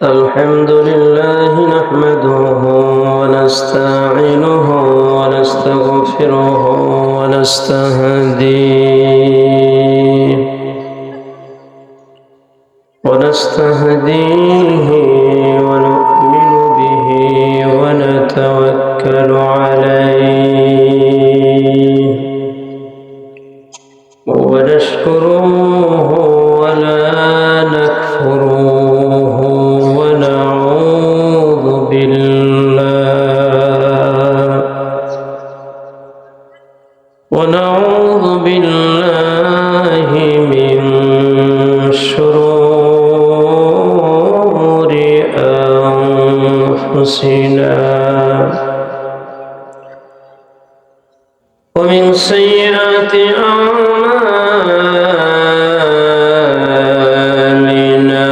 الحمد لله نحمده ونستعينه ونستغفره ونستهديه ونؤمن به ونتوكل عليه ونشكره ولا نكفره ونعوذ بالله من شرور أنفسنا ومن سيئات أعمالنا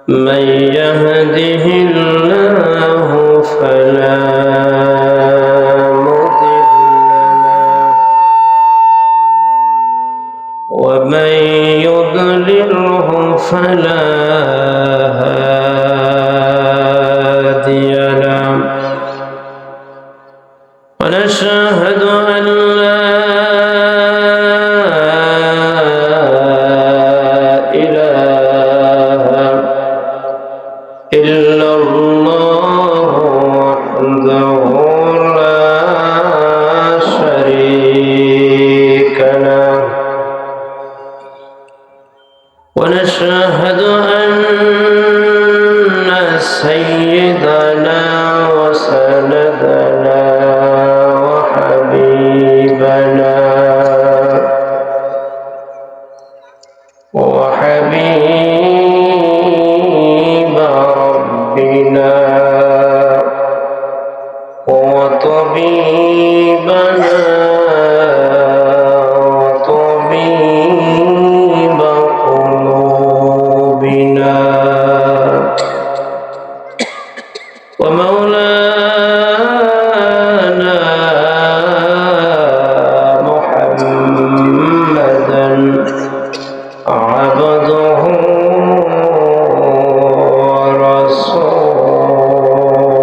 من يهده الله فلا مضل له ومن يضلله فلا هادي له ونشهد أن لا إله إلا الله وحده لا شريك له ونشهد أن سيدنا وسندنا وحبيب ربنا وطبيبنا وطبيب قلوبنا ومولانا محمدا عبده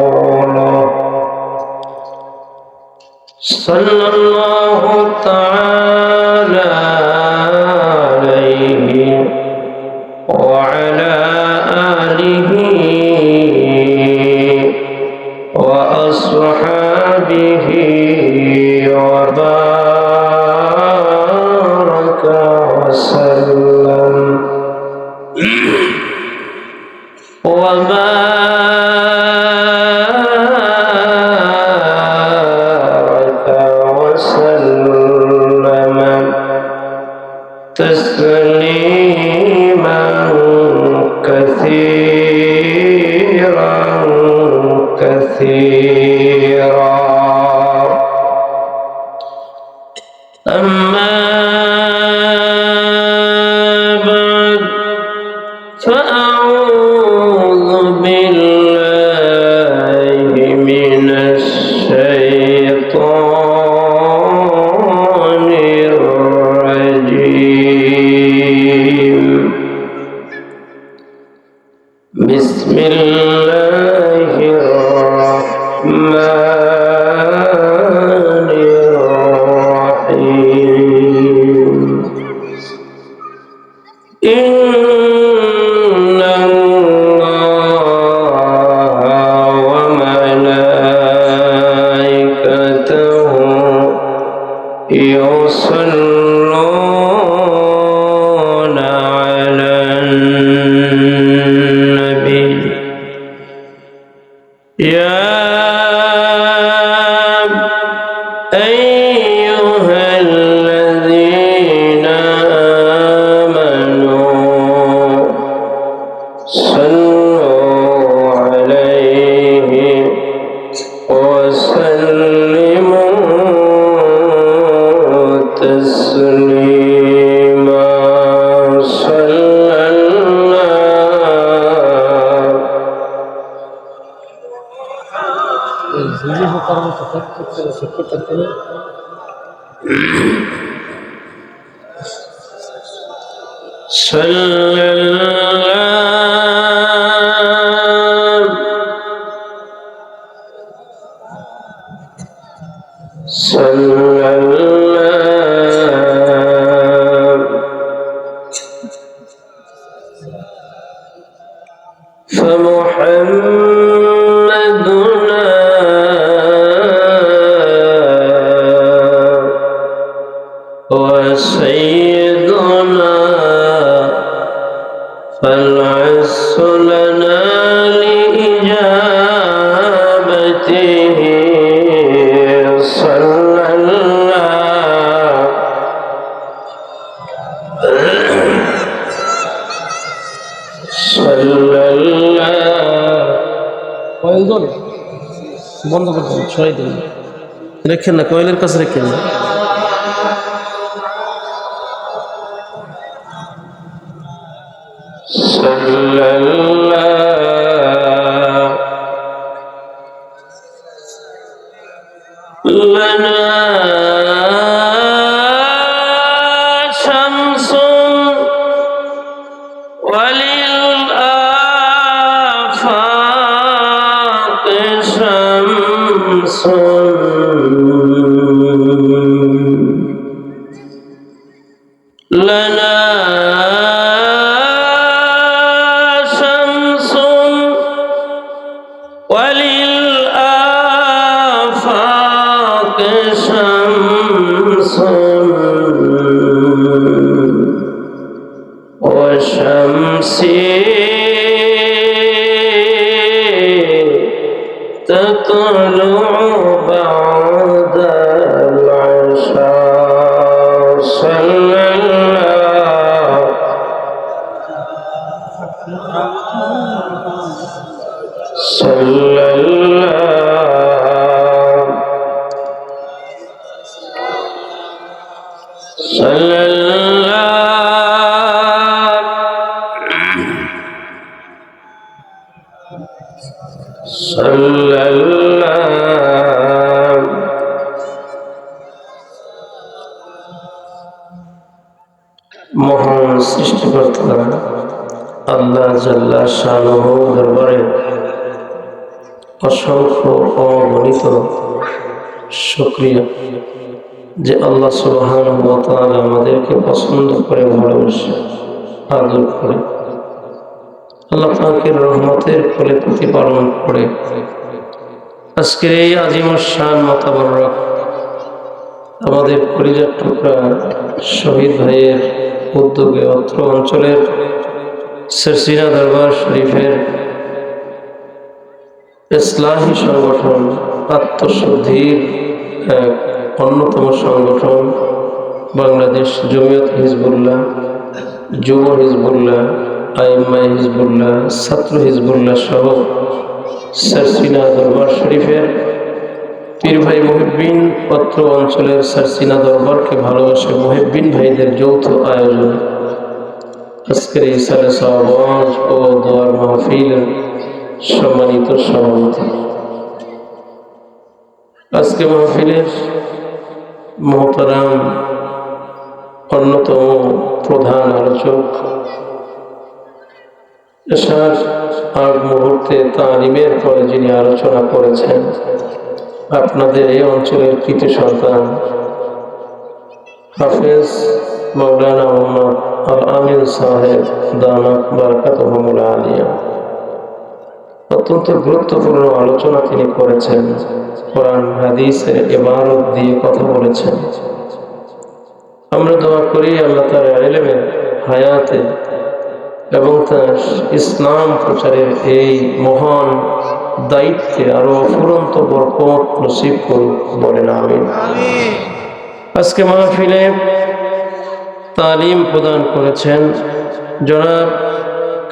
ورسوله صلى الله تعالى عليه وعلى آله وأصحابه وبارك وسلم تسليما كثيرا أما بعد فأعوذ بالله من الشيطان الرجيم بسم الله الرحمن الرحيم إن الله وملائكته يصلون على النبي يا أيها الذين آمنوا صلوا عليه وسلموا تسليما صلى الله وسيدنا فالعز لنا لإجابته صلى الله coil বন্ধ করতে হবে, ছড়াই দেবেন, রেখেন না, কয়েলের কাছে রেখেন না। لنا شمس وللآفاق شمس لنا شمس وللآفاق شمس وشمسي تطلع بعد العشاء صلى الله صلى الله صلى الله صلى الله মহান সৃষ্টিকর্তা আল্লাহ জাল্লা শানুহু দরবারে অসংখ্য অগণিত শুকরিয়া যে আল্লাহ সুবহানাহু ওয়া তাআলা আমাদেরকে পছন্দ করে, ভালোবাসে, আদর করে, আল্লাহ পাকের রহমতের কোলে প্রতিপালন করে আজকের এই আজিমুস শান মোতাবারক আমাদের কলিজার টুকরা শহীদ ভাইয়ের উদ্যোগে অত্র অঞ্চলের সরসিনা দরবার শরীফের ইসলামী সংগঠন, আত্মশুদ্ধির এক অন্যতম সংগঠন বাংলাদেশ জমিয়ত হিজবুল্লাহ, যুব হিজবুল্লাহ, আইম্মায়ে হিজবুল্লাহ, ছাত্র হিজবুল্লাহ সহ সরসিনা দরবার শরীফের পীর ভাই মুহিব্বিন পত্র অঞ্চলের সরসিনা দরবারকে ভালোবাসে মুহিব্বিন ভাইদের যৌথ আয়োজন আজকের এই সালে সওয়াজ ও দোয়ার মাহফিলের সম্মানিত সভাপতি। আজকে মাহফিলের মোহতারাম অন্যতম প্রধান আলোচক, এশার আগ মুহূর্তে তালিমের পরে যিনি আলোচনা করেছেন, আপনাদের এই অঞ্চলের কৃতি সন্তান হাফেজ মাওলানা মোহাম্মদ আল আমিন সাহেব দামাত বারাকাতুহুল আলিয়া। অত্যন্ত গুরুত্বপূর্ণ আলোচনা তিনি করেছেন, কোরআন হাদিসের ইবারত দিয়ে কথা বলেছেন। আমরা দোয়া করি আল্লাহ তার ইলমে হায়াতে এবং তার ইসলাম প্রচারের এই মহান দায়িত্বে আরো অফুরন্ত বরকত নসিব করুন, বলেন আমিন। আজকে মাহফিলে তালিম প্রদান করেছেন জনাব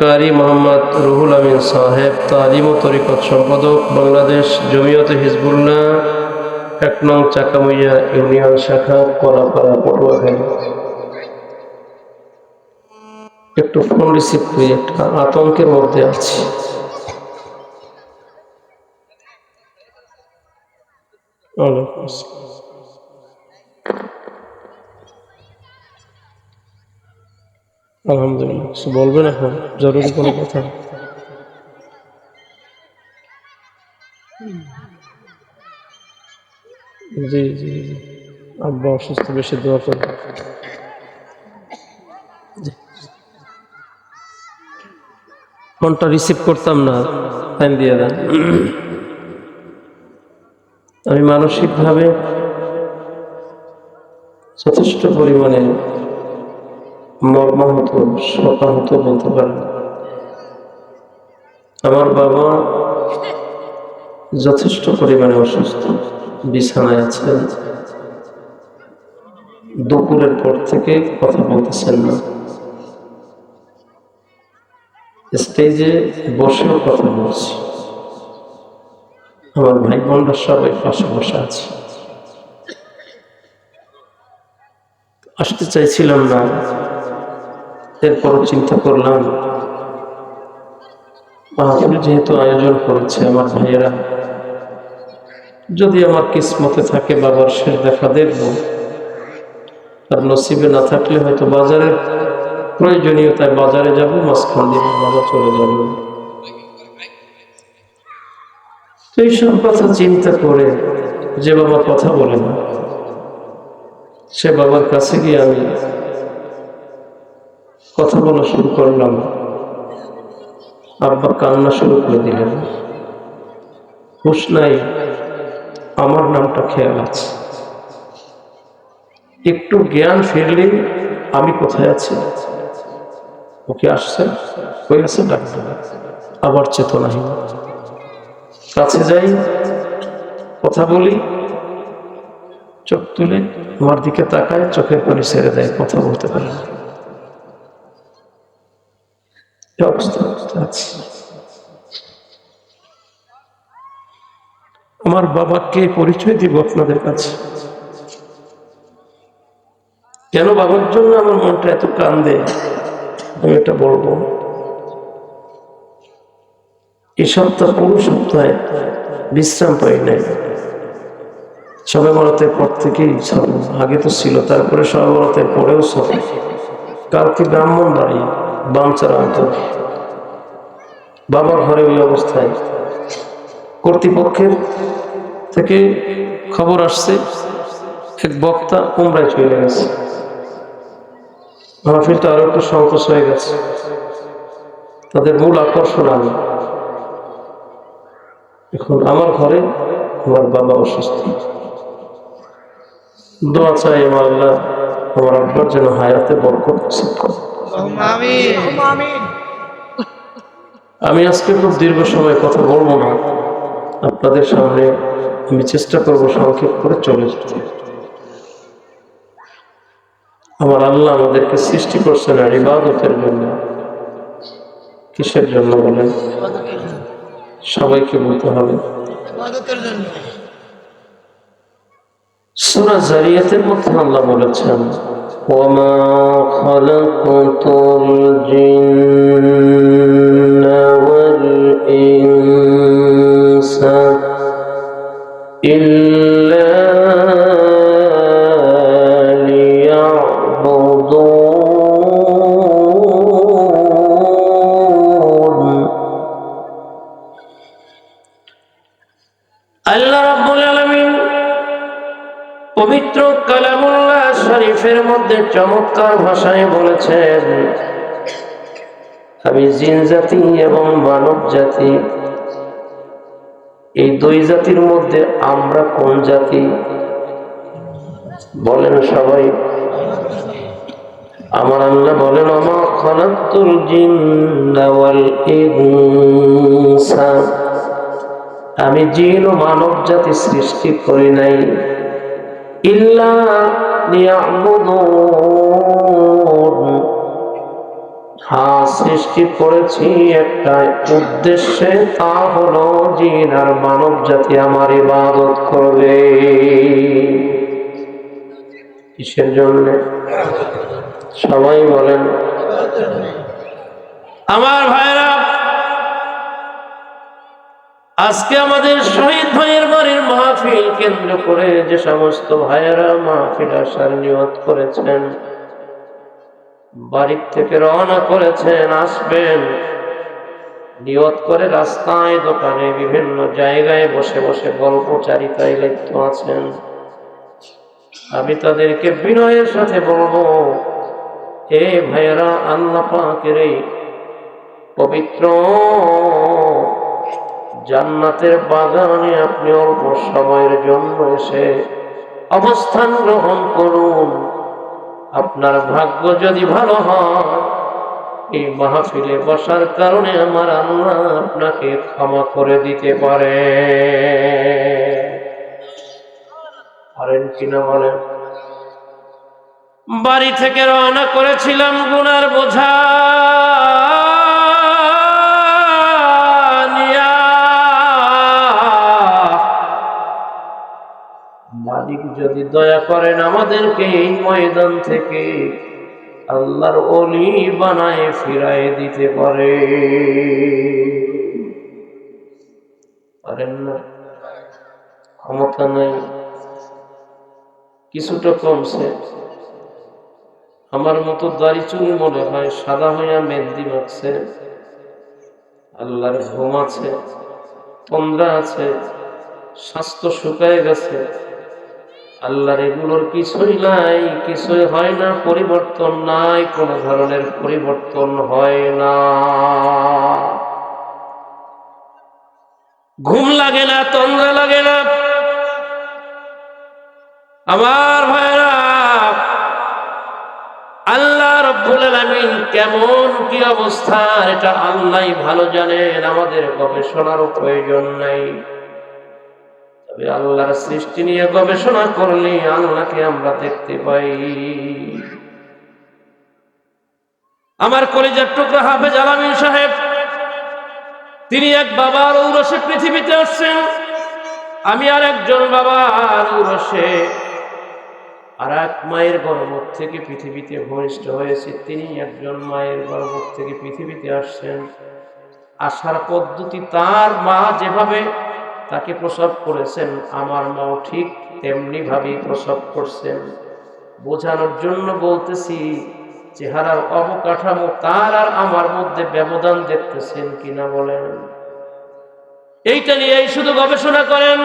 কারি মোহাম্মদ রুহুল আমিন সাহেব, তালিম ও তরিকত সম্পাদক, বাংলাদেশ জমিয়তে হিজবুল্লাহ ১ নং চাকামইয়া ইউনিয়ন শাখা, কলাপাড়া, পটুয়াখালী। একটু ফোন রিসিভ করি, একটা আতঙ্কের মধ্যে আছি। আলহামদুলিল্লাহ। কিছু বলবেন এখন, জরুরি কোনো কথা? জি জি জি, আব্বা অসুস্থ, বেশি দোয়া করবেন। ফোনটা রিসিভ করতাম না, টাইম দিয়ে দেন। আমি মানসিকভাবে যথেষ্ট পরিমাণে মর্মাহত, শোকাহত বলতে পারেন। আমার বাবা যথেষ্ট পরিমাণে অসুস্থ, বিছানায় আছেন, দুপুরের পর থেকে কথা বলতেছেন না, স্টেজে বসেও কথা বলছি, আমার ভাই বোনরা সবাই পাশে বসে আছে। আসতে চাইছিলাম না, এরপরও চিন্তা করলাম মাহফিল যেহেতু আয়োজন করেছে আমার ভাইয়েরা, যদি আমার কিসমতে থাকে বাবার শেষ দেখা দেখব, আর নসিবে না থাকলে হয়তো বাজারের প্রয়োজনীয়তায় বাজারে যাব, মাঝখান দিয়ে বাবা চলে যাব। তো এইসব কথা চিন্তা করে যে বাবা কথা বলে না, সে বাবার কাছে গিয়ে আমি কথা বলা শুরু করলাম। আব্বা কান্না শুরু করে দিলেন। হুঁশ নাই, আমার নামটা খেয়াল আছে, একটু জ্ঞান ফিরলেই আমি কোথায় আছি, ওকে আসছে, ওই আছে ডাক্তার, আবার চেতনাহীন। কাছে যাই, কথা বলি, চোখ তুলে আমার দিকে তাকায়, চোখের পানি ছেড়ে দেয়, কথা বলতে পারে না। অবস্থা আছে। আমার বাবাকে পরিচয় দিব আপনাদের কাছে। কেন বাবার জন্য আমার মনটা এত কান্দে আমি এটা বলবো। এই সপ্তাহ, পুরো সপ্তাহে বিশ্রাম পাই নাই। সবে বরাতের পর থেকেই সব, আগে তো ছিল, তারপরে সবে বরাতের পরেও সব। কালকে ব্রাহ্মণ বাড়ি বামচারা অন্তর, বাবার ঘরে ওই অবস্থায়। কর্তৃপক্ষের থেকে খবর আসছে এক বক্তা উমরায় চলে গেছে, মাহফিলটা আরো একটু সংকোচ হয়ে গেছে। তাদের মূল আকর্ষণ আমি। এখন আমার ঘরে আমার বাবা অসুস্থ, দোয়া চাই আমার আল্লাহ আমার আব্বার যেন হায়াতে বরকত নসিব করে। আমি আজকে খুব দীর্ঘ সময় কথা বলবো না আপনাদের সামনে, আমি চেষ্টা করব সংক্ষেপ করে চলে যেতে। আমার আল্লাহ আমাদেরকে সৃষ্টি করছেন আর ইবাদতের জন্য। কিসের জন্য বলেন? সবাইকে বলতে হবে। সূরা যারিয়াতের মধ্যে আল্লাহ বলেছেন, ওয়ামা খালাকতুল জিন্না ওয়াল ইনসা ইল্লা আল্লাহ রাব্বুল আলামিন পবিত্র কালামুল্লাহ শরীফের মধ্যে চমৎকার ভাষায় বলেছেন, আমি জিন জাতি এবং মানব জাতি, এই দুই জাতির মধ্যে আমরা কোন জাতি বলেন সবাই? আমার আল্লাহ বলেন, ওমা খালাকতুল জিন্না ওয়াল ইনসা, আমি জিন ও মানব জাতি সৃষ্টি করি নাই ইল্লা লিয়াবুদুন, হ্যাঁ সৃষ্টি করেছি একটা উদ্দেশ্যে, তা হলো জিন আর মানব জাতি আমার ইবাদত করবে। কিসের জন্য? সবাই বলেন। আমার ভাইরা, আজকে আমাদের শহীদ ভাইয়ের বাড়ির মাহফিল কেন্দ্র করে যে সমস্ত ভাইয়েরা মাহফিল আসার নিয়ত করেছেন, বাড়ির থেকে রওনা করেছেন, আসবেন নিয়ত করে রাস্তায় দোকানে বিভিন্ন জায়গায় বসে বসে গল্পচারিতায় লিপ্ত আছেন। আমি তাদেরকে বিনয়ের সাথে বলবো, হে ভাইয়েরা, আল্লাহ পাকের এই পবিত্র জান্নাতের বাগানে আপনি অল্প সময়ের জন্য এসে অবস্থান গ্রহণ করুন। আপনার ভাগ্য যদি ভালো হয়, এই মাহফিলে বসার কারণে আমার আল্লাহ আপনাকে ক্ষমা করে দিতে পারেন কিনা বলেন। বাড়ি থেকে রওনা করেছিলাম গুনার বোঝা নিয়া। মালিক যদি দয়া করেন আমাদেরকে এই ময়দান থেকে আল্লাহর ওলি বানায় ফিরায় দিতে পারেন না? ক্ষমতা নাই, কিছুটা কমছে। আমার মতো দাড়ি চুল মনে হয় সাদা হইয়া মেহেন্দি মাখছে। আল্লাহর ঘুম আছে, তন্দ্রা আছে, স্বাস্থ্য শুকায় গেছে। আল্লাহর এগুলোর কিছুই নাই, কিছুই হয় না, পরিবর্তন নাই, কোন ধরনের পরিবর্তন হয় না। ঘুম লাগে না, তন্দ্রা লাগে না। আমার ভাইরা, আল্লাহ রাব্বুল আলামিন কেমন কি অবস্থা এটা আল্লাহই ভালো জানেন, আমাদের গবেষণারও প্রয়োজন নাই। তবে আল্লাহর সৃষ্টি নিয়ে গবেষণা করলে আল্লাহকে আমরা দেখতে পাই। আমার কলিজার টুকরা হাফেজ আলামিন সাহেব, তিনি এক বাবার ঔরসে পৃথিবীতে আসছেন। আমি আর একজন বাবার ঔরসে আর এক মায়ের গর্ভ থেকে পৃথিবীতে ভূমিষ্ঠ হয়েছে। তিনি একজন মায়ের গর্ভ থেকে পৃথিবীতে আসছেন। আসার পদ্ধতি, তার মা যেভাবে তাকে প্রসব করেছেন, আমার মাও ঠিক তেমনি ভাবেই প্রসব করছেন। বোঝানোর জন্য বলতেছি, চেহারার অবকাঠামো তার আর আমার মধ্যে ব্যবধান দেখতেছেন কিনা বলেন। এইটা নিয়েই শুধু গবেষণা করেন।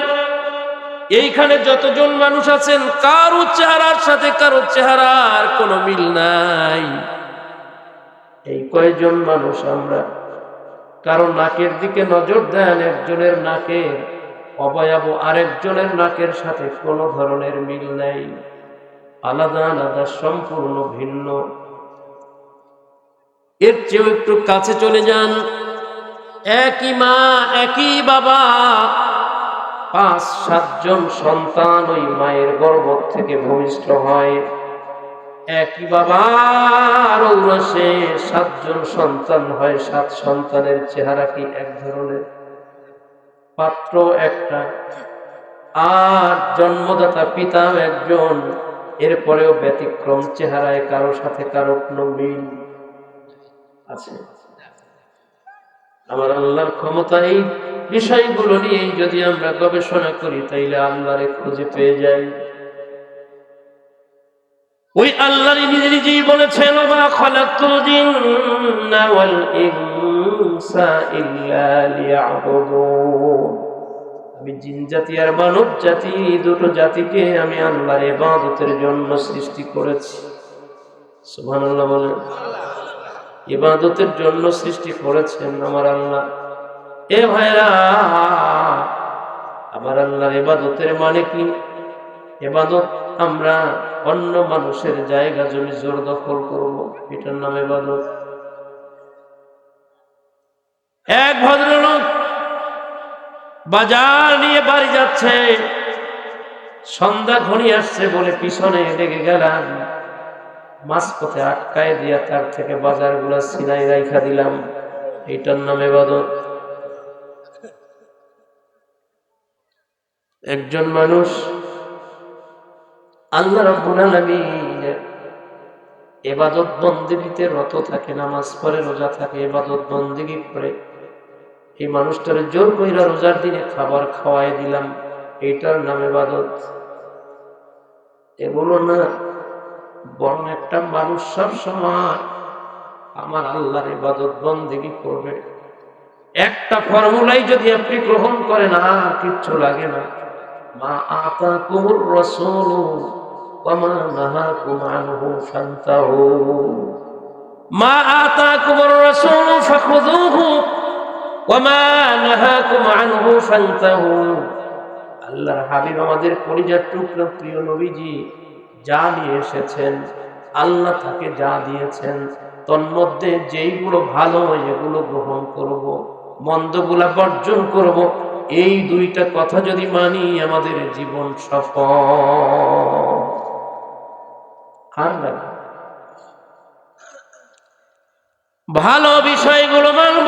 এইখানে যতজন মানুষ আছেন, কারো চেহারার সাথে কারো চেহারার কোনো মিল নাই। এই কয়জন মানুষ আমরা, কারো নাকের দিকে নজর দেন, একজনের নাকের অবয়ব আরেকজনের নাকের সাথে কোনো ধরনের মিল নাই, আলাদা আলাদা, সম্পূর্ণ ভিন্ন। এর চেয়েও একটু কাছে চলে যান, একই মা একই বাবা, 5-7 জন সন্তান ওই মায়ের গর্ভ থেকে ভূমিষ্ঠ হয়। একই বাবার ঔরসে 7 জন সন্তান হয়। 7 সন্তানের চেহারা কি এক ধরনের? পাত্র একটা, আর জন্মদাতা পিতা একজন। এরপরেও ব্যতিক্রম চেহারায়, কারো সাথে কারো কোনো মিল আছে? আমার আল্লাহর ক্ষমতা, এই বিষয়গুলো নিয়ে যদি আমরা গবেষণা করি, তাইলে আল্লাহরে খুঁজে পেয়ে যাই। ওই আল্লাহ নিজে নিজেই বলেছেন, ওয়া খালাকতুল জিন্না ওয়াল ইনসা ইল্লা লিয়াবুদুন। আমি জিন জাতি আর মানব জাতি, দুটো জাতিকে আমি আল্লাহর ইবাদতের জন্য সৃষ্টি করেছি। সুবহানাল্লাহ বলেন। ইবাদতের জন্য সৃষ্টি করেছেন আমার আল্লাহ। এ ভাইরা, আমার আল্লাহর ইবাদতের মানে কি? ইবাদত আমরা অন্য মানুষের জায়গা জমি জোর দখল করব, এটার নাম ইবাদত। এক ভদ্রলোক বাজার নিয়ে বাড়ি যাচ্ছে, সন্ধ্যা ঘনিয়ে আসছে বলে পিছনে লেগে গেলাম, মাঝপথে আটকায় দিয়া তার থেকে বাজারগুলা ছিনাই রাইখা দিলাম, এটার নাম ইবাদত। একজন মানুষ আল্লাহ রাব্বুল আলামিনের ইবাদত বন্দেগীতে রত থাকে, নামাজ পড়ে, রোজা থাকে, ইবাদত বন্দেগী করে। এই মানুষটার জোর কইরা রোজার দিনে খাবার খাওয়াই দিলাম, এইটার নাম ইবাদত। এগুলো না বরং একটা মানুষ সব সময় আমার আল্লাহর ইবাদত বন্দেগী করবে। একটা ফর্মুলাই যদি আপনি গ্রহণ করেন আর কিচ্ছু লাগে না। মা আতাকুমুর রাসূলু ওয়া মা নাহাকুম আনহু ফান্তাহু। মা আতাকুমুর রাসূলু ফাখুযুহু ওয়া মা নাহাকুম আনহু ফান্তাহু। আল্লাহর হাবিব আমাদের কলিজার টুকরা প্রিয় নবীজি যা নিয়ে এসেছেন, আল্লাহ তাকে যা দিয়েছেন, তন্মধ্যে যেইগুলো ভালো এগুলো গ্রহণ করব, মন্দগুলা বর্জন করব। এই দুইটা কথা যদি মানি আমাদের জীবন সফল। আর লাগবে ভালো বিষয়গুলো মানব,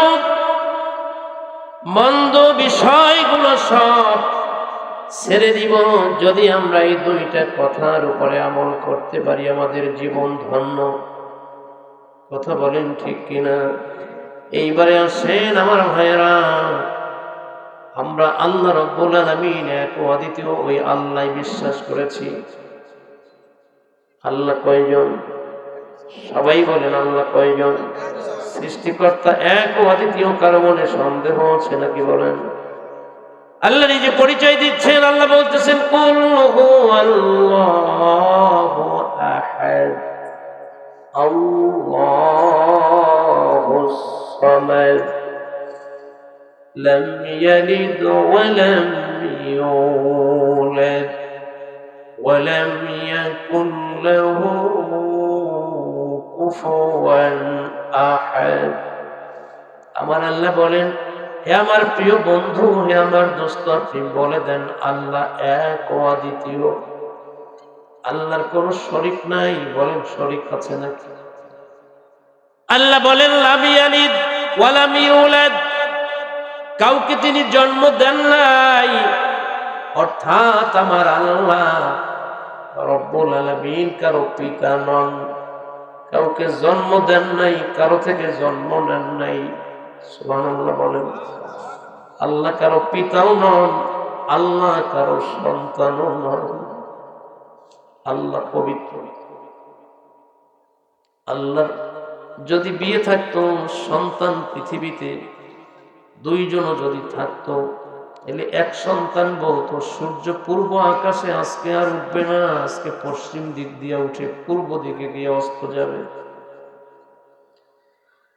মন্দ বিষয়গুলো সব ছেড়ে দিব। যদি আমরা এই দুইটা কথার উপরে আমল করতে পারি আমাদের জীবন ধন্য। কথা বলেন ঠিক কিনা? এইবারে আসেন আমার ভাইয়েরা, আমরা আল্লাহ রাব্বুল আলামিন এক ও অদ্বিতীয় ওই আল্লাহ বিশ্বাস করেছি। আল্লাহ কয়জন? সবাই বলেন আল্লাহ কয়জন? সৃষ্টিকর্তা এক ও অদ্বিতীয়, কারো মনে সন্দেহ আছে নাকি বলেন? আল্লাহ নিজে পরিচয় দিচ্ছেন। আল্লাহ বলতেছেন কুল হুয়াল্লাহু আহাদ আল্লাহুস সামাদ লাম ইয়ালিদ ওয়া লাম ইউলাদ ওয়া লাম ইয়াকুল লাহু কুফুয়ান আহাদ। আমার আল্লাহ বলেন, হে আমার প্রিয় বন্ধু, হে আমার দোস্ত, আপনি বলে দেন আল্লাহ এক ও অদ্বিতীয়। আল্লাহর কোনো শরীক নাই। বলেন শরীক আছে নাকি? আল্লাহ বলেন লাম ইয়ালিদ ওয়া লাম ইউলাদ, কাউকে তিনি জন্ম দেন নাই। অর্থাৎ আমার আল্লাহ রব্বুল আলামিন কারো পিতা নন, কাউকে জন্ম দেন নাই, কারো থেকে জন্ম নেন নাই। সুবহানাল্লাহ বলেন। আল্লাহ কারো পিতাও নন, আল্লাহ কারো সন্তানও নন। আল্লাহ পবিত্র। আল্লাহ যদি বিয়ে থাকতো, সন্তান পৃথিবীতে দুইজনও যদি থাকতো, তাহলে এক সন্তান বলতো সূর্য পূর্ব আকাশে আজকে আর উঠবে না, আজকে পশ্চিম দিক দিয়ে উঠে পূর্ব দিকে গিয়ে অস্ত যাবে।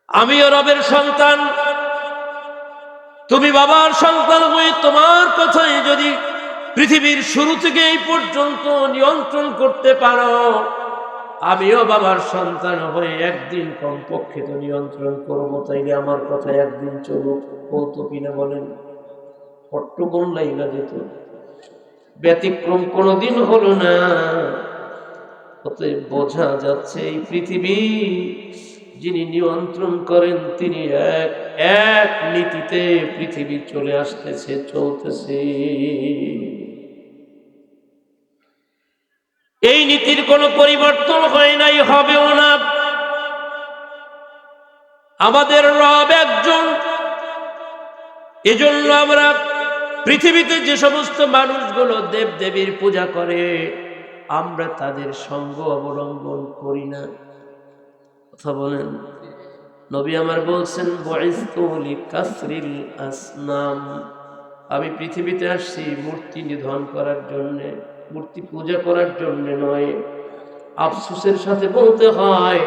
আমিও রবের সন্তান, তুমি বাবার সন্তান হয়ে তোমার কথাই যদি পৃথিবীর শুরু থেকে এই পর্যন্ত নিয়ন্ত্রণ করতে পারো, আমিও বাবার সন্তান হয়ে একদিন কমপক্ষে তো নিয়ন্ত্রণ করবো। তাইলে আমার কথা একদিন চলুক, বলতো কিনা বলেন? পট্টগুণ লাইগা যেত। ব্যতিক্রম কোনোদিন হলো না। অতএব বোঝা যাচ্ছে এই পৃথিবী যিনি নিয়ন্ত্রণ করেন তিনি এক এক নীতিতে পৃথিবী চলে আসতেছে, চলতেছে। এই নীতির কোনো পরিবর্তন হয় নাই, হবেও না। আমাদের রব একজন। এজন্য আমরা পৃথিবীতে যে সমস্ত মানুষগুলো দেব দেবীর পূজা করে, আমরা তাদের সঙ্গ অবলম্বন করি না। কথা বলেন। নবী আমার বলছেন বুইসতু লিকাসরিল আসনাম, আমি পৃথিবীতে আসছি মূর্তি নিধন করার জন্য, মূর্তি পূজা করার জন্য নয়। আফসোসের সাথে বলতে হয়,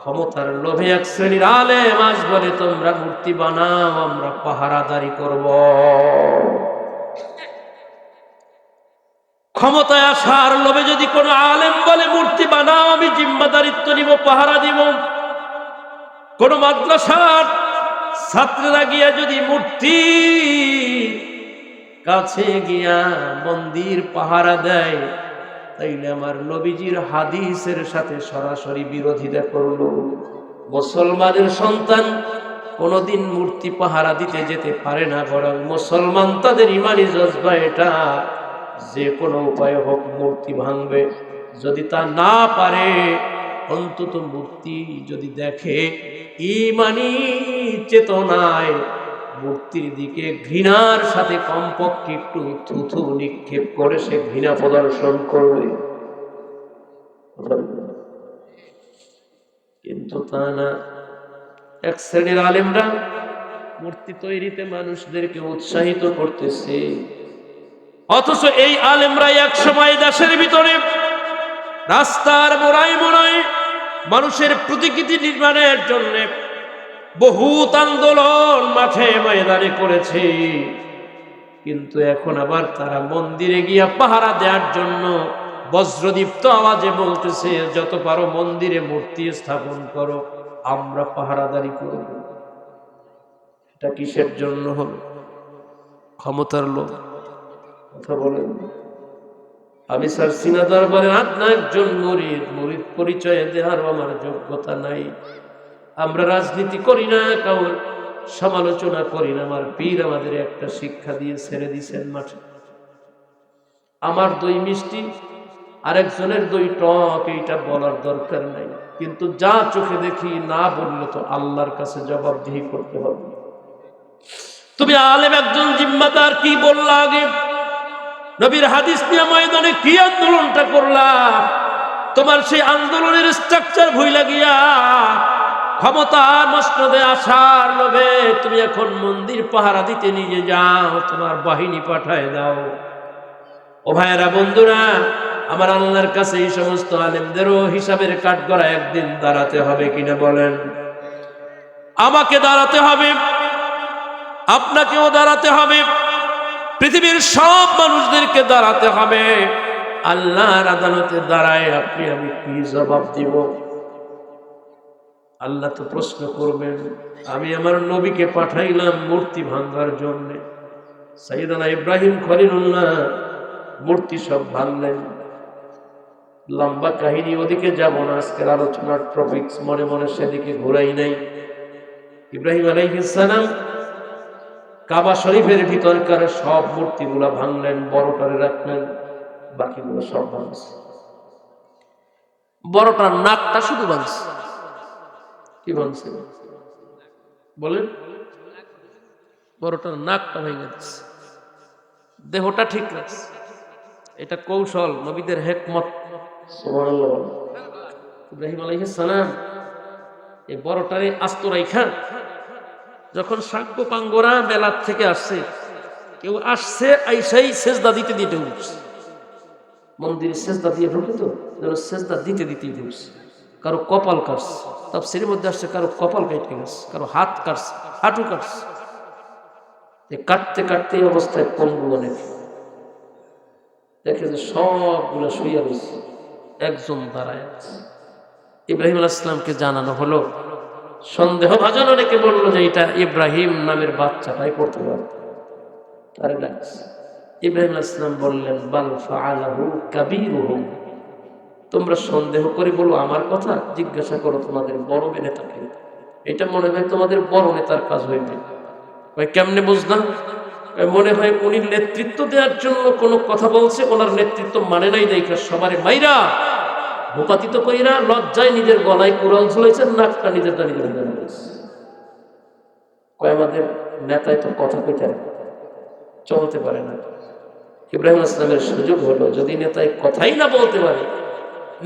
ক্ষমতার লোভে এক শ্রেণীর আলেম আজ বলে তোমরা মূর্তি বানাও, আমরা পাহারাদারি করব। ক্ষমতায় আসার লোভে যদি কোনো আলেম বলে মূর্তি বানাও, আমি জিম্মাদারিত্ব নিব, পাহারা দিব। কোন মাদ্রাসার ছাত্ররা গিয়া যদি মূর্তি কাছে গিয়া মন্দির পাহারা দেয়, তাইলে আমার নবীজির হাদিসের সাথে সরাসরি বিরোধিতা করল। মুসলমানের সন্তান কোনদিন মূর্তি পাহারা দিতে যেতে পারে না, বরং মুসলমান তাদের ইমানি জজবা এটা যে কোনো উপায় হোক মূর্তি ভাঙবে। যদি তা না পারে, অন্তত মূর্তি যদি দেখে ইমানি চেতনায় মূর্তির দিকে ঘৃণার সাথে কমপক্ষে একটু থুথু নিক্ষেপ করে সে ঘৃণা প্রদর্শন করবে। কিন্তু তা না, এক শ্রেণীর আলেমরা মূর্তি তৈরিতে মানুষদেরকে উৎসাহিত করতেছে, অথচ এই আলেমরা এক সময় দেশের ভিতরে রাস্তার মোড়ায় মোড়ায় মানুষের প্রতিকৃতি নির্মাণের জন্য বহুত আন্দোলন মাঠে ময়দানে করেছে। কিন্তু এখন আবার তারা মন্দিরে গিয়া পাহারা দেওয়ার জন্য বজ্রদীপ্ত আওয়াজে বলতেছে, যত পারো মন্দিরে মূর্তি স্থাপন করো, আমরা পাহারাদারি করব। এটা কিসের জন্য হল? ক্ষমতার লোভ। কথা বলেন। আমি স্যার সিনা দরবারে আপনার একজন মুরিদ, মুরিদ পরিচয় দেওয়ার আমার যোগ্যতা নাই। আমরা রাজনীতি করি না, কাউর সমালোচনা করি না। আমার পীর আমাদের একটা শিক্ষা দিয়ে ছেড়ে দিয়েছেন মাঠে। আমার দই মিষ্টি, আরেকজনের দই টক, এইটা বলার দরকার নাই। কিন্তু যা চোখে দেখি না বললে তো আল্লাহর কাছে জবাবদিহি করতে হবে। তুমি আলেম একজন জিম্মাদার, কি বললা আগে? নবীর হাদিস নিয়ে ময়দানে কি আন্দোলনটা করলা? তোমার সেই আন্দোলনের স্ট্রাকচার ভুইলা গিয়া ক্ষমতা মসনদে আসার লোভে তুমি এখন মন্দির পাহারা দিতে নিয়ে যাও, তোমার বাহিনী পাঠায় দাও। ও ভাইয়েরা, বন্ধুরা আমার, আল্লাহর কাছে এই সমস্ত আলেমদেরও হিসাবের কাঠগড়ায় একদিন দাঁড়াতে হবে কিনা বলেন? আমাকে দাঁড়াতে হবে, আপনাকেও দাঁড়াতে হবে, পৃথিবীর সব মানুষদেরকে দাঁড়াতে হবে। আল্লাহর আদালতে দাঁড়ায় আপনি আমি কি জবাব দিব? আল্লাহ তো প্রশ্ন করবেন। আমি আমার নবীকে পাঠাইলাম মূর্তি ভাঙার জন্য, সাইয়েদনা ইব্রাহিম খলিলুল্লাহ মূর্তি সব ভাঙলেন। লম্বা কাহিনী, ওদিকে যাব না, আজকের আলোচনার টপিকস মনে মনে সেদিকে ঘুরাই নাই। ইব্রাহিম আলাইহিস সালাম কাবা শরীফের ভিতরকার সব মূর্তিগুলা ভাঙলেন, বড়টারে রাখলেন, বাকিগুলো সব ভাঙছে। বড়টার নাকটা শুধু ভাঙছে। কি ভাঙছে বলেন? বড়টার নাকটা ভেঙে দিচ্ছে, দেহটা ঠিক রাখছে। এটা কৌশল, নবীদের হেকমত। সুবহানাল্লাহ। ইব্রাহিম আলাইহিস সালাম এই বড়টারে আস্ত রাইখা, যখন সাক্ষ্য পাঙ্গোরা মেলার থেকে আসছে, কেউ আসছে আইসাই সেজদা দিতে দিতে উঠছে। মন্দিরে সেজদা দিয়ে ঢুকে তো, সেজদা দিতে দিতেই ঢুকছে। কারো কপাল কাটছে, তাফসীরের মধ্যে আসছে কারো কপাল কেটে গেছে, কারো হাত কাটছে, হাঁটু কাটছে। কাটতে কাটতে এই অবস্থায় পঙ্গু অনেক, দেখে যে সবগুলো শুইয়া রয়েছে, একজন দাঁড়ায় আছে। ইব্রাহিম আলাইহিস সালামকে জানানো হলো। সন্দেহ ভাজন অনেকে বললো যে এটা ইব্রাহিম নামের বাচ্চাটাই করতে পারে, তারে ডাকছে। ইব্রাহিম আলাইহিস সালাম বললেন, বাল ফাআলাহু কাবীরুহুম। তোমরা সন্দেহ করে বলো আমার কথা, জিজ্ঞাসা করো তোমাদের বড় নেতাকে। এটা মনে হয় তোমাদের বড় নেতার কাজ হইবে। কেমনে বুঝলাম? মনে হয় উনি নেতৃত্ব দেওয়ার জন্য কোনো কথা বলছে, ওনার নেতৃত্ব মানে নাই, দেখা সবারে মাইরা ভূপাতিত কইরা লজ্জায় নিজের গলায় কুড়াল ঝুলাইছেন, নাকটা নিজেরটা নিজের কয় আমাদের নেতায় তো কথা কইতে চলতে পারে না। ইব্রাহিম আসলামের সুযোগ হলো, যদি নেতায় কথাই না বলতে পারে,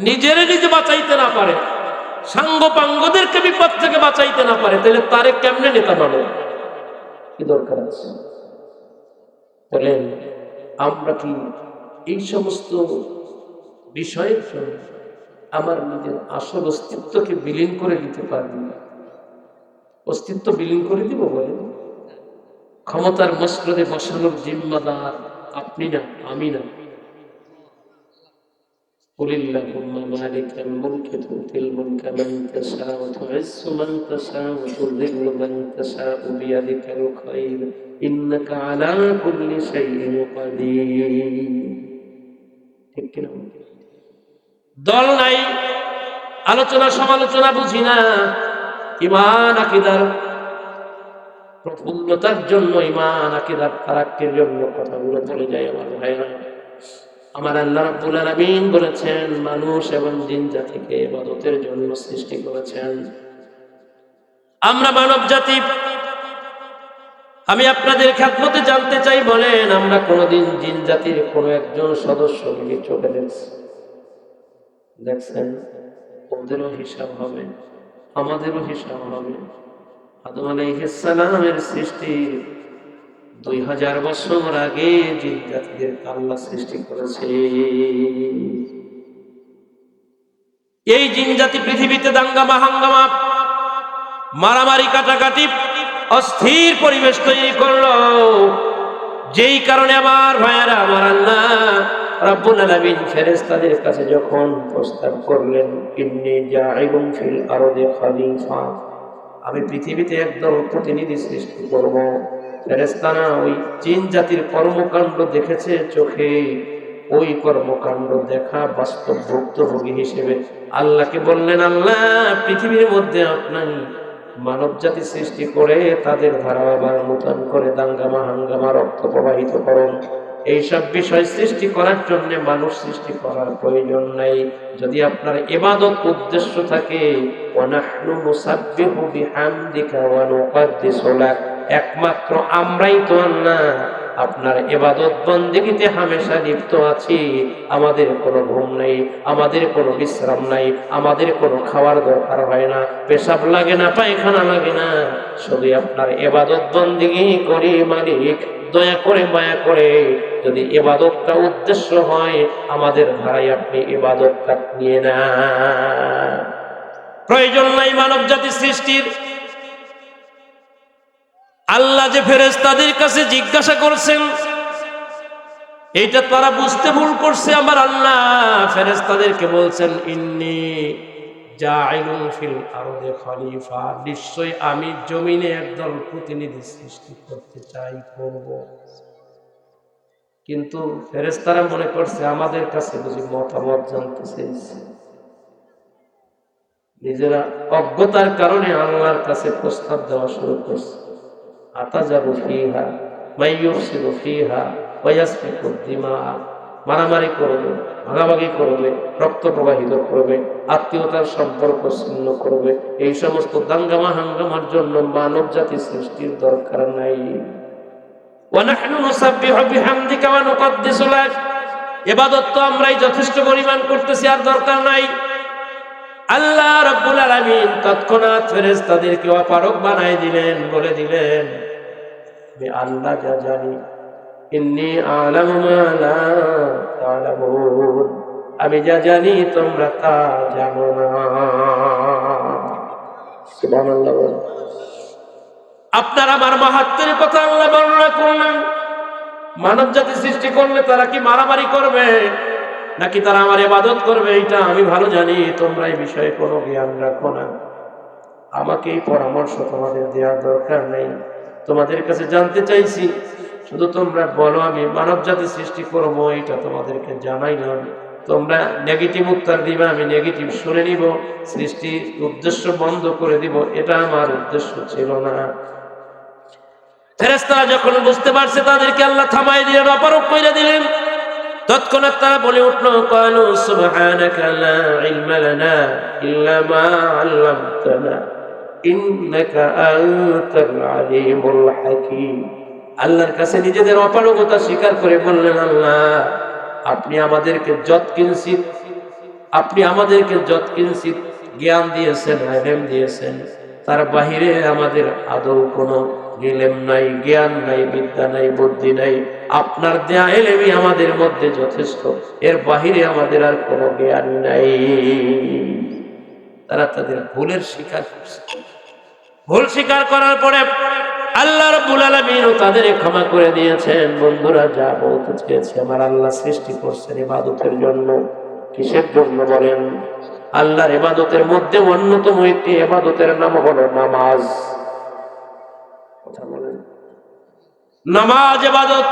নিজেরে নিজে বাঁচাইতে না পারে, সাঙ্গ পাঙ্গদেরকে বিপদ থেকে বাঁচাইতে না পারে, তাহলে তারে কেমনে নেতা বানাবে? কি দরকার আছে? বলেন, আমরা কি এই সমস্ত বিষয়ের জন্য আমার নিজের আসল অস্তিত্বকে বিলীন করে দিতে পারবি? অস্তিত্ব বিলীন করে দিব? বলেন, ক্ষমতার মসনদে বসানোর জিম্মাদার আপনি না, আমি না। কুলিল্লাহুম্মা মালিকাল মুলকি তুতিল মুলকা মান তাশাউ ওয়া তুইজ্জু মান তাশাউ ওয়া তুযিল্লু মান তাশাউ বিয়াদিকাল খায়র ইন্নাকা আলা কুল্লি শাইইন কাদির। ঠিক কি না? দল নাই, আলোচনা সমালোচনা বুঝি না। ঈমান আকীদার প্রফুল্লতার জন্য, ঈমান আকীদার তারাক্কির জন্য কথাগুলো বলে যায় আমার ভাইরা। আমার আল্লাহ রাব্বুল আলামিন বলেছেন, মানুষ এবং জিন জাতিকে ইবাদতের জন্য সৃষ্টি করেছেন। আমরা মানব জাতি, আমি আপনাদের খেদমতে জানতে চাই, বলেন আমরা কোনদিন জিন জাতির কোন একজন সদস্যকে চোখে দেখছি? দেখছেন, ওদেরও হিসাব হবে, আমাদেরও হিসাব হবে। আদম আলাইহিস সালামের সৃষ্টি 2000 বছর আগে জিন জাতিদের আল্লাহ সৃষ্টি করেছে। এই জিন জাতি পৃথিবীতে দাঙ্গামা হাঙ্গামা মারামারি কাটাকাটি অস্থির পরিবেশ তৈরি করলো, যেই কারণে আমার ভাইয়েরা, আমার আল্লাহ রাব্বুল আলামিন ফেরেশতাদের কাছে যখন প্রস্তাব করলেন, ইন্নী জাইলুন ফিল আরদি খলিফা, আমি পৃথিবীতে একদল প্রতিনিধি সৃষ্টি করব। ফেরেশতারা ওই জিন জাতির কর্মকাণ্ড দেখেছে চোখে, ওই কর্মকাণ্ড দেখা বাস্তব ভুক্তভোগী হিসেবে আল্লাহকে বললেন, আল্লাহ পৃথিবীর মধ্যে আপনি মানব জাতি সৃষ্টি করে তাদের ধারা আবার নূতন করে দাঙ্গামা হাঙ্গামা রক্ত প্রবাহিত করুন। এইসব বিষয় সৃষ্টি করার জন্য মানুষ সৃষ্টি করার প্রয়োজন নাই। যদি আপনার ইবাদত উদ্দেশ্য থাকে, ওয়ানাহনু নুসাব্বিহু বিহামদিকা ওয়া নুকদ্দিসু লাক, একমাত্র আমরাই তো আল্লাহ আপনার ইবাদত বন্দেগীতে হামেশা লিপ্ত আছি। আমাদের কোনো ঘুম নেই, আমাদের কোনো বিশ্রাম নাই, আমাদের কোনো খাওয়ার দরকার হয় না, পেশাব লাগে না, পায়খানা লাগে না, শুধু আপনার ইবাদত বন্দেগী করি মালিক। দয়া করে মায়া করে যদি ইবাদতটা উদ্দেশ্য হয়, আমাদের ধারায় আপনি ইবাদতটা নিয়ে না। প্রয়োজন নাই মানব জাতি সৃষ্টির। আল্লাহ যে ফেরেশতাদের কাছে জিজ্ঞাসা করছেন, এইটা তারা বুঝতে ভুল করছে। আমার আল্লাহ ফেরেশতাদেরকে বলছেন, ইন্নী জাইলুন ফিল আরদি খলিফা, নিশ্চয় আমি জমিনে একদল প্রতিনিধি সৃষ্টি করতে চাই, করব। কিন্তু ফেরেশতারা মনে করছে আমাদের কাছে বুঝি মতামত জানতে চেয়েছে। নিজেরা অজ্ঞতার কারণে আল্লাহর কাছে প্রস্তাব দেওয়া শুরু করছে। আতাজাবু ফিহা মান ইউফসিদু ফিহা ওয়া ইয়াসফিকু দিমা, মারামারি করবে, ভাগাভাগি করবে, রক্ত প্রবাহিত করবে, আত্মীয়তার সম্পর্ক ছিন্ন করবে, এই সমস্ত দাঙ্গামা হাঙ্গামার জন্য মানব জাতি সৃষ্টির দরকার নাই। ওয়া নাহনু নুসাব্বিহু বিহামদিকা ওয়া নুকদ্দিসু লাক, ইবাদত তো আমরাই যথেষ্ট পরিমাণ করতেছি, আর দরকার নাই। আল্লাহ রাব্বুল আলামিন তৎক্ষণাৎ ফেরেশতাদেরকে অপারগ বানাই দিলেন, বলে দিলেন, আমি আল্লাহ যা জানি, ইন্নী আ'লামু মা লা তা'লামুন, আমি যা জানি তোমরা তা জানো না। সুবহানাল্লাহ। আপনার আমার মাহাত্মের কথা আল্লাহ বর্ণনা করলেন। মানব জাতি সৃষ্টি করলে তারা কি মারামারি করবে নাকি তারা আমার ইবাদত করবে, এটা আমি ভালো জানি। তোমরা এই বিষয়ে কোনো জ্ঞান রাখো না, আমাকে এই পরামর্শ তোমাদের দেওয়ার দরকার নেই। তোমাদের কাছে জানতে চাইছি, শুধু তোমরা বলো আমি মানব জাতি সৃষ্টি করবো, এটা তোমাদেরকে জানাইলাম। তোমরা নেগেটিভ উত্তর দিবে, আমি নেগেটিভ শুনে নিব, সৃষ্টির উদ্দেশ্য বন্ধ করে দিব, এটা আমার উদ্দেশ্য ছিল না। ফেরেশতারা যখন বুঝতে পারছে, তাদেরকে আল্লাহ থামাই দিলেন, অপারগ করে দিলেন। তৎক্ষণাৎ তারা বলে উঠল, ক্বালু সুবহানাকা লা ইলমা লানা ইল্লা মা আল্লামতানা ইন্নাকা আনতাল আলিমুল হাকীম। আল্লাহর কাছে নিজেদের অপারগতা স্বীকার করে বললেন, আল্লাহ আপনি আমাদেরকে যত কিঞ্চিত জ্ঞান দিয়েছেন, ইলম দিয়েছেন, তার বাহিরে আমাদের আদৌ কোনো ইলম নাই, জ্ঞান নাই, বিদ্যা নাই, বুদ্ধি নাই। আপনার দেয়া ইলমই আমাদের মধ্যে যথেষ্ট, এর বাহিরে আমাদের আর কোনো জ্ঞান নাই। তারা তাদের ভুলের স্বীকার করছে। ভুল স্বীকার করার পরে আল্লাহ রাব্বুল আলামিন তাদের ক্ষমা করে দিয়েছেন। বন্ধুরা, যা বলতে চেয়েছে, আমার আল্লাহ সৃষ্টি করছেন ইবাদতের জন্য। কিসের জন্য বলেন? আল্লাহর ইবাদতের মধ্যে অন্যতম একটি ইবাদতের নাম হলো নামাজ। কথা বলেন, নামাজ ইবাদত।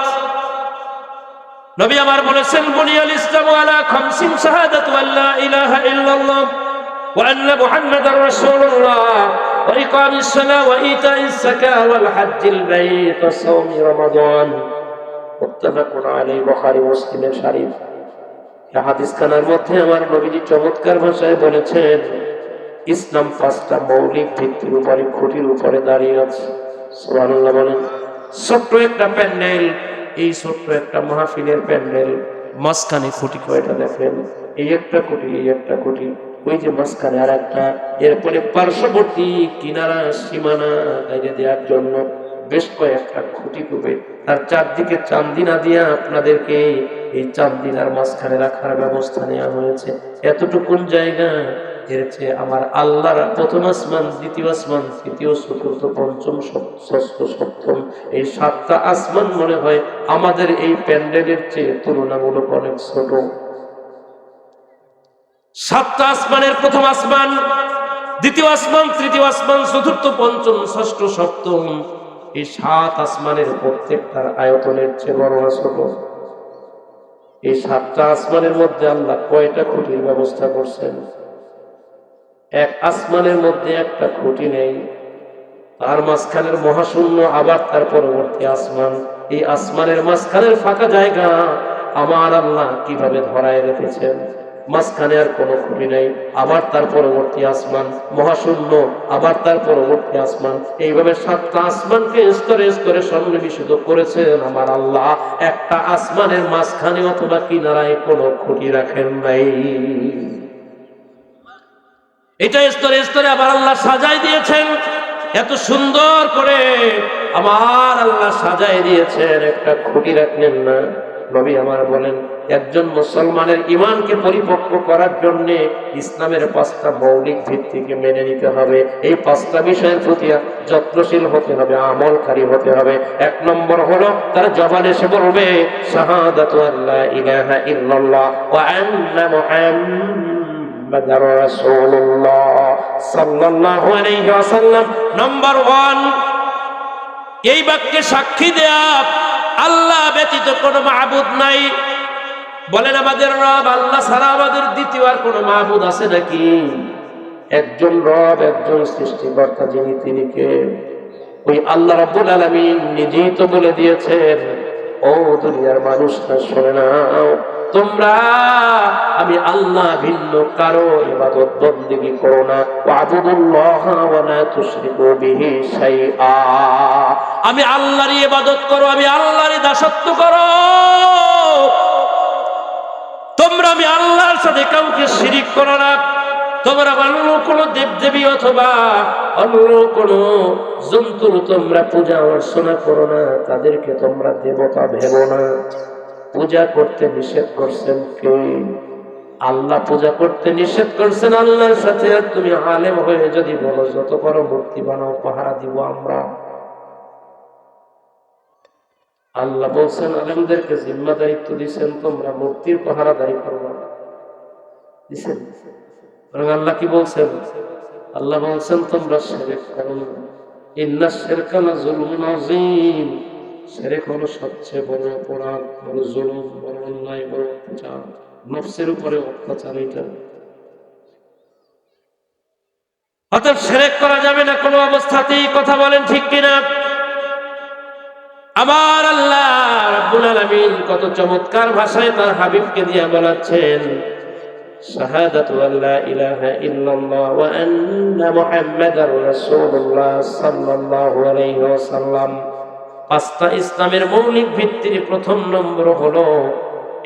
নবী আমার বলেছেন, বুনিয়াল ইসলামু আলা খামসিন শাহাদাতু আল্লা ইলাহা ইল্লাল্লাহ ওয়া আন্না মুহাম্মাদার রাসূলুল্লাহ ওয়া ইকামিস সালাহ ওয়া ইতাইস যাকাত ওয়াল হজ্জিল বাইত ওয়া সাওমি রমাদান। মুত্তাফাকুন আলাইহি, বুখারী মুসলিমের শরীফ। এই হাদিস খানার মধ্যে আমার নবীজি চমৎকার ভাষায় বলেছেন, ইসলাম 5টা মৌলিক ভিত্তির উপরে, খুঁটির উপরে দাঁড়িয়ে আছে। সুবহানাল্লাহ বলেন। ছোট্ট একটা প্যান্ডেল, এই ছোট্ট একটা মাহফিলের প্যান্ডেল, মাঝখানে খুঁটি কয়টা দেখেন? এই একটা খুঁটি, এই একটা খুঁটি, ওই যে মাঝখানে আর একটা, এরপরে পার্শ্ববর্তী কিনারা সীমানা গাইড়ে দেওয়ার জন্য বেশ কয়েকটা খুঁটি করবে। তার চারদিকে চান্দিনা দিয়া আপনাদেরকে এই চান্দিনার মাঝখানে রাখার ব্যবস্থা নেওয়া হয়েছে। এতটুকুন জায়গা, এর চেয়ে আমার আল্লাহর প্রথম আসমান, দ্বিতীয় আসমান, তৃতীয়, চতুর্থ, পঞ্চম, ষষ্ঠ, সপ্তম, এই 7টা আসমান মনে হয় আমাদের এই প্যান্ডেলের চেয়ে তুলনামূলক অনেক ছোট। 7টা আসমানের প্রথম আসমান, দ্বিতীয় আসমান, তৃতীয় আসমান, চতুর্থ, পঞ্চম, ষষ্ঠ, সপ্তম, এই 7 আসমানের প্রত্যেকটার আয়তনের চেয়ে বড় না ছোট? এই 7টা আসমানের মধ্যে আল্লাহ কয়টা খুঁটির ব্যবস্থা করছেন? এক আসমানের মধ্যে একটা খুঁটি নেই, তার মাঝখানের মহাশূন্য, আবার তার পরবর্তী আসমান, এই আসমানের মাঝখানের ফাঁকা জায়গা আমার আল্লাহ কিভাবে ধরায় রেখেছেন। মাঝখানে আর কোনো খুঁটি নেই, আবার তার পরবর্তী আসমান, মহাশূন্য, আবার তার পরবর্তী আসমান, এইভাবে 7টা আসমানকে স্তরে স্তরে সন্নিবেশিত করেছেন আমার আল্লাহ। একটা আসমানের মাঝখানে অথবা কিনারায় কোনো খুঁটি রাখেন নাই। এটা স্তরে স্তরে আবার আল্লাহ সাজাই দিয়েছেন, এত সুন্দর করে আমার আল্লাহ সাজাই দিয়েছেন, একটা খুঁটি রাখলেন না। নবী আমার বলেন, একজন মুসলমানের ঈমানকে পরিপক্ব করার জন্য ইসলামের 5টা মৌলিক ভিত্তিকে মেনে নিতে হবে। এই 5টা বিষয়ের প্রতি যত্নশীল হতে হবে, আমলকারী হতে হবে। 1 নম্বর হলো তার জবানে সে বলবে শাহাদাতু আল্লা ইলাহা ইল্লাল্লাহ ওয়া আন্না মুহাম্মাদার রাসূলুল্লাহ সাল্লাল্লাহু আলাইহি ওয়াসাল্লাম। নম্বর 1, এই বাক্যে সাক্ষী দেয়া আল্লাহ ব্যতীত কোনো মাবুদ নাই। বলেন আমাদের রব আল্লাহ ছাড়া আমাদের দ্বিতীয় আর কোনো মাবুদ আছে নাকি? একজন রব, একজন সৃষ্টিকর্তা, যিনি, তিনি কে? ওই আল্লাহ রাব্বুল আলামিন নিজেই তো বলে দিয়েছেন, ও দুনিয়ার মানুষরা শোনে নাও, তোমরা আমি আল্লাহ ভিন্ন কারো ইবাদত বন্দেগী করো না। ওয়াবুদুল্লাহ ওয়া লা তুশরিকু বিহি শাইআ, আমি আল্লাহরই ইবাদত করো, আমি আল্লাহরই দাসত্ব করো। তোমরা আমি আল্লাহর সাথে কাউকে শিরিক করো না। তোমরা অন্য কোনো দেবদেবী অথবা অন্য কোনো জন্তুর তোমরা পূজা অর্চনা করো না, তাদেরকে তোমরা দেবতা ভেবো না। পূজা করতে নিষেধ করছেন কে? আল্লাহ পূজা করতে নিষেধ করছেন আল্লাহর সাথে। আর তুমি আলেম হয়ে যদি বলো যত বড় মূর্তি বানাও পাহারা দিব আমরা, আল্লাহ বলছেন আলেমদেরকে জিম্মা দায়িত্ব দিচ্ছেন, তোমরা মূর্তির পাহারাদারি করবা, দিচ্ছেন। আল্লাহ কি বলছেন? আল্লাহ বলছেন তোমরা শিরক করো না, ইন্নাশ শিরকা লাযুলমুন আযীম। শিরক হলো সবচেয়ে বড় অপরাধ, বড় জুলুম, বড় অন্যায়, বড় অত্যাচার, নফসের উপরে অত্যাচার। এটা অতএব শিরক করা যাবে না কোনো অবস্থাতেই। কথা বলেন ঠিক কিনা? আমার আল্লাহ রাব্বুল আলামিন কত চমৎকার ভাষায় তার হাবিবকে দিয়ে বলাচ্ছেন, শাহাদাতু আল্লা ইলাহা ইল্লাল্লাহ ওয়া আন্না মুহাম্মাদার রাসূলুল্লাহ সাল্লাল্লাহু আলাইহি ওয়াসাল্লাম। 5টা ইসলামের মৌলিক ভিত্তির প্রথম নম্বর হলো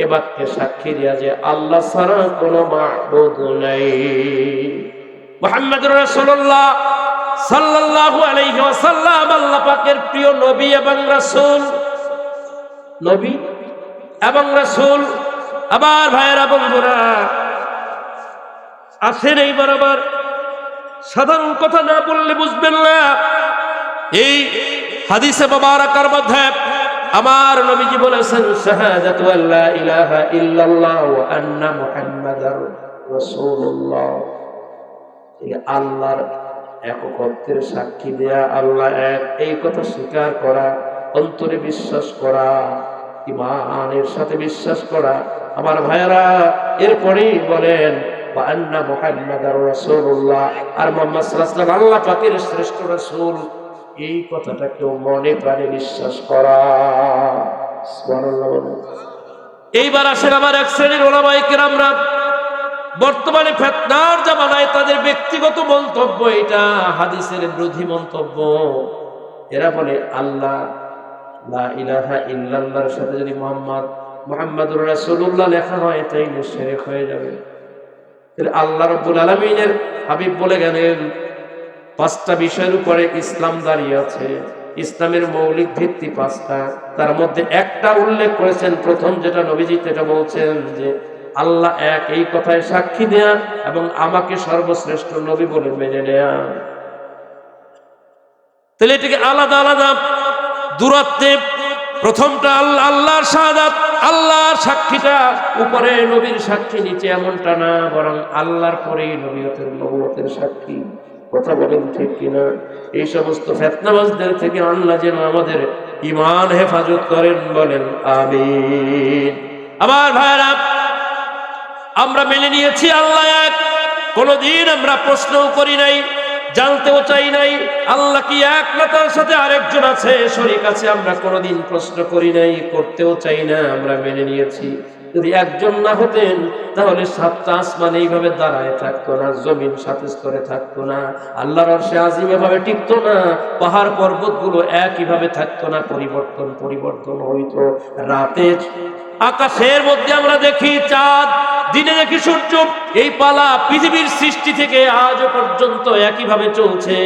এ বাক্যে সাক্ষী দেয়া যে আল্লাহ ছাড়া কোনো মাবুদ নাই। মুহাম্মাদুর রাসূলুল্লাহ সাল্লাল্লাহু আলাইহি ওয়াসাল্লাম আল্লাহ পাকের প্রিয় নবী এবং রাসূল, নবী এবং রাসূল। আবার ভাইয়েরা, বন্ধুরা, আছেন এই বরাবর সাধারণ কথা না বললে বুঝবেন না। এই হাদিসে মুবারাকার মধ্যে আমার নবীজি বলেছেন শাহাদাতু আল্লা ইলাহা ইল্লাল্লাহ ওয়া আন্না মুহাম্মাদার রাসূলুল্লাহ। আল্লাহর একত্বের সাক্ষী দেয়া, আল্লাহ এক, এই কথা স্বীকার করা, অন্তরে বিশ্বাস করা, ঈমানের সাথে বিশ্বাস করা। আমার ভাইয়েরা, এরপরেই বলেন ওয়া আন্না মুহাম্মাদার রাসূলুল্লাহ, আর মুহাম্মদ সাল্লাল্লাহু আলাইহি ওয়াসাল্লাম আল্লাহ পাকের শ্রেষ্ঠ রাসূল। এই কথাটাকে মনে প্রাণে বিশ্বাস করা। সুবহানাল্লাহ। এইবার আসেন আমার এক শ্রেণীর উলামায়ে কেরামরা, বর্তমানে ফিতনার জামানায় তাদের ব্যক্তিগত মন্তব্য, এটা হাদিসের বিরোধী মন্তব্য। এরা বলে আল্লাহ লা ইলাহা ইল্লাল্লাহর সাথে যদি মুহাম্মদ মুহাম্মাদুর রাসূলুল্লাহ লেখা হয় তাইলে শিরক হয়ে যাবে। তাহলে আল্লাহ রাব্বুল আলামিনের হাবিব বলে গেলেন পাঁচটা বিষয়ের উপরে ইসলাম দাঁড়িয়ে আছে। ইসলামের মৌলিক ভিত্তি পাঁচটা, তার মধ্যে একটা উল্লেখ করেছেন প্রথম, যেটা নবীজি যেটা বলছেন যে আল্লাহ এক, এই কথায় সাক্ষী দেয়া এবং আমাকে সর্বশ্রেষ্ঠ নবী বলে মেনে নেয়া। তাহলে এটাকে আলাদা আলাদা দূরত্বে, প্রথমটা আল্লাহ, আল্লাহর শাহাদাত, আল্লাহর সাক্ষীটা উপরে নবীর সাক্ষী নিচে, এমনটা না, বরং আল্লাহর পরেই নবুয়তের সাক্ষী। কথা বলেন ঠিক কিনা? এই সমস্ত ফিতনাবাজদের থেকে আল্লাহ যেন আমাদের ঈমান হেফাজত করেন, বলেন আমিন। আমার ভাইরা, আমরা মেনে নিয়েছি আল্লাহ এক, কোনদিন আমরা প্রশ্নও করি নাই, জানতেও চাই নাই আল্লাহ কি এক না তার সাথে আরেকজন আছে, শরীক আছে, আমরা কোনদিন প্রশ্ন করি নাই, করতেও চাই না, আমরা মেনে নিয়েছি। যদি একজন না হতেন তাহলে সাতটা আসমান এইভাবে দাঁড়ায় থাকতো না, জমিন সাথে স্তরে থাকতো না, আল্লাহর আরশে আজিম এভাবে টিকতো না, পাহাড় পর্বতগুলো একইভাবে থাকতো না, পরিবর্তন হইতো। রাতে আকাশের মধ্যে আমরা দেখি চাঁদ, দিনে দেখি সূর্য, এই পালা পৃথিবীর সৃষ্টি থেকে আজ পর্যন্ত একইভাবে চলছে।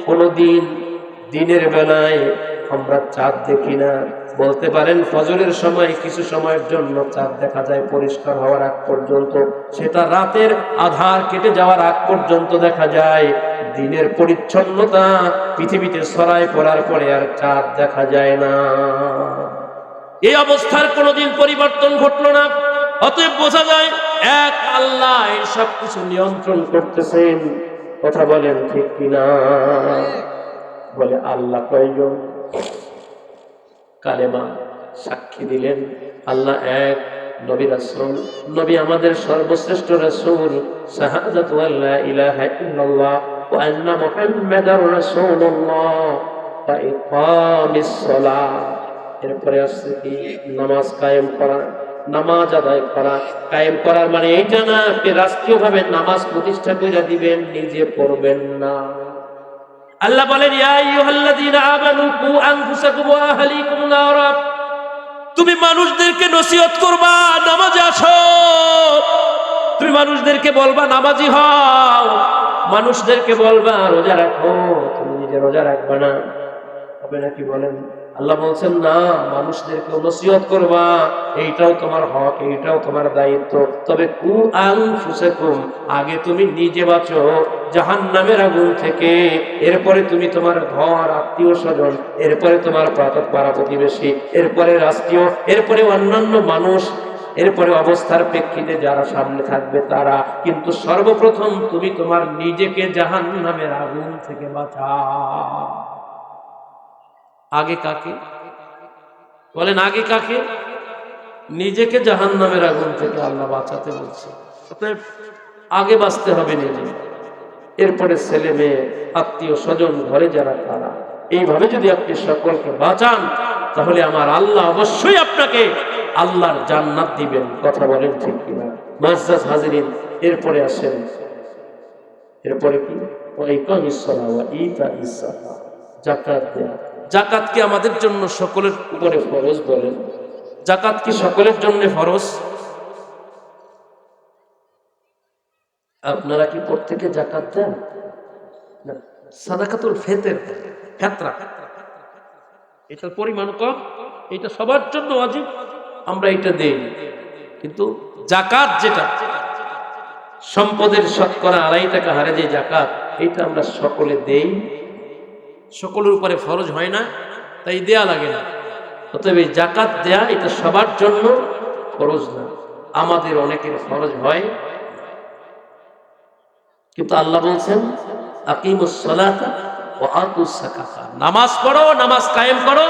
কোনদিন দিনের বেলায় আমরা চাঁদ দেখি না। বলতে পারেন ফজরের সময় কিছু সময়ের জন্য চাঁদ দেখা যায় পরিষ্কার হওয়ার আগ পর্যন্ত, সেটা রাতের আধার কেটে যাওয়ার আগ পর্যন্ত দেখা যায়। দিনের পরিচ্ছন্নতা পৃথিবীতে ছড়ায় পড়ার পরে আর চাঁদ দেখা যায় না। এই অবস্থার কোনোদিন পরিবর্তন ঘটলো না। অতএব বোঝা যায় এক আল্লাহ এই সবকিছু নিয়ন্ত্রণ করতেছেন। কথা বলেন ঠিক কিনা? বলে আল্লাহ কয়জন? কালেমা সাক্ষী দিলেন আল্লাহ এক, নবী রাসূল, নবী আমাদের সর্বশ্রেষ্ঠ রাসূল, শাহাদাতু আল্লা ইলাহা ইল্লাল্লাহ ওয়া আন্না মুহাম্মাদার রাসূলুল্লাহ ওয়া ইকামিস সালাহ। এরপরে আসছে কি? নামাজ কায়েম করা, নামাজ আদায় করা। কায়েম করার মানে এইটা না আপনি রাষ্ট্রীয়ভাবে নামাজ প্রতিষ্ঠা করে দিবেন, নিজে পড়বেন না। আল্লাহ বলেন ইয়া আইয়ুহাল্লাযীনা আমানু কু আনফুসাকুম ওয়া আহলিকুম নারা, তুমি মানুষদেরকে নসিহত করবা নামাজে আসো, তুমি মানুষদেরকে বলবা নামাজি হও, মানুষদেরকে বলবা রোজা রাখো, তুমি নিজে রোজা রাখবা না, হবে নাকি বলেন? আল্লাহ বলছেন না, মানুষদেরকে নসিহত করবা, এইটাও তোমার হক, এইটাও তোমার দায়িত্ব। তবে কু আনফুসাকুম, আগে তুমি নিজে বাঁচো জাহান্নামের আগুন থেকে, এরপরে তুমি তোমার ঘর, আত্মীয় স্বজন, এরপরে তোমার পাড়া প্রতিবেশী, এরপরে রাষ্ট্রীয়, এরপরে অন্যান্য মানুষ, এরপরে অবস্থার প্রেক্ষিতে যারা সামনে থাকবে তারা, কিন্তু সর্বপ্রথম তুমি তোমার নিজেকে জাহান্নামের আগুন থেকে বাঁচাও। আগে কাকে বলেন? আগে কাকে? নিজেকে জাহান্নামের আগুন থেকে আল্লাহ বাঁচাতে বলছে। অতএব আগে বাঁচতে হবে নিজে, এরপরে ছেলে মেয়ে, আত্মীয় স্বজন, ঘরে যারা তারা। এইভাবে যদি আপনি সকলকে বাঁচান তাহলে আমার আল্লাহ অবশ্যই আপনাকে আল্লাহর জান্নাত দিবেন। কথা বলেন ঠিক কিনা? মুআজ্জাজ হাজিরিন, এরপরে আসেন, এরপরে কি? ওয়া ইকামিস সালাহ ওয়া ইতাইস যাকাত, যাকাত দেয়া। যাকাত কি আমাদের জন্য সকলের উপরে ফরজ? বলেন, যাকাত কি সকলের জন্য ফরজ? আপনারা কি প্রত্যেকে যাকাত দেন? না, সাদাকাতুল ফিতরা, এটার পরিমাণ কম, এটা সবার জন্য ওয়াজিব, আমরা এটা দেই। কিন্তু যাকাত যেটা সম্পদের শতকরা 2.5 টাকা হারে যে যাকাত, এটা আমরা সকলে দেই, সকলের উপরে ফরজ হয় না, তাই দেয়া লাগে না। অতএব এই যাকাত দেয়া এটা সবার জন্য ফরজ না, আমাদের অনেকের ফরজ হয়। কিন্তু আল্লাহ বলছেন আকিমুস সালাতা ওয়া আতুস যাকাতা, নামাজ পড়ো, নামাজ কায়েম করো,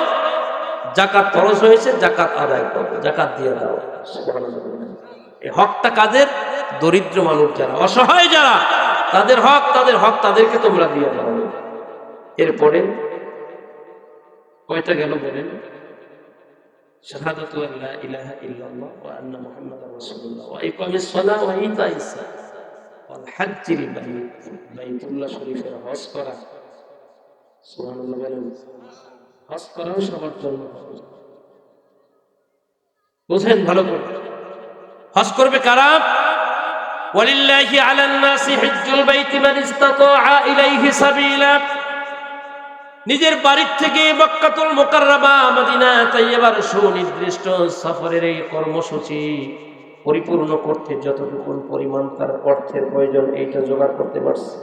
যাকাত ফরজ হয়েছে, যাকাত আদায় করো, যাকাত দিয়ে দাও। সুবহানাল্লাহ। এই হকটা কাদের? দরিদ্র মানুষ যারা, অসহায় যারা, তাদের হক তাদেরকে তোমরা দিয়ে দাও। এরপরে কয়টা গেল বলেন? শাহাদাতু আল্লা ইলাহা ইল্লাল্লাহ ওয়া আন্না মুহাম্মাদার রাসূলুল্লাহ ওয়া ইকামিস সালাহ ওয়া ইতাইস যাকাত ওয়াল হাজ্জিল বাইত, বাইতুল্লাহ শরীফের হজ করা। সুবহানাল্লাহ বলেন। হজ করাও সবার জন্য ফরজ। বুঝেন ভালো করে। হজ করবে কারা? ওয়ালিল্লাহি আলান নাসি হিজ্জুল বাইতি মান ইসতাতাআ ইলাইহি সাবিলা। নিজের বাড়ির থেকে মক্কাতুল মুকাররমা মদিনা তাইয়্যিবার সুনির্দিষ্ট সফরের এই কর্মসূচি পরিপূর্ণ করতে যতটুকু পরিমাণ তার অর্থের প্রয়োজন এইটা জোগাড় করতে পারছে।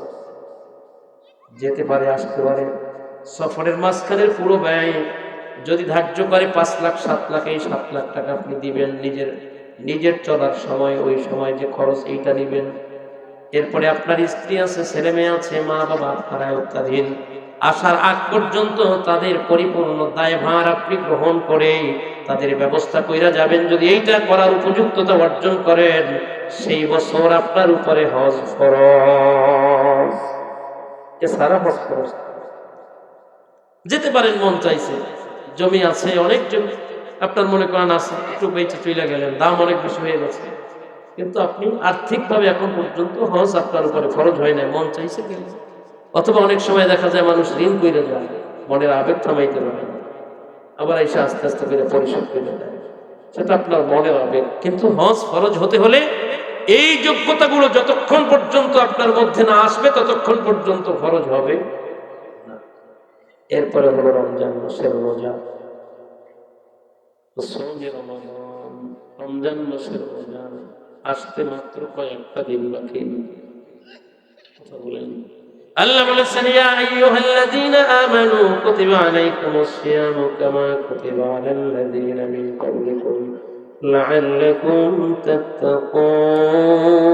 যেতে পারে, আসতে পারে। সফরের মাঝখানের পুরো ব্যয় যদি ধার্য করে 5 লাখ 7 লাখ, এই 7 লাখ টাকা আপনি দিবেন নিজের চলার সময়, ওই সময় যে খরচ এইটা নিবেন। এরপরে আপনার স্ত্রী আছে, ছেলে মেয়ে আছে, মা বাবা আপনারা আয়ত্তাধীন, আসার আগ পর্যন্ত তাদের পরিপূর্ণ দায়ভার আপনি গ্রহণ করে তাদের ব্যবস্থা কইরা যাবেন। যদি এইটা করার উপযুক্ততা অর্জন করেন, সেই বছর আপনার উপরে হজ ফরজ। এছাড়া হজ ফরজ যেতে পারেন, মন চাইছে, জমি আছে, অনেক জমি আপনার মনে করেন আছে, একটু বেঁচে চলে গেলেন, দাম অনেক বেশি হয়ে গেছে, কিন্তু আপনি আর্থিকভাবে এখন পর্যন্ত হজ আপনার উপরে খরচ হয় না, মন চাইছে গেলেন। অথবা অনেক সময় দেখা যায় মানুষ ঋণ করে যায়, মনের আবেগ থামাইতে পারে না, আবার এসে আস্তে আস্তে করে পরিশোধ করে দেয়, সেটা আপনার মনের আবেগ। কিন্তু হজ ফরজ হতে হলে এই যোগ্যতাগুলো যতক্ষণ পর্যন্ত আপনার মধ্যে না আসবে ততক্ষণ পর্যন্ত ফরজ হবে না। এরপরে হলো রমজান মাসের রোজা। রমজান মাসের রোজা আসতে মাত্র কয়েকটা দিন বাকি। কথা বলেন। আল্লাহ বলেছেন, ইয়া আইয়ুহাল্লাযীনা আমানু কুতিবা আলাইকুমুস সিয়ামু কামা কুতিবা আলাল্লাযীনা মিন ক্বাবলিকুম লাআল্লাকুম তাত্তাকুন।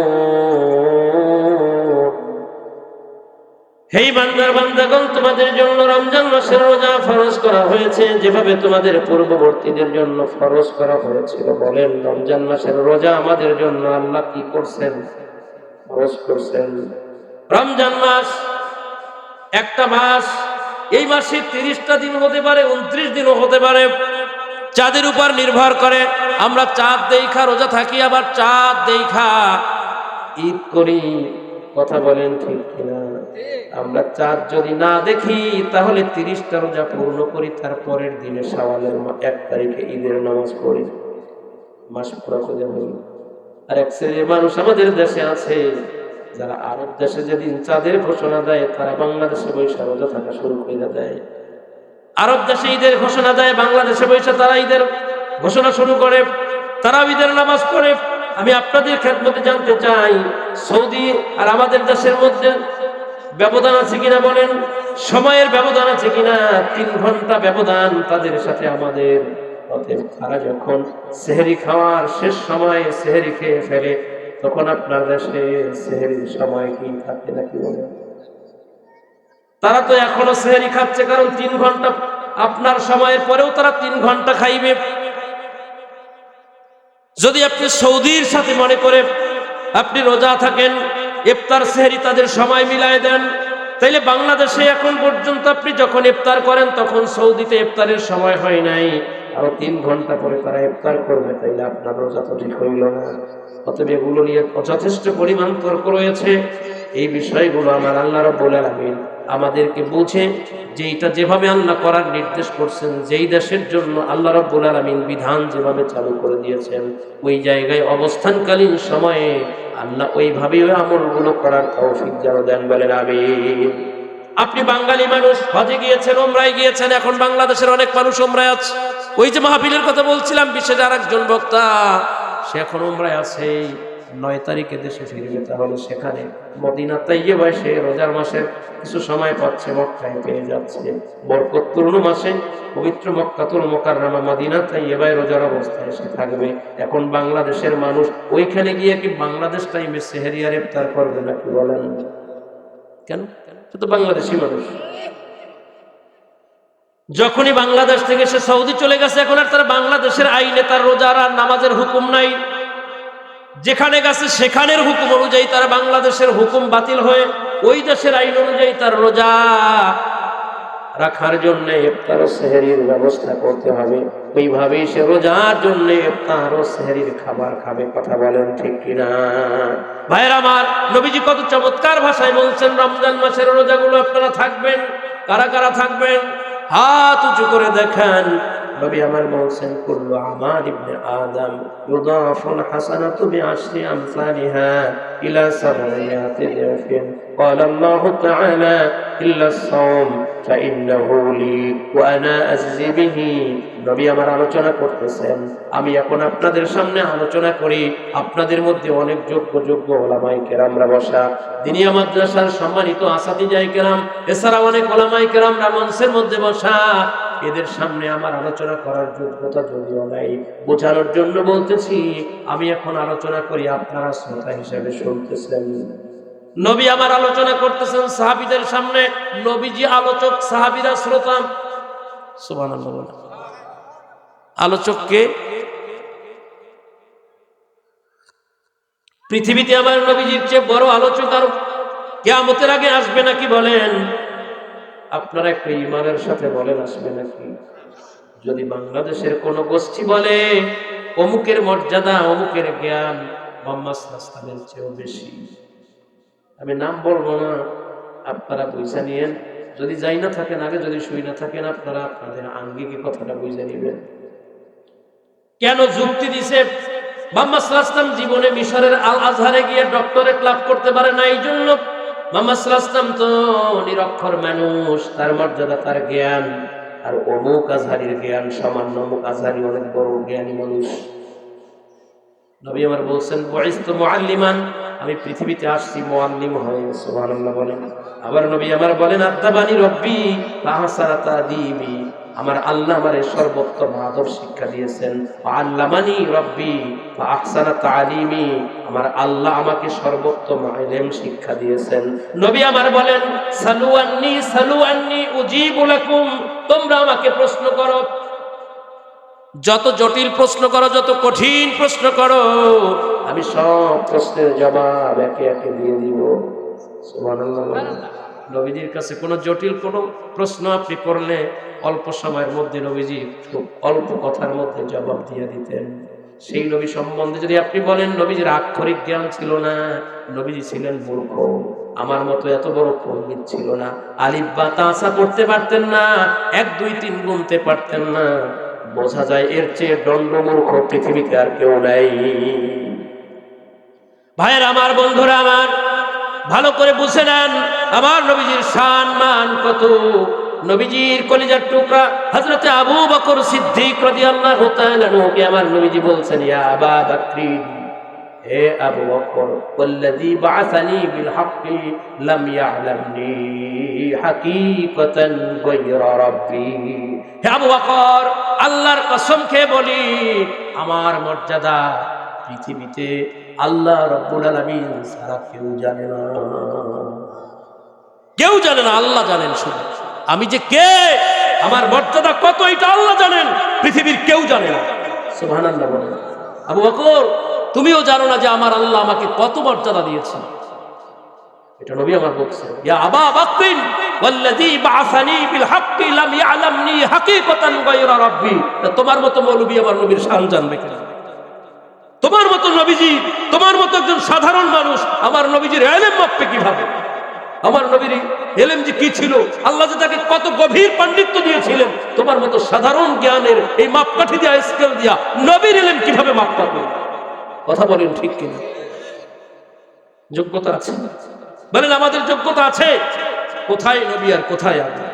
হে বান্দার বান্দাগণ, তোমাদের জন্য রমজান মাসের রোজা ফরজ করা হয়েছে যেভাবে তোমাদের পূর্ববর্তীদের জন্য ফরজ করা হয়েছিল। বলেন, রমজান মাসের রোজা আমাদের জন্য আল্লাহ কি করছেন? ফরজ করছেন। রমজান মাস একটা মাস, এই মাসে 30টা দিন হতে পারে, 29 দিনও হতে পারে, চাঁদের উপর নির্ভর করে। আমরা চাঁদ দেখা রোজা থাকি, আবার চাঁদ দেখা ঈদ করি। কথা বলেন ঠিক কিনা? আমরা চাঁদ যদি না দেখি তাহলে 30টা রোজা পূর্ণ করি, তারপরের দিনে শাওয়ালের 1 তারিখে ঈদের নামাজ পড়ি, মাস পুরো করে হল। আর এক শ্রেণীর মানুষ আমাদের দেশে আছে যারা আরব দেশে যেদিন চাঁদের ঘোষণা দেয় তারা বাংলাদেশে বৈশা রোজা থাকা শুরু করে দেয়। আরব দেশে ঈদের ঘোষণা দেয়, বাংলাদেশে বৈশা তারা ঈদের ঘোষণা শুরু করে, তারা ঈদের নামাজ পড়ে। আমি আপনাদের খেদমতে জানতে চাই, সৌদি আর আমাদের দেশের মধ্যে ব্যবধান আছে কিনা বলেন? সময়ের ব্যবধান আছে কিনা? 3 ঘন্টা ব্যবধান তাদের সাথে আমাদের। অতএব তারা যখন সেহরি খাওয়ার শেষ সময়ে সেহরি খেয়ে ফেলে, তখন আপনার দেশে সেহরির সময় কি থাকে নাকি বলেন? তারা তো এখনো সেহরি খাচ্ছে, কারণ 3 ঘন্টা আপনার সময়ের পরেও তারা 3 ঘন্টা খাইবে। যদি আপনি সৌদির সাথে মনে করে আপনি রোজা থাকেন, ইফতার সেহরি তাদের সময় মিলায় দেন, তাইলে বাংলাদেশে এখন পর্যন্ত আপনি যখন ইফতার করেন তখন সৌদিতে ইফতারের সময় হয় নাই, আরো 3 ঘন্টা পরে তারা ইফতার করবে, তাইলে আপনার রোজা তো ঠিক হইল না। অতএব এগুলো নিয়ে যথেষ্ট পরিমাণ তর্ক রয়েছে। এই বিষয়গুলো আমার আল্লাহ রাব্বুল আলামিন আমাদেরকে বুঝে যে এটা যেভাবে আল্লাহ করার নির্দেশ করছেন, যেই দেশের জন্য আল্লাহ রাব্বুল আলামিন বিধান যেভাবে চালু করে দিয়েছেন, ওই জায়গায় অবস্থানকালীন সময়ে আল্লাহ ওইভাবে ওই আমলগুলো করার তৌফিক যেন দেন, বলেন আমিন। আপনি বাঙালি মানুষ, হজে গিয়েছেন, উমরায় গিয়েছেন, এখন বাংলাদেশের অনেক মানুষ উমরায় আছে। ওই যে মাহফিলের কথা বলছিলাম, বিশেষ আরেকজন বক্তা, সে এখন উমরায় আছে, 9 তারিখে দেশে ফিরবে। তাহলে সেখানে মদিনা তাইয়্যিবায় সে রোজার মাসের কিছু সময় পাচ্ছে, মক্কায় পেয়ে যাচ্ছে। বরকতপূর্ণ মাসে পবিত্র মক্কাতুল মুকাররমা মদিনা তাইয়্যিবায় রোজার অবস্থায় সে থাকবে। এখন বাংলাদেশের মানুষ ওইখানে গিয়ে কি বাংলাদেশ টাইমে সেহরি আর ইফতার করবে নাকি বলেন? কেন? সে তো বাংলাদেশি মানুষ। যখনই বাংলাদেশ থেকে সে সৌদি চলে গেছে, এখন আর তার বাংলাদেশের আইনে তার রোজার আর নামাজের হুকুম নাই। যেখানে গেছে সেখানের হুকুম অনুযায়ী তার বাংলাদেশের হুকুম বাতিল হয়ে ওই দেশের আইন অনুযায়ী তার রোজা রাখার জন্য ইফতার ও সেহরির ব্যবস্থা করতে হবে। ওইভাবেই সে রোজার জন্য ইফতার ও সেহরির খাবার খাবে। কথা বলেন ঠিক কিনা? ভাইয়ের আমার, নবীজি কত চমৎকার ভাষায় বলছেন, রমজান মাসের রোজাগুলো আপনারা থাকবেন। কারা কারা থাকবেন? হাত উঁচু করে দেখান। নবী আমার বলছেন কুল্লু আমাল ইবনে আদম ইউদাফুল হাসানাতু বিআশরি আমসালিহা ইলা 700 দিরফিন ক্বালা আল্লাহু তাআলা ইল্লা আস-সাওম ফাইন্নাহু লি ওয়া আনা আজজি বিহি। নবী আমার আলোচনা করতেছেন, আমি এখন আপনাদের সামনে আলোচনা করি। আপনাদের মধ্যে অনেক যোগ্য ওলামায়ে কেরামরা বসা, দিনিয়া মাদ্রাসার সম্মানিত আসাতিজায়ে কেরাম, এছাড়া অনেক ওলামায়ে কেরামরা মঞ্চের মধ্যে বসা। এদের সামনে আমার আলোচনা করার যোগ্যতা যদিও নাই, বোঝানোর জন্য বলতেছি। আমি এখন আলোচনা করি, আপনারা শ্রোতা হিসেবে শুনতেছেন। নবী আমার আলোচনা করতেছেন সাহাবীদের সামনে। নবীজি আলোচক, সাহাবীরা শ্রোতা। সুবহানাল্লাহ। আলোচককে পৃথিবীতে আমার নবীজির চেয়ে বড় আলোচক আর কিয়ামতের আগে আসবে নাকি বলেন? আপনারা একটু ঈমানের সাথে বলেন, আসবে নাকি? যদি বাংলাদেশের কোন গোষ্ঠী বলে অমুকের মর্যাদা, অমুকের জ্ঞান মুহাম্মদ সাল্লাল্লাহু আলাইহি ওয়াসাল্লামের চেয়েও বেশি, আমি নাম বলবো না, আপনারা বুঝে নিয়েন। যদি যাই না থাকেন, আগে যদি শুই না থাকেন, আপনারা আপনাদের আঙ্গিকে কথাটা বুঝে নেবেন। কেন যুক্তি দিছে? মুহাম্মদ সাল্লাল্লাহু আলাইহি ওয়াসাল্লাম জীবনে মিশরের আল আজহারে গিয়ে ডক্টরেট লাভ করতে পারে না। এই জন্য মুহাম্মদ সাল্লাল্লাহু আলাইহি ওয়াসাল্লাম তো নিরক্ষর মানুষ, তার মর্যাদা, তার জ্ঞান। আর অমুক আজহারির জ্ঞান সামান্য, অমুক আজহারি অনেক বড় জ্ঞানী মানুষ। নবী আমার বলছেন বুইসতু মুআল্লিমান, আমি পৃথিবীতে আসছি মুআল্লিম হয়ে। সুবহানাল্লাহ বলেন। আবার নবী আমার বলেন আদাবানি রব্বি ফাহসানা তাদিবি, আমার আল্লাহ আমারে সর্বোত্তম আদব শিক্ষা দিয়েছেন। আল্লামানি রব্বি ফাহসানা তালিমি, আমার আল্লাহ আমাকে সর্বোত্তম ইলম শিক্ষা দিয়েছেন। নবী আমার বলেন সালু আন্নি উজিবু লাকুম, তোমরা আমাকে প্রশ্ন করো, যত জটিল প্রশ্ন করো, যত কঠিন প্রশ্ন করো, আমি সব প্রশ্নের জবাব একে একে দিয়ে দিব। সুবহানাল্লাহ। নবীজির কাছে কোনো জটিল কোনো প্রশ্ন আপনি করলে অল্প সময়ের মধ্যে নবীজি খুব অল্প কথার মধ্যে জবাব দিয়ে দিতেন। সেই নবী সম্বন্ধে যদি আপনি বলেন নবীজির আক্ষরিক জ্ঞান ছিল না, নবীজি ছিলেন মূর্খ, আমার মতো এত বড় পণ্ডিত ছিল না, আলিফ বা তাসা পড়তে পারতেন না, 1 2 3 গুনতে পারতেন না। বোঝা যায় এর চেয়ে দণ্ডমূর্খ পৃথিবীতে আর কেউ নাই। ভাইয়ের আমার, বন্ধুরা আমার, ভালো করে বুঝে নেন আমার নবীজির শান মান কত। নবীজির কলিজার টুকরা হযরতে আবু বকর সিদ্দিক রাদিয়াল্লাহু তাআলা আনহুকে আমার নবীজি বলছেন, ইয়া আবা বকরিন, হে আবু বকর, ওয়াল্লাযী বাআসানি বিল হাক্কি লাম ইয়ালামনি হাকীকাতান গায়রা রাব্বি। হে আবু বকর, আল্লাহর কসম খেয়ে বলি, আমার মর্যাদা পৃথিবীতে আল্লাহ রাব্বুল আলামিন ছাড়া কেউ জানে না, কেউ জানে না, আল্লাহ জানেন শুধু। আমি যে কে, আমার মর্যাদা কত, এটা আল্লাহ জানেন, পৃথিবীর কেউ জানে না। সুবহানাল্লাহ বলেন। আবু বকর, তুমিও জানো না যে আমার আল্লাহ আমাকে কত মর্যাদা দিয়েছেন। এটা নবী আমার বলছেন, ইয়া আবা বকরিন ওয়াল্লাযী বাআসানি বিল হাক্কি লাম ইয়ালামনি হাকীকাতান গায়রা রাব্বি। তোমার মতো মৌলবি আমার নবীর শান জানবে কিনা? তোমার মতো নবীজি, তোমার মতো একজন সাধারণ মানুষ আমার নবীজির ইলম মাপবে কিভাবে? আমার নবীর ইলম যে কি ছিল, আল্লাহ যে তাকে কত গভীর পাণ্ডিত্য দিয়েছিলেন, তোমার মতো সাধারণ জ্ঞানের এই মাপকাঠি দিয়া, স্কেল দিয়া নবীর ইলম কিভাবে মাপ পাবে? কথা বলেন ঠিক কিনা? যোগ্যতা আছে? বলেন আমাদের যোগ্যতা আছে? কোথায় নবী আর কোথায় আল্লাহ?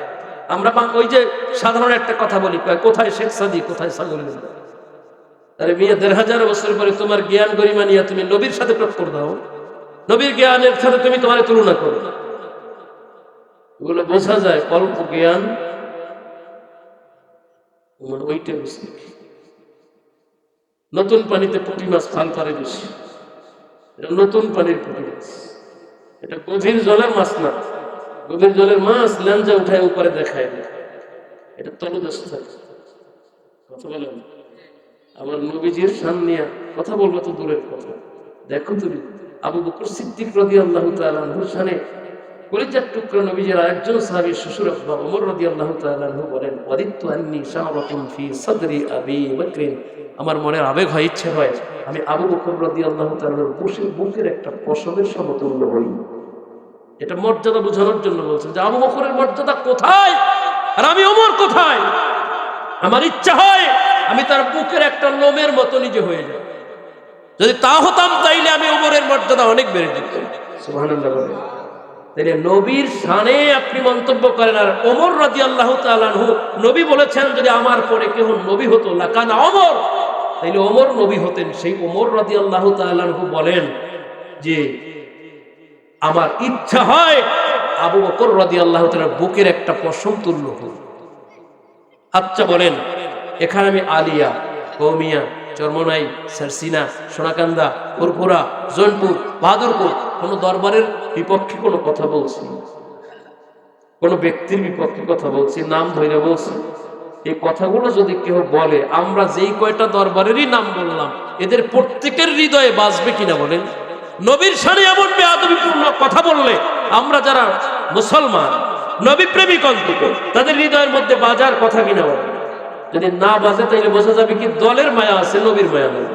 আমরা ওই যে সাধারণ একটা কথা বলি, কোথায় শেখ সাদি, কোথায় সাগরুল্লাহ। আরে মিয়া, 1500 বছর পরে তোমার জ্ঞান গরিমা নিয়ে তুমি নবীর সাথে টক্কর দাও, নবীর জ্ঞানের সাথে তুমি তোমার তুলনা করো। এগুলো বোঝা যায় অল্প জ্ঞান, ওইটা বুঝতে। নতুন পানিতে পুঁটি মাছ ফাল পারে বেশি, এটা নতুন পানির পুঁটি মাছ, এটা গভীর জলের মাছ না। গভীর জলের মাছ ল্যাঞ্জা উঠায় উপরে দেখায় না, এটা তলদেশ থাকে। কথা বলেন, আমার নবীজির শান নিয়ে কথা বলবো তো দূরের কথা। দেখো তুমি আবু বকর সিদ্দিক রাদিয়াল্লাহু তাআলা আনহুর শানে কলিজার টুকরা নবীজির আরেকজন সাহাবী শ্বশুর আব্বা ওমর রাদিয়াল্লাহু তাআলা আনহু বলেন, ওয়াদিতু আন্নী শারাতুন ফি সাদরি আবি বকর, আমার মনের আবেগ হয়, ইচ্ছে হয় আমি আবু বকর রাদিয়াল্লাহু তাআলার বুকের একটা পশমের সমতুল্য হই। এটা মর্যাদা বোঝানোর জন্য বলছেন যে আবু বকরের মর্যাদা কোথায় আর আমি ওমর কোথায়। আমার ইচ্ছা হয় আমি তার বুকের একটা লোমের মতো নিজে হয়ে যাই। যদি তা হতাম তাইলে আমি ওমরের মর্যাদা অনেক বেড়ে যেত। সুবহানাল্লাহ বলে। তাইলে নবীর শানে আপনি মন্তব্য করেন। আর ওমর রাদিয়াল্লাহু তাআলা আনহু নবী বলেছেন যদি আমার পরে কেউ নবী হতো লাকানা ওমর, তাইলে ওমর নবী হতেন। সেই ওমর রাদিয়াল্লাহু তাআলা আনহু বলেন যে আমার ইচ্ছা হয় আবু বকর রাদিয়াল্লাহু তাআলার বুকের একটা পশম তুল্য হোক। আচ্ছা বলেন, এখানে আমি আলিয়া, কৌমিয়া, চরমনাই, সারসিনা, সোনাকান্দা, ফুরফুরা, জৈনপুর, বাহাদুরপুর কোন দরবারের বিপক্ষে কোনো কথা বলছি, কোন ব্যক্তির বিপক্ষে কথা বলছি, নাম ধরে বলছি? এই কথাগুলো যদি কেউ বলে, আমরা যেই কয়টা দরবারেরই নাম বললাম এদের প্রত্যেকের হৃদয়ে বাজবে কিনা বলেন? নবীর শানে এমন বেয়াদবিপূর্ণ কথা বললে আমরা যারা মুসলমান নবী প্রেমিক অন্তত তাদের হৃদয়ের মধ্যে বাজার কথা কিনা বলেন? যদি না বাজে তাইলে বোঝা যাবে কি দলের মায়া আছে, নবীর মায়া নেই।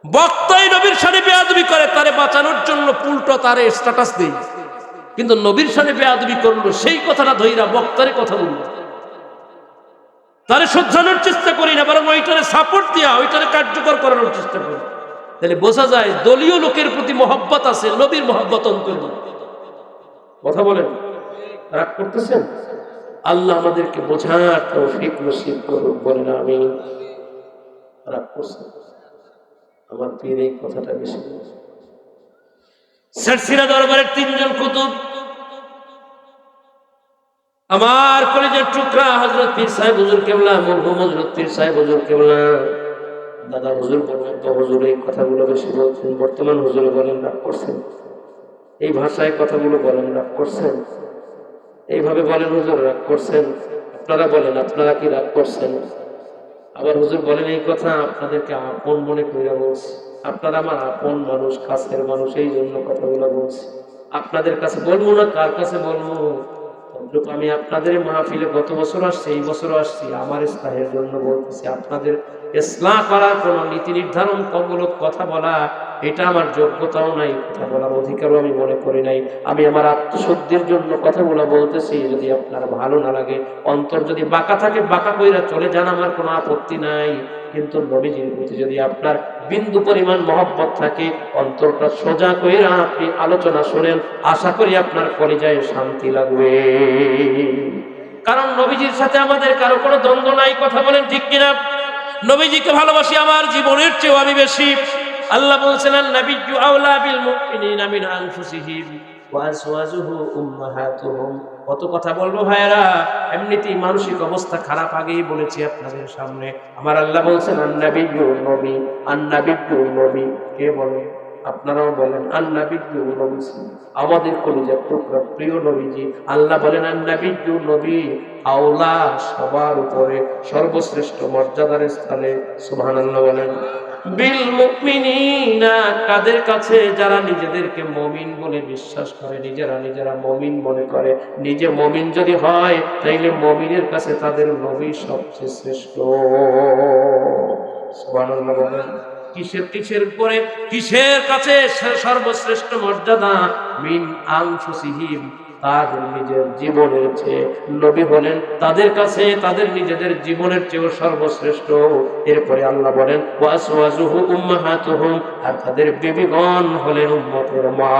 বক্তাই নবীর শানে বেয়াদবি করে, তারে বাঁচানোর জন্য উল্টো তারে স্ট্যাটাস দেই, কিন্তু নবীর শানে বেয়াদবি করলো সেই কথাটা ধইরা বক্তারে কথা বলল, তারে শুধরানোর চেষ্টা করি না, বরং ওইটারে সাপোর্ট দিয়া ওইটারে কার্যকর করানোর চেষ্টা করি। তাহলে বোঝা যায় দলীয় লোকের প্রতি মহব্বত আছে, নবীর মহব্বত অন্তর। কথা বলেন, রাগ করতেছেন? আল্লাহ আমাদেরকে বোঝার তৌফিক নসিব করুক, বলেন আমিন। রাগ করছেন? আমার পীর এই কথাটা বেশি। সারসিনা দরবারের তিনজন কুতুব, আমার কলেজের টুকরা হযরত পীর সাহেব হুজুর কেবলা, মরহুম হযরত পীর সাহেব হুজুর কেবলা, দাদা হুজুর বলেন তো হুজুর এই কথাগুলো বেশি বলছেন, বর্তমান হুজুর বলেন রাগ করছেন, এই ভাষায় কথাগুলো বলেন রাগ করছেন, এইভাবে বলেন হুজুর রাগ করছেন, আপনারা বলেন আপনারা কি রাগ করছেন? আবার হুজুর বলেন এই কথা আপনাদেরকে আপন মনে কইরা বলছি, আপনারা আমার আপন মানুষ, কাছের মানুষ, এই জন্য কথাগুলো বলছি। আপনাদের কাছে বলবো না, কার কাছে বলবো? আমি আপনাদের মাহফিলে গত বছর আসছি, এই বছরও আসছি, আমার ইসলাহের জন্য বলতেছি। আপনাদের ইসলাহ করার কোন নীতি নির্ধারণ কমূলক কথা বলা, এটা আমার যোগ্যতাও নাই, কথা বলার অধিকারও আমি মনে করি নাই। আমি আমার আত্মশুদ্ধির জন্য কথাগুলো বলতেছি। যদি আপনার ভালো না লাগে, অন্তর যদি বাঁকা থাকে, বাঁকা কইরা চলে যান, আমার কোনো আপত্তি নাই। কিন্তু নবীজির প্রতি যদি আপনার বিন্দু পরিমাণ মহব্বত থাকে, অন্তরটা সোজা কইরা আপনি আলোচনা শোনেন, আশা করি আপনার কলিজায় শান্তি লাগবে। কারণ নবীজির সাথে আমাদের কারো কোনো দ্বন্দ্ব নাই। কথা বলেন ঠিক কিনা? নবীজিকে ভালোবাসি আমার জীবনের চেয়েও আমি বেশি। আল্লাহ বলছেন আন-নাবিয়্যু আওলা বিল মুমিনিনা মিন আনফুসিহিম ওয়া আজওয়াজুহু উম্মাহাতুহুম। কত কথা বলবো ভাইরা, এমনিতেই মানসিক অবস্থা খারাপ, আগেই বলেছি আপনাদের সামনে। আমার আল্লাহ বলছেন আন-নাবিয়্যু নবী, আন-নাবিয়্যু নবী। কে বলে? আপনারাও বলেন আন-নাবিয়্যু নবী, আমাদের কলিজার টুকরা প্রিয় নবীজি। আল্লাহ বলেন আন-নাবিয়্যু নবী আওলা, সবার উপরে সর্বশ্রেষ্ঠ মর্যাদার স্থানে। সুবহানাল্লাহ বলেন। বিল মুমিনিনা, কাদের কাছে? যারা নিজেদেরকে মুমিন বলে বিশ্বাস করে, নিজেরা মুমিন মনে করে। নিজে মুমিন যদি হয় তাইলে মুমিনের কাছে তাদের নবী সবচেয়ে শ্রেষ্ঠ। সুবহানাল্লাহ বলেন। কিসের উপরে, কিসের কাছে সর্বশ্রেষ্ঠ মর্যাদা? মিন আনফুসিহিম, তাদের নিজের জীবনের চেয়ে। নবী হলেন তাদের কাছে তাদের নিজেদের জীবনের চেয়েও সর্বশ্রেষ্ঠ। এরপরে আল্লাহ বলেন ওয়া আজওয়াজুহু উম্মাহাতুহুম, আর তাদের বিবিগণ হলেন উম্মতের মা।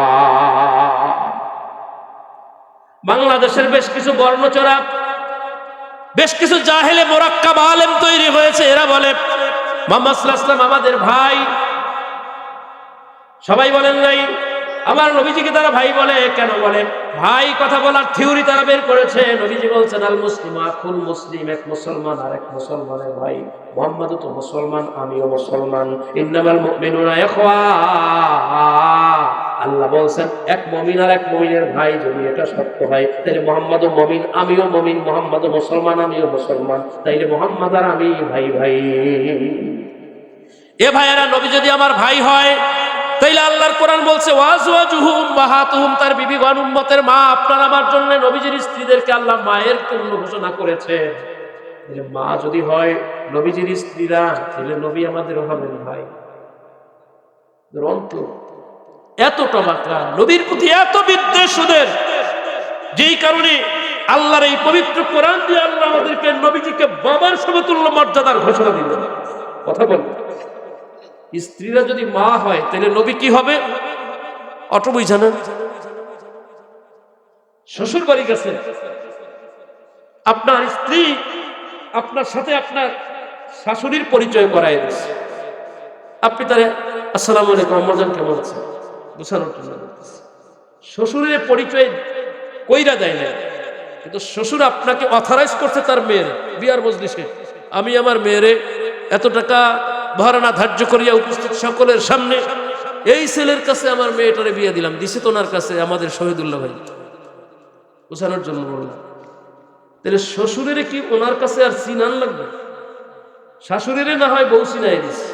বাংলাদেশের বেশ কিছু বর্ণচোরা, বেশ কিছু জাহেলে মোরাক্কাব আলেম তৈরি হয়েছে। এরা বলে মুহাম্মদ সাল্লাল্লাহু আলাইহি ওয়াসাল্লাম আমাদের ভাই। সবাই বলেন নাই? আমার নবীজিকে তারা ভাই বলে। কেন বলে ভাই? কথা বলার থিওরি তারা বের করেছে। নবীজি বলছেন আল মুসলিমু আখুল মুসলিম, এক মুসলমান আর এক মুসলমানের ভাই। মুহাম্মদও তো মুসলমান, আমিও মুসলমান। ইন্নামাল মুমিনুনা ইখওয়া, আল্লাহ বলছেন এক মুমিন আর এক মুমিনের ভাই। যদি এটা সত্য হয় তাহলে মুহাম্মদও মুমিন, আমিও মুমিন। মুহাম্মদও মুসলমান, আমিও মুসলমান। তাইলে মুহাম্মদ আর আমি ভাই ভাই। এ ভাইয়েরা, নবী যদি আমার ভাই হয় তাইলে আল্লাহর কোরআন বলছে ওয়াজওয়াজুহু উম্মাহাতুহুম, তার বিবিগণ উম্মতের মা। আপনার আমার জন্য নবীজির স্ত্রীদেরকে আল্লাহ মায়ের তুল্য ঘোষণা করেছে। তাহলে মা যদি হয় নবীজির স্ত্রীরা, তাহলে নবী আমাদের হবেন ভাই। অন্তর এত টমাকা, নবীর প্রতি এত বিদ্বেষ ওদের, যেই কারণে আল্লাহর এই পবিত্র কোরআন দিয়ে আল্লাহ আমাদেরকে নবীজিকে বাবার সমতুল্য মর্যাদার ঘোষণা দিলেন। কথা বল, স্ত্রীরা যদি মা হয় তাহলে নবী কি হবে? অটো বুঝা না? শ্বশুর বাড়ি গেছে, আপনার স্ত্রী আপনার সাথে আপনার শাশুড়ির পরিচয় করায় দিচ্ছে। আপনি তারে আসসালামু আলাইকুম আম্মাজান কেমন আছেন বুঝানোর জন্য শ্বশুরের পরিচয় কইরা দেয় না, কিন্তু শ্বশুর আপনাকে অথরাইজ করছে তার মেয়ের বিয়ার মজলিসে, আমি আমার মেয়েরে এত টাকা ভাড়া ধার্য করিয়া উপস্থিত সকলের সামনে এই ছেলের কাছে আমার মেয়েটারে বিয়ে দিলাম। দিছে তো ওনার কাছে আমাদের শহীদুল্লাহ ভাই, বুঝানোর জন্য বললাম। তাহলে শ্বশুরের কি ওনার কাছে আর চিনান লাগবে? শাশুড়িরে না হয় বউ চিনাই দিচ্ছে,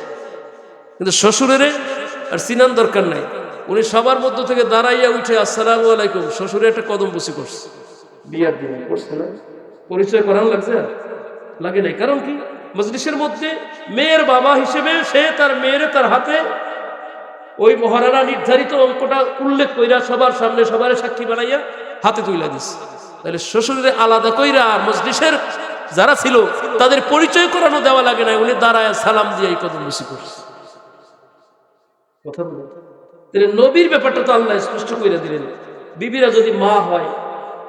কিন্তু শ্বশুরের আর চিনান দরকার নাই। উনি সবার মধ্য থেকে দাঁড়াইয়া উঠে আসসালামু আলাইকুম, শ্বশুরে একটা কদম বুসি করছে, বিয়ার দিন করছে না, পরিচয় করানো লাগছে? লাগে নাই। কারণ কি? মজলিসের মধ্যে মেয়ের বাবা হিসেবে সে তার মেয়ের তার হাতে ওই মহারানা নির্ধারিত অঙ্কটা উল্লেখ কইরা সবার সামনে সবার সাক্ষী বানাইয়া হাতে তুইলা দিচ্ছে। তাহলে শ্বশুরের আলাদা কইরা মজলিসের যারা ছিল তাদের পরিচয় করানো দেওয়া লাগে না, উনি দাঁড়ায় সালাম দিয়ে এই কদম বেশি করছে। কথা বলুন, তাহলে নবীর ব্যাপারটা তো আল্লাহ স্পষ্ট করে দিলেন। বিবিরা যদি মা হয়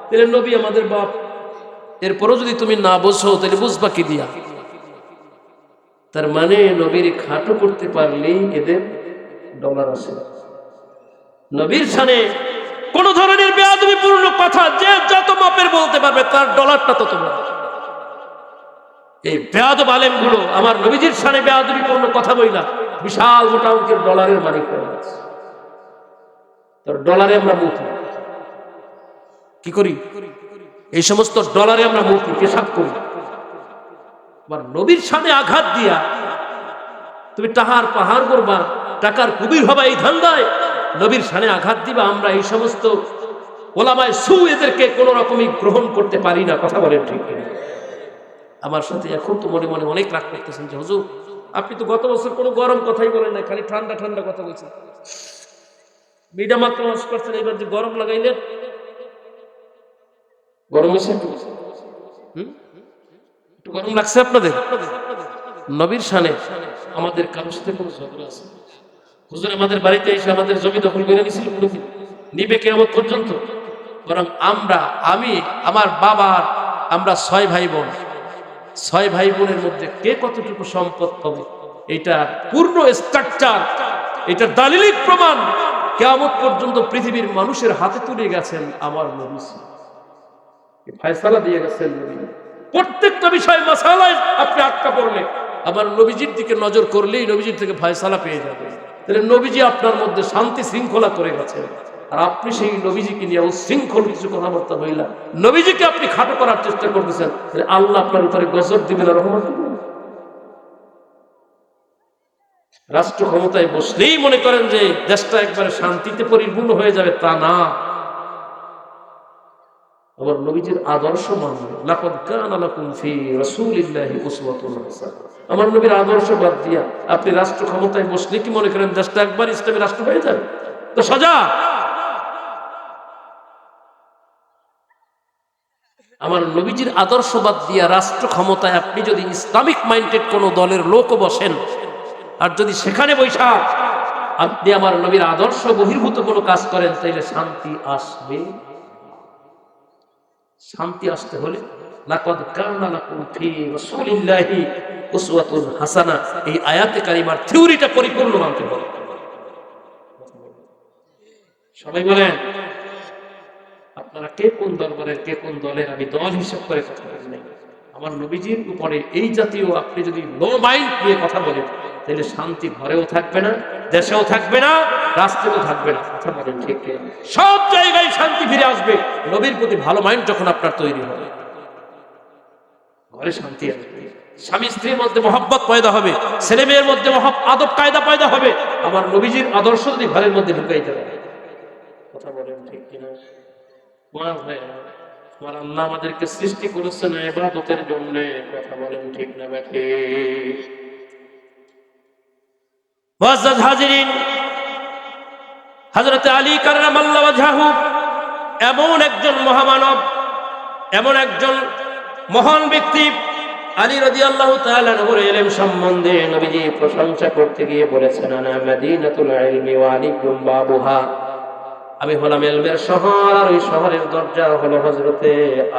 তাহলে নবী আমাদের বাপ, এরপরও যদি তুমি না বোঝো তাহলে বুঝবা কি দিয়া? তার মানে নবীর খাটো করতে পারলেই এদের ডলার আসে। নবীর সামনে কোন ধরনের বেয়াদবিপূর্ণ কথা যে যত মাপের বলতে পারবে তার ডলারটা তত বড়। এই বেয়াদব আলেম গুলো আমার নবীজির সামনে বেয়াদবিপূর্ণ কথা বইলা বিশাল মোটা অঙ্কের ডলারের মালিক হয়ে গেছে। তোর ডলারে আমরা মুখি কি করি? এই সমস্ত ডলারে আমরা মুখি পেশাব করি। আমার নবীর সামনে আঘাত দিয়া তুমি টাহার পাহাড় করবা, টাকার কুবির হবা, এই ধান্দায় নবীর সামনে আঘাত দিবা। আমরা এই সমস্ত ওলামায়ে সু এদেরকে কোন রকমই গ্রহণ করতে পারি না। কথা বলেন ঠিক কিনা? আমার সাথে এখন তো মনে মনে অনেক রাগ করতেছেন যে হুজুর আপনি তো গত বছর কোনো গরম কথাই বলেন না, খালি ঠান্ডা ঠান্ডা কথা বলছেন, মিডা মাত্র ওয়াজ করছেন, এবার যে গরম লাগাইলেন গরম হয়েছে একটু গরম লাগছে আপনাদের? নবীর শানে আমাদের কারোর সাথে কোনো ঝগড়া আছে? হুজুর আমাদের বাড়িতে এসে আমাদের জমি দখল করে নিয়েছিল, নিবে কিয়ামত পর্যন্ত। বরং আমি আমার বাবার আমরা 6 ভাই বোন, 6 ভাই বোনের মধ্যে কে কতটুকু সম্পদ পাবে এটার পূর্ণ স্ট্রাকচার, এটার দালিলিক প্রমাণ কিয়ামত পর্যন্ত পৃথিবীর মানুষের হাতে তুলে গেছেন আমার নবী। ফয়সালা দিয়ে গেছেন নবী। প্রত্যেকটা বিষয় মাসালায় আপনি আটকা পড়লে আমার নবীজির দিকে নজর করলেই নবীজির থেকে ফয়সালা পেয়ে যাবে। তাহলে নবীজি আপনার মধ্যে শান্তি শৃঙ্খলা করে গেছেন, আর আপনি সেই নবীজিকে নিয়ে উশৃঙ্খল কিছু কথাবার্তা বললেন, নবীজিকে আপনি খাটো করার চেষ্টা করতেছেন, তাহলে আল্লাহ আপনার উপরে গজব দিবেন আর রহমত দিবেন। রাষ্ট্র ক্ষমতায় বসলেই মনে করেন যে দেশটা একবারে শান্তিতে পরিপূর্ণ হয়ে যাবে, তা না। আমার নবীজির আদর্শ মানবে। লাকাদ কানা লাকুম ফি রাসূলিল্লাহি উসওয়াতুন হাসানাহ। আমার নবীর আদর্শ বাদ দিয়া আপনি রাষ্ট্র ক্ষমতায় বসলে কি মনে করেন দেশটা একবার ইসলামী রাষ্ট্র হয়ে যাবে? তো সাজা। আমার নবীজির আদর্শ বাদ দিয়া রাষ্ট্র ক্ষমতায় আপনি যদি ইসলামিক মাইন্ডেড কোন দলের লোকও বসেন, আর যদি সেখানে বৈশা আপনি আমার নবীর আদর্শ বহির্ভূত কোনো কাজ করেন, তাইলে শান্তি আসবে। শান্তি আসতে হলে লাকাদ কানা লাকুম ফি রাসূলিল্লাহি উসওয়াতুন হাসানাহ, এই আয়াতে কারিমার থিওরিটা পরিপূর্ণ মানতে হবে। সবাই বলেন আপনারা কে কোন দরবারের, কে কোন দলের? আমি দল হিসাব করে কথা বলি নাই। আমার নবীজির উপরে এই জাতীয় আপনি যদি লো মাইন্ড নিয়ে কথা বলেন, তাহলে শান্তি ঘরেও থাকবে না, দেশেও থাকবে না, রাষ্ট্রেও থাকবে না। কথা বলেন ঠিক কিনা? সব জায়গায় শান্তি ফিরে আসবে নবীর প্রতি ভালো মাইন্ড যখন আপনার তৈরি হবে। ঘরে শান্তি আসবে, স্বামী স্ত্রীর মধ্যে মহব্বত পয়দা হবে, ছেলে মেয়ের মধ্যে আদব কায়দা পয়দা হবে। আমার নবীজির আদর্শ যদি ঘরের মধ্যে ঢুকাই দেবে। কথা বলেন ঠিক কিনা? আমার আল্লাহ আমাদেরকে সৃষ্টি করেছেন ইবাদতের জন্য। কথা বলেন ঠিক না বেঠে? মুআজ্জাজ হাজিরিন, হযরত আলী কাররামাল্লাহু ওয়াজহাহু এমন একজন মহামানব, এমন একজন মহান ব্যক্তি আলী রাদিয়াল্লাহু তাআলা আনহুর ইলম সম্বন্ধে নবীজি প্রশংসা করতে গিয়ে বলেছেন, আনা মাদিনাতুল ইলমি ওয়া আলিকুম বাবুহা, আমি হলাম ইলমের শহর আর ওই শহরের দরজা হলো হযরতে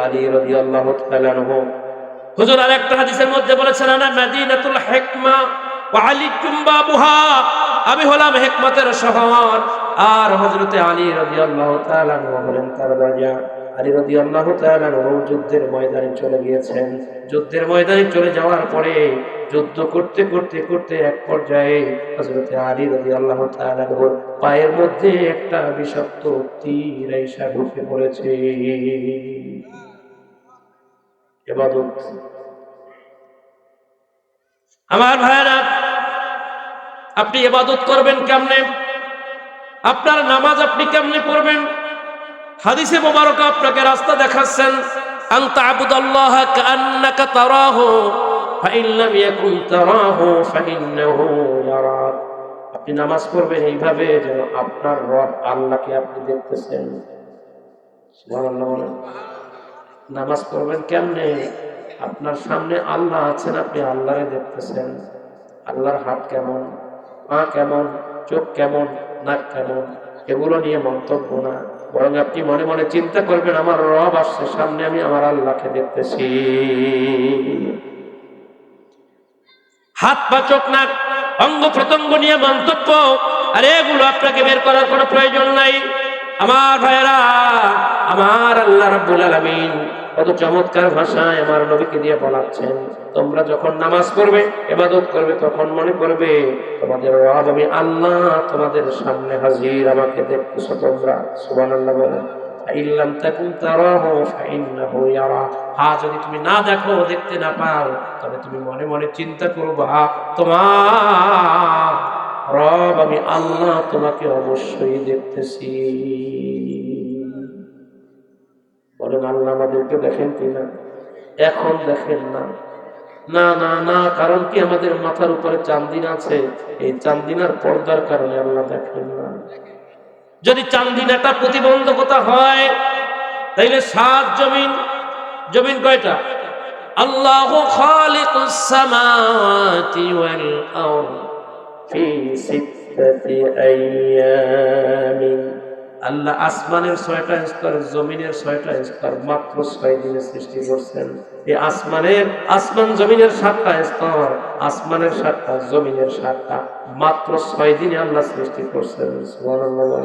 আলী রাদিয়াল্লাহু তাআলা আনহু। হুজুর আরেকটা হাদিসের মধ্যে বলেছেন, আনা মাদিনাতুল হিকমা ওয়া আলিকুম বাবুহা, আমি হলাম হিকমতের শহর আর হযরতে আলী রাদিয়াল্লাহু তাআলা আনহু হলেন তার দরজা। আলী রাদিয়াল্লাহু তাআলা আনহু যুদ্ধের ময়দানে চলে গিয়েছেন। যুদ্ধের ময়দানে চলে যাওয়ার পরে যুদ্ধ করতে করতে করতে এক পর্যায়ে হযরতে আলী রাদিয়াল্লাহু তাআলা আনহুর পায়ের মধ্যে একটা বিষাক্ত তীর এসে ঢুকে পড়েছে। ইবাদত। আমার ভাইরা, আপনি ইবাদত করবেন কেমনে? আপনার নামাজ আপনি কেমনে পড়বেন? হাদিসে মুবারকা আপনাকে রাস্তা দেখাচ্ছেন, আনতা আবুদাল্লাহ কাআন্নাকা তারাহু ফাইন লাম ইয়াকুন তারাহু ফাইন্নাহু ইয়ারাক। আপনি নামাজ পড়বেন এইভাবে যেন আপনার রব আল্লাহকে আপনি দেখতেছেন। সুবহানাল্লাহ বলেন। নামাজ পড়বেন কেমনে? আপনার সামনে আল্লাহ আছেন, আপনি আল্লাহরে দেখতেছেন। আল্লাহর হাত কেমন, পা কেমন, চোখ কেমন, নাক কেমন, এগুলো নিয়ে মন্তব্য না, বরং আপনি মনে মনে চিন্তা করবেন, আমার রব আসছে সামনে, আমি আমার আল্লাহকে দেখতেছি। হাত পা চোখ নাক অঙ্গ প্রত্যঙ্গ নিয়ে মন্তব্য, আর এগুলো আপনাকে বের করার কোনো প্রয়োজন নাই। আমার ভাইয়েরা, আমার আল্লাহ রাব্বুল আলামিন কত চমৎকার ভাষায় আমার নবীকে দিয়ে বলাচ্ছেন, তোমরা যখন নামাজ পড়বে, ইবাদত করবে, তখন মনে করবে তোমাদের রব আমি আল্লাহ তোমাদের সামনে হাজির, আমাকে দেখতেছো তোমরা। সুবহানাল্লাহ বলেন। ইল্লাম তাকুন তারাহু ফাইন্নাহু ইয়ারা। হ্যাঁ, যদি তুমি না দেখো, দেখতে না পাও, তবে তুমি মনে মনে চিন্তা করবা তোমার রব আমি আল্লাহ তোমাকে অবশ্যই দেখতেছি। বলেন, আল্লাহ আমাদেরকে দেখেন কিনা? এখন দেখেন না। না না না, কারণ কি? আমাদের মাথার উপরে চান্দিনা আছে, এই চান্দিনার পর্দার কারণে আল্লাহ দেখেন না। যদি চান্দিনাটা প্রতিবন্ধকতা হয়, তাইলে সাত জমিন, জমিন কয়টা? আল্লাহু খালিকুস সামাওয়াতি ওয়াল আরদ ফি সিত্তাতি আইয়ামিন। আল্লাহ আসমানের 6টা স্তর, জমিনের 6টা স্তর মাত্র 6 দিনে সৃষ্টি করছেন। এই আসমান জমিনের 7টা স্তর, আসমানের 7টা, জমিনের 7টা, মাত্র 6 দিনে আল্লাহ সৃষ্টি করছেন। সুবহানাল্লাহ।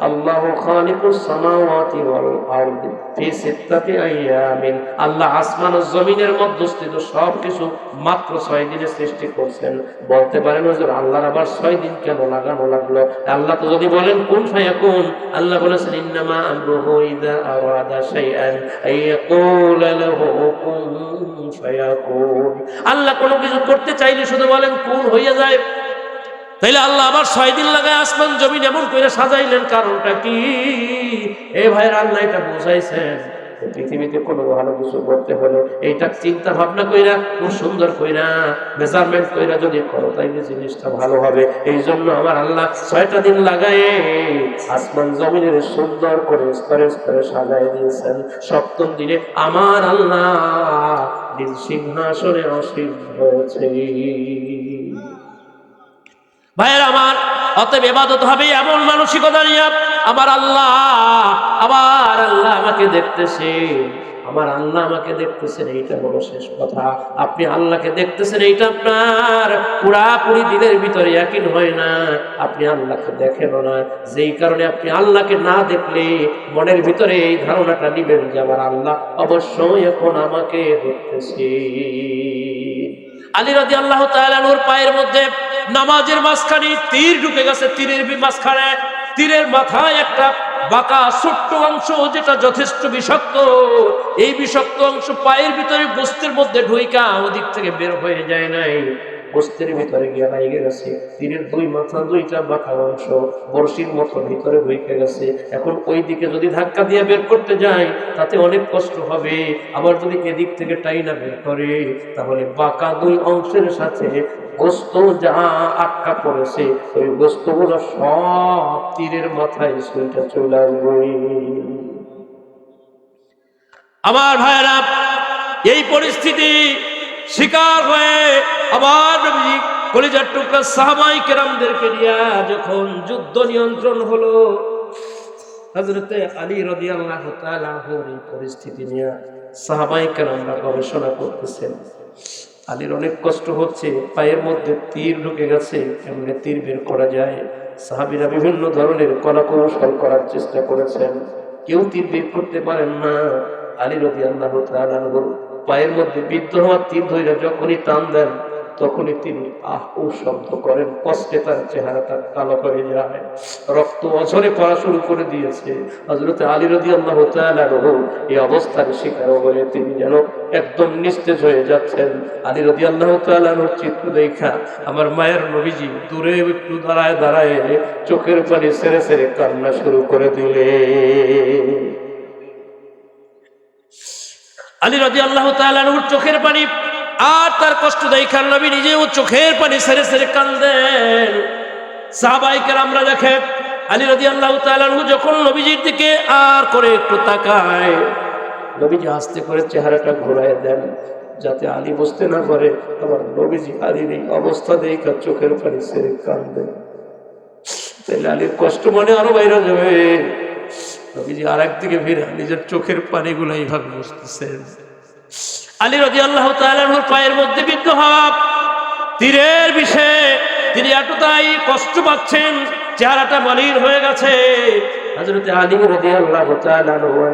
আল্লাহু খালিকুস সামাওয়াতি ওয়াল আরদি ফি সিত্তাতি আইয়ামিন। আল্লাহ আসমান ও জমিনের মধ্যস্থিত সবকিছু মাত্র 6 দিনে সৃষ্টি করছেন। বলতে পারেন, হুজুর আল্লাহর আবার 6 দিন কেন লাগানো লাগলো? আল্লাহ তো যদি বলেন কুন ফায়াকুন, আল্লাহ বলেছেন ইন্নামা আমরুহু ইযা আরাদা শাইআন আইয়াকুলা লাহু কুন ফায়াকুন। আল্লাহ কোনো কিছু করতে চাইলে শুধু বলেন কুন, হয়ে যায়। তাইলে আল্লাহ আবার 6 দিন লাগায় আসমান জমিন এমন করে সাজাইলেন, কারণটা কি? এই ভাইয়ের আল্লাহ এটা বুঝাইছেন, পৃথিবীতে কোনো ভালো কিছু করতে হলে এইটা চিন্তা ভাবনা কইরা, খুব সুন্দর কইরা, মেজারমেন্ট কইরা যদি করো, তাইলে জিনিসটা ভালো হবে। এই জন্য আমার আল্লাহ 6টা দিন লাগায় আসমান জমিনের সুন্দর করে স্তরে স্তরে সাজায় দিয়েছেন। 7ম দিনে আমার আল্লাহ নিজ সিংহাসনে আসীন হয়েছে। ভাইয়ের আমার, অতএব ইবাদত হবে এমন মানসিকতা নিয়ে, আমার আল্লাহ আমাকে দেখতেছে, আমার আল্লাহ আমাকে দেখতেছেন, এইটা হলো শেষ কথা। আপনি আল্লাহকে দেখতেছেন, এইটা আপনার পুরাপুরি দিলের ভিতরে ইয়াকিন হয় না, আপনি আল্লাহকে দেখেন না। যেই কারণে আপনি আল্লাহকে না দেখলে মনের ভিতরে এই ধারণাটা নিবেন যে আমার আল্লাহ অবশ্যই এখন আমাকে দেখতেছে। আলী রাদিয়াল্লাহু তাআলা আনহুর পায়ের মধ্যে নামাজের মাঝখানে তীর ঢুকে গেছে। তীরের মাঝখানে, তীরের মাথায় একটা বাঁকা ছোট্ট অংশ, যেটা যথেষ্ট বিষাক্ত। এই বিষাক্ত অংশ পায়ের ভিতরে গোস্তের মধ্যে ঢুইকা ওদিক থেকে বের হয়ে যায় নাই, গোস্তের ভিতরে গিয়ে লাগিয়ে গেছে। তীরের 2 মাথা, 2টা বাঁকা অংশ বর্ষির মতো ভিতরে ঢুকে গেছে। এখন ওই দিকে যদি ধাক্কা দিয়ে বের করতে যায়, তাতে অনেক কষ্ট হবে। আবার যদি এদিক থেকে টাইনা বের করে, তাহলে বাঁকা 2 অংশের সাথে গোস্ত যা আটকা পড়েছে, ওই গোস্তগুলো সব তীরের মাথায় চলে আসবে। আমার ভাইরা, এই পরিস্থিতি শিকার হয়ে আবার নবীজি কলিজার টুকরা সাহাবায়ে কেরামদেরকে নিয়ে যখন যুদ্ধ নিয়ন্ত্রণ হলো, হযরতে আলী রাদিয়াল্লাহু তাআলা এই পরিস্থিতি নিয়ে সাহাবায়ে কেরামরা গবেষণা করতেছেন। আলীর অনেক কষ্ট হচ্ছে, পায়ের মধ্যে তীর ঢুকে গেছে, কেমনে তীর বের করা যায়। সাহাবীরা বিভিন্ন ধরনের কলাকৌশল করার চেষ্টা করেছেন, কেউ তীর বের করতে পারেন না। আলী রাদিয়াল্লাহু তাআলা পায়ের মধ্যে বিদ্ধ হওয়া তীর ধরে যখনই টান দেন, তখনই তিনি আহ ও শব্দ করেন, কষ্টে তার চেহারাটা কালো হয়ে যায়, রক্ত অঝরে পড়া শুরু করে দিয়েছে। হযরত আলী রাদিয়াল্লাহু তাআলা এই অবস্থার শিকার হয়ে তিনি যেন একদম নিস্তেজ হয়ে যাচ্ছেন। আলী রাদিয়াল্লাহু তাআলা চিত্র দেখা আমার মায়ের নবীজি দূরে একটু দাঁড়ায় দাঁড়ায় চোখের পানি ছেড়ে ছেড়ে কান্না শুরু করে দিলে। আলী রাদিয়াল্লাহু তাআলা চোখের পানি আর তার কষ্ট দেখা নবী নিজেও চোখের পানি ছেড়ে ছেড়ে কাঁদেন। সাহাবায়ে কেরামরা দেখে আলী রাদিয়াল্লাহু তাআলা যখন নবীজির দিকে আর করে একটু তাকায়, নবীজি আস্তে করে চেহারাটা ঘোরায় দেন যাতে আলী বুঝতে না পারে আমার নবীজি আলীর এই অবস্থা দেখে চোখের পানি ছেড়ে কাঁদেন। তাহলে আলীর কষ্ট মনে আরো বাইরে যাবে। নবীজি আর একদিকে ফিরে নিজের চোখের পানিগুলো এইভাবে বুঝতেছেন। আলী রাদিয়াল্লাহু তাআলার পায়ের মধ্যে বিদ্ধ হওয়া তীরের বিষে তিনি এতটাই কষ্ট পাচ্ছেন, চেহারাটা মলিন হয়ে গেছে। হযরত আলী রাদিয়াল্লাহু তাআলা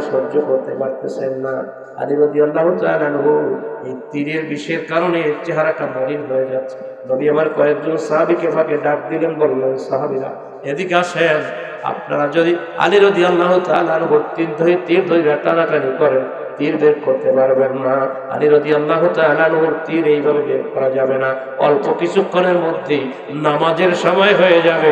সহ্য করতে পারতেছেন না। আলী রাদিয়াল্লাহু তাআলা এই তীরের বিষের কারণে চেহারাটা মলিন হয়ে যাচ্ছে। নবী আমার কয়েকজন সাহাবীকে ফাঁকে ডাক দিলেন, বললেন সাহাবীরা এদিকে আসেন, আপনারা যদি আলী রাদিয়াল্লাহু তাআলার তীর ধরে টানাটানি করেন তীর বের করতে পারবেন না। আলী রাদিয়াল্লাহু তাআলা তীর এইভাবে বের করা যাবে না, অল্প কিছুক্ষণের মধ্যেই নামাজের সময় হয়ে যাবে।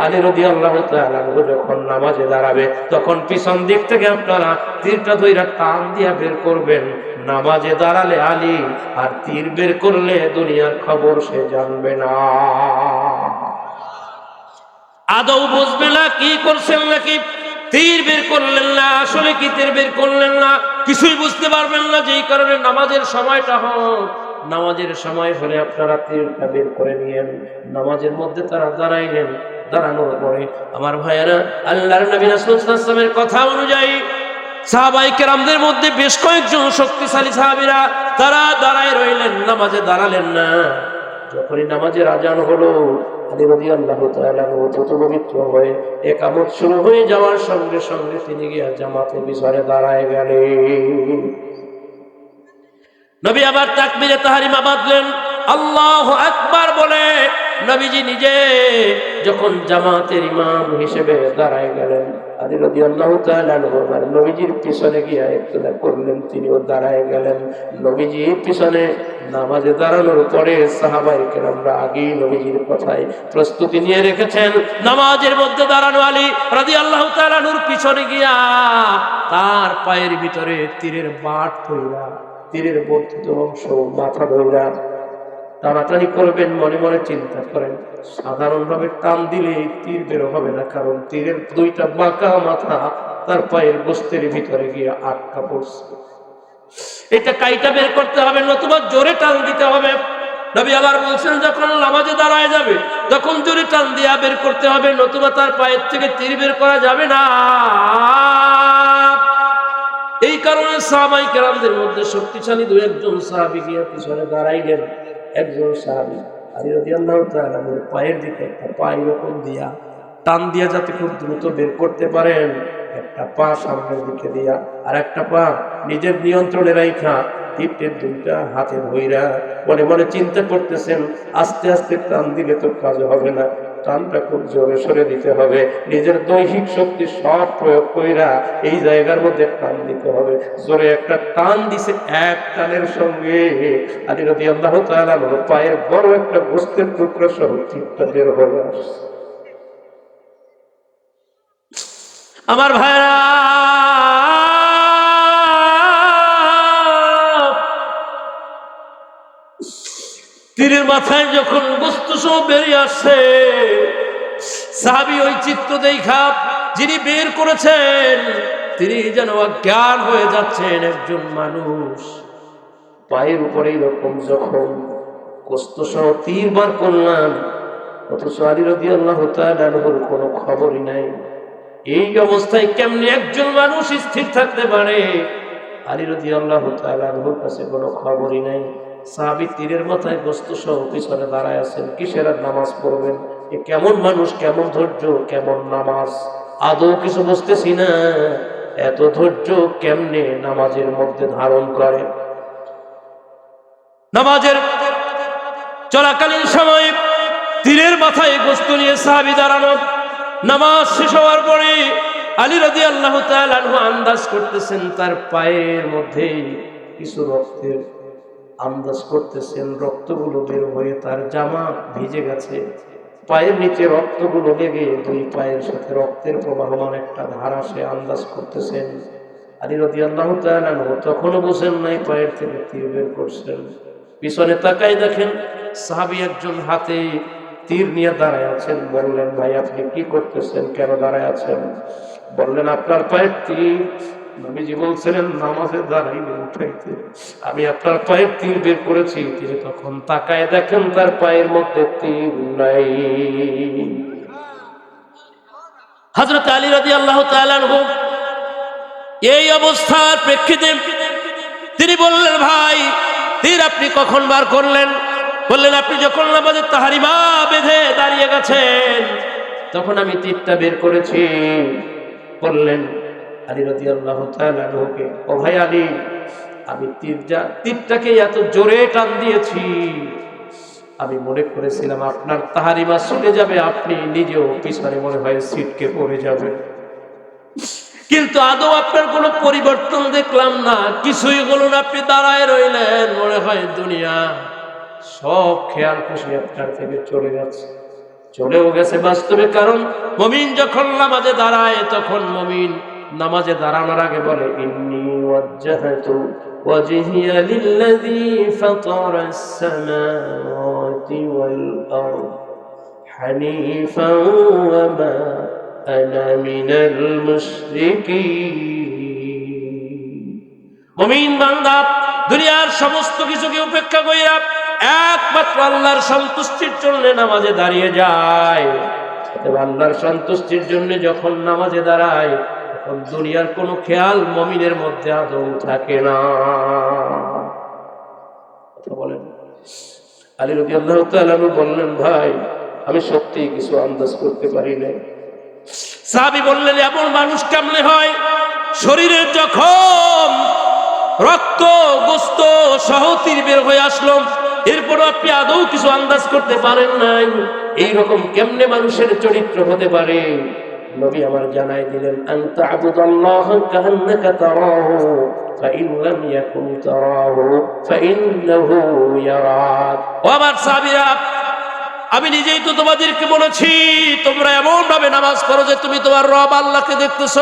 আলী রাদিয়াল্লাহু তাআলা যখন নামাজে দাঁড়াবে তখন পিছন দিক থেকে আপনারা তীরটা ধরে টান দিয়া বের করবেন। নামাজে দাঁড়ালে আলী আর তীর বের করলে দুনিয়ার খবর সে জানবে না, আদৌ বুঝবে না কি করছেন, নাকি তীর বের করলেন না, আসলে কি তীর বের করলেন না, কিছুই বুঝতে পারবেন না। যেই কারণে নামাজের সময়টা হোক, নামাজের সময় হলে আপনারা তীরটা বের করে নিয়েন। নামাজের মধ্যে তারা দাঁড়াইলেন, দাঁড়ানোর পরে আমার ভাইয়েরা আল্লাহর নবী রাসূল সাল্লাল্লাহু আলাইহি ওয়াসাল্লামের কথা অনুযায়ী সাহাবায়ে কেরামদের মধ্যে বেশ কয়েকজন শক্তিশালী সাহাবীরা তারা দাঁড়ায় রইলেন, নামাজে দাঁড়ালেন না। যখনই নামাজের আজান হলো, আলী রাদিয়াল্লাহু তাআলা পবিত্র হয়ে ইকামত শুরু হয়ে যাওয়ার সঙ্গে সঙ্গে তিনি গিয়ে জামাতের পিছনে দাঁড়ায় গেলেন। নবী আবার তাকবীরে তাহরিমা বাঁধলেন, আল্লাহু আকবার বলে নবীজি নিজে যখন জামাতের ইমাম হিসেবে দাঁড়ায় গেলেন, আলী রাদিয়াল্লাহু তাআলা নবীজির পিছনে গিয়ে ইক্তদা করলেন, তিনিও দাঁড়ায় গেলেন। নবীজির পিছনে নামাজে দাঁড়ানোর পরে সাহাবায়ে কেরামরা আগেই নবীজির কথায় প্রস্তুতি নিয়ে রেখেছেন। নামাজের মধ্যে দাঁড়ানো আলী রাদিয়াল্লাহু তাআলা নূর পিছনে গিয়া তার পায়ের ভিতরে তীরের বাট ধইরা, তীরের বর্ধিত অংশ মাথা ধইরা টানাটানি করবেন। মনে মনে চিন্তা করেন, সাধারণভাবে টান দিলে তীর বের হবে না, কারণ তীরের দুইটা বাঁকা মাথা তার পায়ের গোস্তের ভিতরে গিয়ে আটকা পড়ছে। এটা কাইটা বের করতে হবে, নতুবা জোরে টান দিতে হবে। নবী আবার বলছেন, যখন নামাজে দাঁড়ায় যাবে তখন জোরে টান দিয়া বের করতে হবে, নতুবা তার পায়ের থেকে তীর বের করা যাবে না। এই কারণে সাহাবায়ে কেরামদের মধ্যে শক্তিশালী দুই একজন সাহাবী গিয়ে পিছনে দাঁড়াইলেন। একজন সাহাবী আলী রাদিয়াল্লাহু তাআলা পায়ের দিকে একটা পা এরকম দিয়া টান দিয়া যাতে খুব দ্রুত বের করতে পারেন, একটা পা সামনের দিকে দিয়া আর একটা পা নিজের নিয়ন্ত্রণে রাখা তীরটের দুইটা হাতে ধইরা মনে মনে চিন্তা করতেছেন, আস্তে আস্তে টান দিলে তো কাজ হবে না, টানটা খুব জোরে সরে দিতে হবে, নিজের দৈহিক শক্তি সব প্রয়োগ কইরা এই জায়গার মধ্যে টান দিতে হবে। জোরে একটা টান দিছে, এক টানের সঙ্গে আলী রাদিয়াল্লাহু তাআলা পায়ের বড় একটা গোস্তের টুকরা সহ তীরটা বের হয়ে আসছে। আমার ভাইরা, তীরের মাথায় যখন বস্তু সহ বেরিয়ে আসছে, সাহাবী ওই চিত্র দেখা যিনি বের করেছেন তিনি যেন অজ্ঞান হয়ে যাচ্ছেন। একজন মানুষ পায়ের উপরে এরকম যখন কষ্ট সহ 3 বার করলাম, অথচ আলী রাদিয়াল্লাহু তাআলা আনহুর কোনো খবরই নাই। এই অবস্থায় কেমনে একজন মানুষ স্থির থাকতে পারে? আলী রাদিয়াল্লাহু তাআলা আনহুর কাছে কোনো খবরই নাই। সাহাবী তীরের মাথায় গোস্ত সহ পিছনে দাঁড়ায় আছেন, কিসের আর নামাজ পড়বেন? এ কেমন মানুষ, কেমন ধৈর্য, কেমন নামাজ, আদৌ কিছু বুঝতেছি না। এত ধৈর্য কেমনে নামাজের মধ্যে ধারণ করে? নামাজের চলাকালীন সময় তীরের মাথায় গোস্ত নিয়ে সাহাবী দাঁড়ানো। নামাজ শেষ হওয়ার পরে আলী রাদিয়াল্লাহু তাআলা আনহু আন্দাজ করতেছেন তার পায়ের মধ্যে কিছু রক্তের আন্দাজ করতেছেন। রক্তগুলো বের হয়ে তার জামা ভিজে গেছে। পায়ের নিচে রক্তগুলো লেগে 2 পায়ের সাথে রক্তের প্রবাহমান একটা ধারা সে আন্দাজ করতেছেন। আলী রাদিয়াল্লাহু তাআলা আনহু তখনও বুঝেন নাই, পায়ের থেকে তীর বের করছেন। পিছনে তাকাই দেখেন সাহাবী একজন হাতে তীর নিয়ে দাঁড়ায় আছেন। বললেন, ভাই আপনি কি করতেছেন, কেন দাঁড়ায় আছেন? বললেন, আপনার পায়ের তীর। নবীজি বলছিলেন নামাজে দাঁড়াইলে উঠাইতে, আমি আপনার পায়ের তীর বের করেছি। তিনি তখন তাকায় দেখেন তার পায়ের মধ্যে তীর নাই। হযরত আলী রাদিয়াল্লাহু তাআলা আনহু এই অবস্থার প্রেক্ষিতে তিনি বললেন, ভাই তীর আপনি কখন বার করলেন? বললেন, আপনি যখন নামাজে তাহরিমা বেঁধে দাঁড়িয়ে গেছেন তখন আমি তীরটা বের করেছি। বললেন আলী রাদিয়াল্লাহু তাআলা আনহুকে, ও ভাই আলী, আমি তীরটাকে এত জোরে টান দিয়েছি, আমি মনে করেছিলাম আপনার তাহরিমা ছুটে যাবে, আপনি নিজেও পিছনে মনে হয় ছিটকে পড়ে যাবে। কিন্তু আদৌ আপনার কোনো পরিবর্তন দেখলাম না, কিছুই বলুন, আপনি দাঁড়ায় রইলেন। মনে হয় দুনিয়া সব খেয়াল খুশি আপনার থেকে চলে যাচ্ছে, চলেও গেছে বাস্তবে। কারণ মুমিন যখন নামাজে দাঁড়ায় তখন মুমিন নামাজে দাঁড়ানোর আগে বলে, ইন্নী ওয়াজ্জাহতু ওয়াজহিয়া লিল্লাযী ফাতারাস সামাওয়াতি ওয়াল আরদ হানিফান ওয়া মা আনা মিনাল মুশরিকিন। মুমিন বান্দা দুনিয়ার সমস্ত কিছুকে উপেক্ষা কইরা একমাত্র আল্লাহর সন্তুষ্টির জন্য নামাজে দাঁড়িয়ে যায়। আল্লাহর সন্তুষ্টির জন্য যখন নামাজে দাঁড়ায় তখন দুনিয়ার কোনো খেয়াল মুমিনের মধ্যে আদৌ থাকে না। কথা বলেন। আলী রাদিয়াল্লাহু তাআলা আনহু বললেন, ভাই আমি সত্যিই কিছু আন্দাজ করতে পারি না। সাহাবী বললেন, এমন মানুষ কেমনে হয়? শরীরের যখন রক্ত গোস্ত সহ তীর বের হয়ে আসলো, এরপর আপনি আদৌ কিছু আন্দাজ করতে পারেন নাই? এইরকম কেমনে মানুষের চরিত্র হতে পারে? নবী আমার জানাই দিলেন, আনতা আবুদাল্লাহ কান্নাকা তারাহু ফাইন লাম ইয়াকুন তারাহু ফাইন্নাহু ইয়ারাক। ও আমার সাহাবীরা, আমি নিজেই তো তোমাদেরকে বলেছি তোমরা এমন ভাবে নামাজ পড়ো যে তুমি তোমার রব আল্লাহকে দেখতেছ।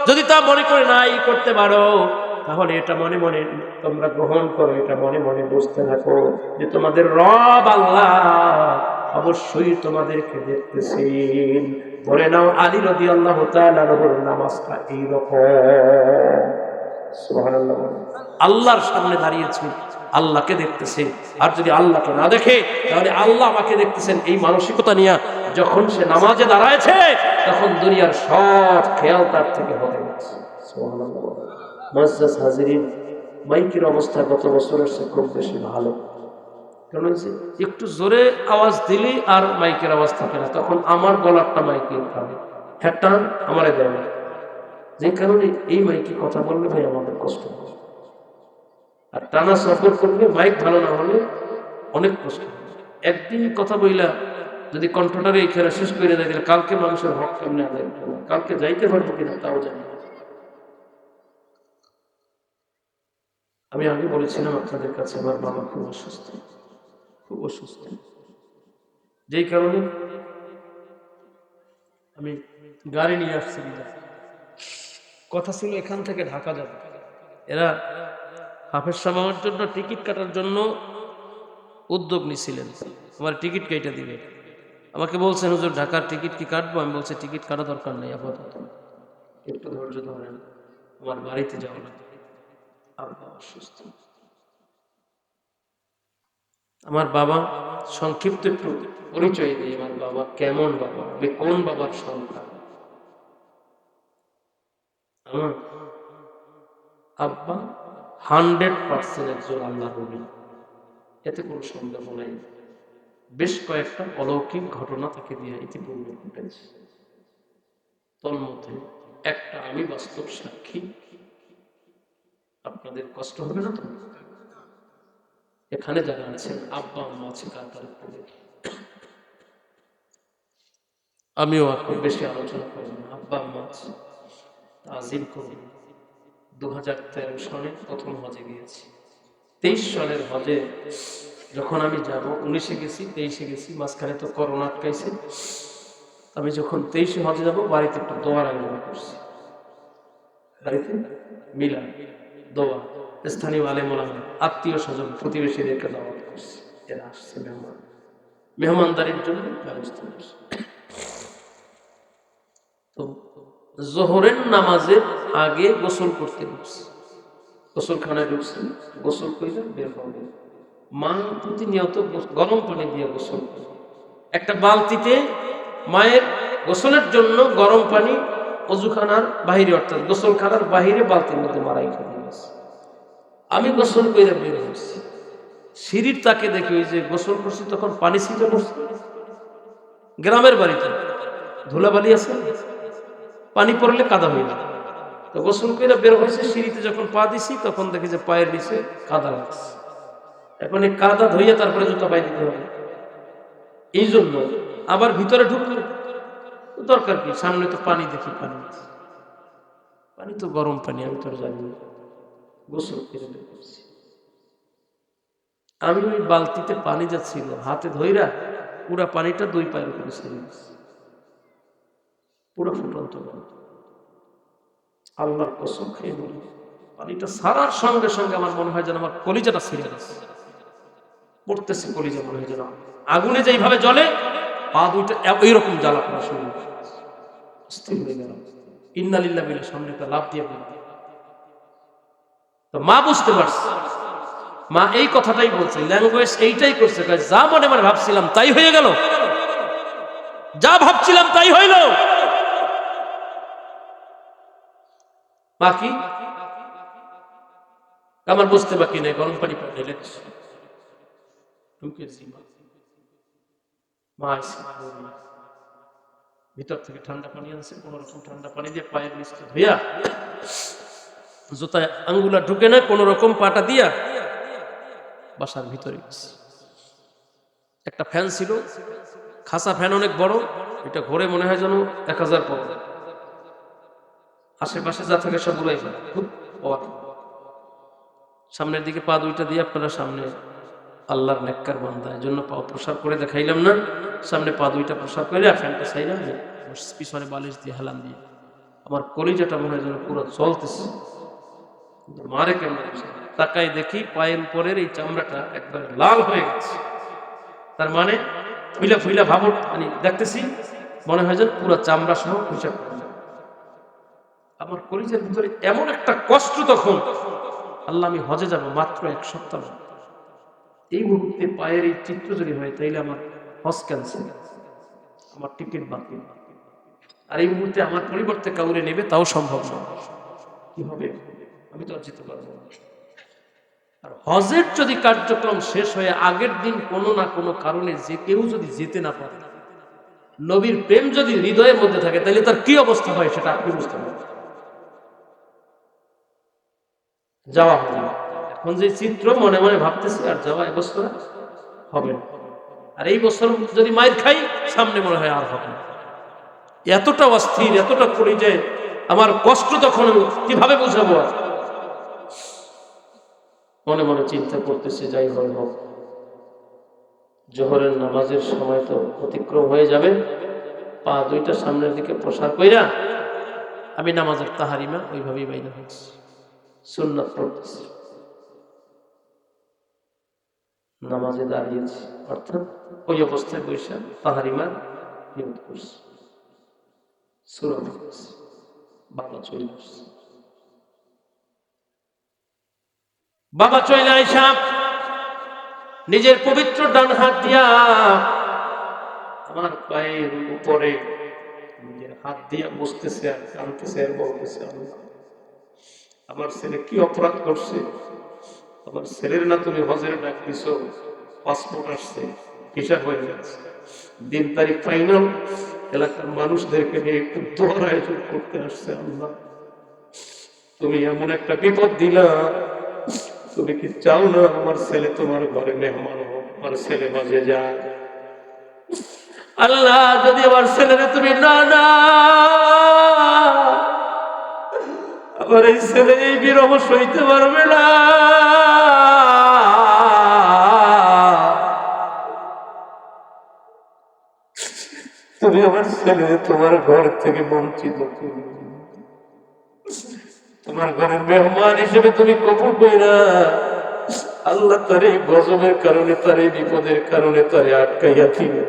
যদি তা মনে করে নাই করতে পারো তাহলে এটা মনে মনে তোমরা গ্রহণ করো, এটা মনে মনে বুঝতে থাকো যে তোমাদের রব আল্লাহ অবশ্যই তোমাদেরকে দেখতেছেন। ধরে নাও আলী রাদিয়াল্লাহু তাআলা আনহুর নামাজটা এইরকম। সুবহানাল্লাহ। আল্লাহর সামনে দাঁড়িয়েছে, আল্লাহকে দেখতেছে। আর যদি আল্লাহকে না দেখে তাহলে আল্লাহ আমাকে দেখতেছেন, এই মানসিকতা নিয়ে যখন সে নামাজে দাঁড়ায়ছে তখন দুনিয়ার সব খেয়াল তার থেকে হতে গেছে। সুবহানাল্লাহ। মুআজ্জাজ হাজিরিন, মাইকের অবস্থা গত বছরের চেয়ে খুব বেশি ভালো। কারণ একটু জোরে আওয়াজ দিলেই আর মাইকের আওয়াজ থাকে না, তখন আমার গলারটা মাইকে থাকে, হ্যাঁ আমারে দেয় না। যে কারণে এই মাইকে কথা বললে ভাই আমাদের কষ্ট হয়, আর টানা সফর করলে মাইক ভালো না হলে অনেক কষ্ট হয়। একদিন কথা বইলা যদি কণ্ঠটারে এইখানে শেষ করে দেয় তাহলে কালকে মানুষের হক কেমনে আদায় করবে, কালকে যাইতে পারবো কিনা তাও জানি না। আমি আগে বলেছিলাম আপনাদের কাছে আমার বাবা খুব অসুস্থ, খুব অসুস্থ, যেই কারণে আমি গাড়ি নিয়ে আসছি। কথা ছিল এখান থেকে ঢাকা যাবে, এরা হাফেজ সাহেবের জন্য টিকিট কাটার জন্য উদ্যোগ নিছিলেন, আমার টিকিট কেটে দিবে। আমাকে বলছেন, হুজুর ঢাকার টিকিট কি কাটবো? আমি বলছি টিকিট কাটা দরকার নেই, আপাতত একটু ধৈর্য ধরেন। আমার বাড়িতে যাওয়া লাগবে, আব্বা অসুস্থ। আমার বাবা, সংক্ষিপ্ত একটু পরিচয় দিই, আমার বাবা কেমন বাবা, আমি কোন বাবার সন্তান। আমার আব্বা 100% একজন আল্লাহর ওলি, এতে কোনো সন্দেহ নাই। বেশ কয়েকটা অলৌকিক ঘটনা তাকে দিয়ে ইতিপূর্বে ঘটেছে, তন্মধ্যে একটা আমি বাস্তব সাক্ষী। আপনাদের কষ্ট হবে না তো? এখানে যারা আছেন আব্বা আম্মা আছে, কাতার, আমিও এখন বেশি আলোচনা করব না, আব্বা আম্মা আছে, তাজিম করুন। 2013 সালে প্রথম হজে গিয়েছি। 23 সালের হজে যখন আমি যাব, 19-এ গেছি, 23-এ গেছি, মাঝখানে তো করোনা আটকাইছে। আমি যখন 23-এ হজে যাব, বাড়িতে একটু দোয়ার আয়োজন করছি, বাড়িতে মিলা দোয়া, স্থানীয় আলেম ওলামা, আত্মীয় স্বজন, প্রতিবেশীদেরকে দাওয়াত করছি, এরা আসছে মেহমানদারির জন্য ব্যবস্থা করছি। তো জোহরের নামাজের আগে গোসল করতে ঢুকছি, গোসলখানায় ঢুকছি, গোসল করে বের হবে। মা প্রতিনিয়ত গরম পানি দিয়ে গোসল করে, একটা বালতিতে মায়ের গোসলের জন্য গরম পানি অজুখানার বাহিরে, অর্থাৎ গোসলখানার বাহিরে বালতির মধ্যে মারাই খেয়ে গেছে। আমি গোসল করে বের হচ্ছি, সিঁড়ির তাকে দেখি ওই যে গোসল করছি তখন পানি ছিটে পড়ছে। গ্রামের বাড়িতে ধুলাবালি আছে, পানি পড়লে কাদা হয়ে যায়। তো গোসল করে বের হয়েছে, সিঁড়িতে যখন পা দিছি তখন দেখি যে পায়ের নিচে কাদা লাগছে। এখন এই কাদা ধুইয়া তারপরে জুতা পায়ে দিতে হবে। এই জন্য আবার ভিতরে ঢুকলো, দরকার কি, সামনে তো পানি, দেখি পানি, পানি তো গরম পানি, আমি তো জানি না। গোসল করে বের করছি, আমি ওই বালতিতে পানি যাচ্ছিল হাতে ধইরা পুরা পানিটা 2 পায়ের উপরে ছেড়ে দিচ্ছি, পুরো ফুটন্ত পানি। আল্লাহর কসম খেয়ে বলি, পানিটা ছাড়ার সঙ্গে সঙ্গে আমার মনে হয় যেন আমার কলিজাটা ছিঁড়ে গেছে, পড়তেছে কলিজা, মনে হয় যেন আগুনে যেইভাবে জ্বলে পা দুইটা এইরকম জ্বালা করা শুরু স্থির হয়ে গেল। ইন্না লিল্লাহি বলে সামনে একটা লাফ দিয়ে গেল। তো মা বুঝতে পারছে, মা এই কথাটাই বলছে, ল্যাঙ্গুয়েজ এইটাই করছে, যা মনে মনে ভাবছিলাম তাই হয়ে গেল, যা ভাবছিলাম তাই হইল। বাকি আমার বুঝতে বাকি নেই, গরম পানি ঢেলে দিচ্ছে, মা ভিতর থেকে ঠান্ডা পানি আনছে, কোন রকম ঠান্ডা পানি দিয়ে পায়ের নিচে ধুইয়া, জুতায় আঙ্গুলা ঢুকে না, কোন রকম পাটা দিয়া বাসার ভিতরে গেছে। একটা ফ্যান ছিল, খাসা ফ্যান, অনেক বড়, এটা ঘরে মনে হয় যেন 1000 পাওয়া, আশেপাশে যা থাকে সব উড়াই যায়, খুব অবাক। সামনের দিকে পা দুইটা দিয়ে, আপনারা সামনে আল্লাহর নেককার বান্দা, এই জন্য পা প্রসার করে দেখাইলাম না, সামনে পা দুইটা প্রসার করে ফ্যানটা চাইলাম, পিছনে বালিশ দিয়ে হেলান দিয়ে, আমার কলিজাটা মনে হয় যেন পুরো চলতেছে। মারে কেমন তাকাই দেখি পায়ের উপরের এই চামড়াটা একবার লাল হয়ে গেছে, তার মানে ফুইলা ফুইলা ভাবট, মানে দেখতেছি মনে হয় যেন পুরো চামড়া সহ হিসাব করে যায়। আমার কলিজার ভিতরে এমন একটা কষ্ট তখন, আল্লাহ আমি হজে যাব মাত্র 1 সপ্তাহ, এই মুহূর্তে পায়ের এই চিত্র যদি হয় তাইলে আমার হজ ক্যান্সেল, আমার টিকিট বাতিল, আর এই মুহূর্তে আমার পরিবর্তে কাউরে নেবে তাও সম্ভব না, কি হবে, আমি তো আর যেতে পারবো না। আর হজের যদি কার্যক্রম শেষ হয়ে আগের দিন কোনো না কোনো কারণে যে কেউ যদি যেতে না পারে, নবীর প্রেম যদি হৃদয়ের মধ্যে থাকে, তাহলে তার কি অবস্থা হয় সেটা আপনি বুঝতে পারবেন। যাওয়া হবে না, এখন যে চিত্র মনে মনে ভাবতেছি, আর যাওয়া এবছর হবে না, আর এই বছর যদি মাইর খাই সামনে মনে হয় আর হবে না। এতটা অস্থির, এতটা করি যে আমার কষ্ট তখন কিভাবে বুঝাবো। আর মনে মনে চিন্তা করতেছে, যাই হয় হোক, জোহরের নামাজের সময় তো অতিক্রম হয়ে যাবে, পা দুইটা সামনের দিকে প্রসার কইরা আমি নামাজের তাহারিমা ওইভাবেই বাইনা হয়েছি, সুন্নাত পড়তেছি, নামাজে দাঁড়িয়েছি, অর্থাৎ ওই অবস্থায় বসে তাহারিমা নিয়ত করছি, সূরা পড়ছি, বাবা চলে আসছে। বাবা চলে আইসা নিজের পবিত্র ডান হাত দিয়া আমার পায়ের উপরে নিজের হাত দিয়া বসতেছে আর কাঁদতেছে আর বলতেছে, আল্লাহ, আমার ছেলে কি অপরাধ করছে? আমার ছেলের না তুমি হজের ডাক দিছো, পাসপোর্ট আসছে, ভিসা হয়ে গেছে, দিন তারিখ ফাইনাল, এলাকার মানুষদেরকে নিয়ে একটু দোয়ার আয়োজন করতে আসছে। আল্লাহ, তুমি এমন একটা বিপদ দিলা, তুমি কি চাও না আমার ছেলে তোমার ঘরে মেহমান হোক, আমার ছেলে মাঝে যায়? আল্লাহ, যদি আমার ছেলেরে তুমি না না, আমার এই ছেলে এই বিরহ সইতে পারবে না। তুমি আমার ছেলে তোমার ঘর থেকে বঞ্চিত করবে, তোমার ঘরের মেহমান হিসেবে তুমি কবুল কইরা আল্লাহ তার এই গজবের কারণে, তার এই বিপদের কারণে তারে আটকাইয়া দিবে।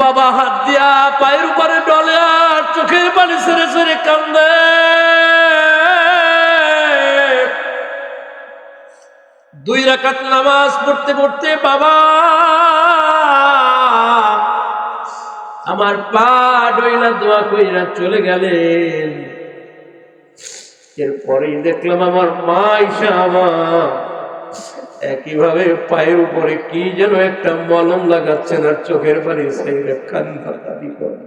বাবা হাত দিয়া পায়ের উপরে ডলে আর চোখের পানি ছেড়ে ছেড়ে কান্দে। 2 রাকাত নামাজ পড়তে পড়তে বাবা আমার পা ডইলা দোয়া কইরা চলে গেলেন। এরপরেই দেখলাম আমার মা ঈশা আমার একইভাবে পায়ের উপরে কি যেন একটা মলম লাগাচ্ছেন আর চোখের পানি ছেড়ে কান্নাকাটি করে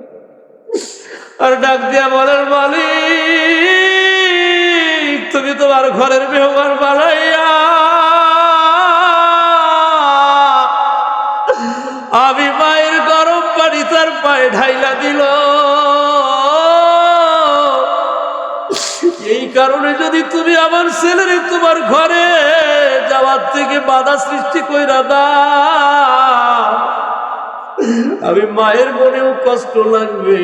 আর ডাক দিয়া বলেন, মালিক, তুমি তোমার ঘরের মেহমান বানাইয়া আমি মায়ের গরম পানি তার পায়ে ঢাইলা দিল, এই কারণে যদি তুমি আমার ছেলের তোমার ঘরে যাওয়ার থেকে বাধা সৃষ্টি কইরা দাও, আমি মায়ের মনেও কষ্ট লাগবে।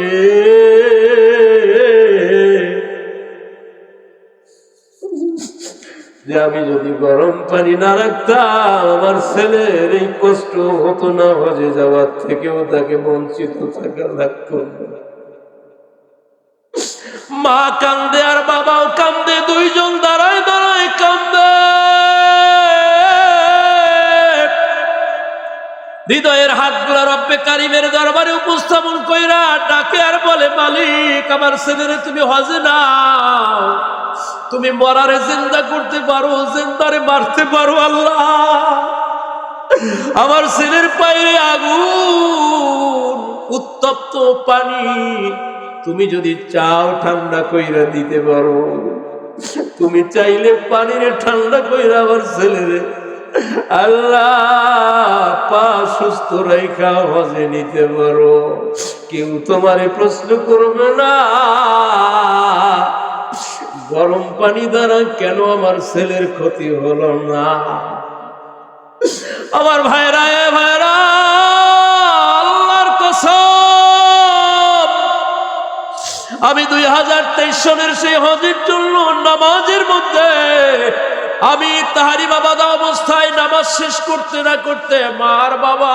যে আমি যদি গরম পানি না রাখতাম আমার ছেলের এই কষ্ট হতো না, হজে যাওয়ার থেকেও তাকে বঞ্চিত থাকা লাগতো। মা কান্দে আর বাবাও কান্দে, 2 জন দাঁড়ায় দাঁড়ায় কান্দে। হৃদয়ের হাতগুলা রব্বে কারিমের দরবারে উপস্থাপন কইরা ডাকে আর বলে, মালিক, আমার ছেলেরে তুমি হজে নাও, তুমি মরারে জিন্দা করতে পারো, জিন্দারে মারতে পারো। আল্লাহ, আমার ছেলের পায়ে আগুন, উত্তপ্ত পানি তুমি যদি চাও ঠান্ডা কইরা দিতে পারো, তুমি চাইলে পানিরে ঠান্ডা কইরা আমার ছেলেরে আল্লাহ পা সুস্থ রেখা হজে নিতে পারো, কেউ তোমারে প্রশ্ন করবে না গরম পানি দ্বারা কেন আমার ছেলের ক্ষতি হলো না। আমার ভাইরা, ভাইরা, আল্লাহর কসম, আমি 2023 সনের সেই হজের জন্য নামাজের মধ্যে আমি তাহারি বাবা দা অবস্থায় নামাজ শেষ করতে না করতে মার বাবা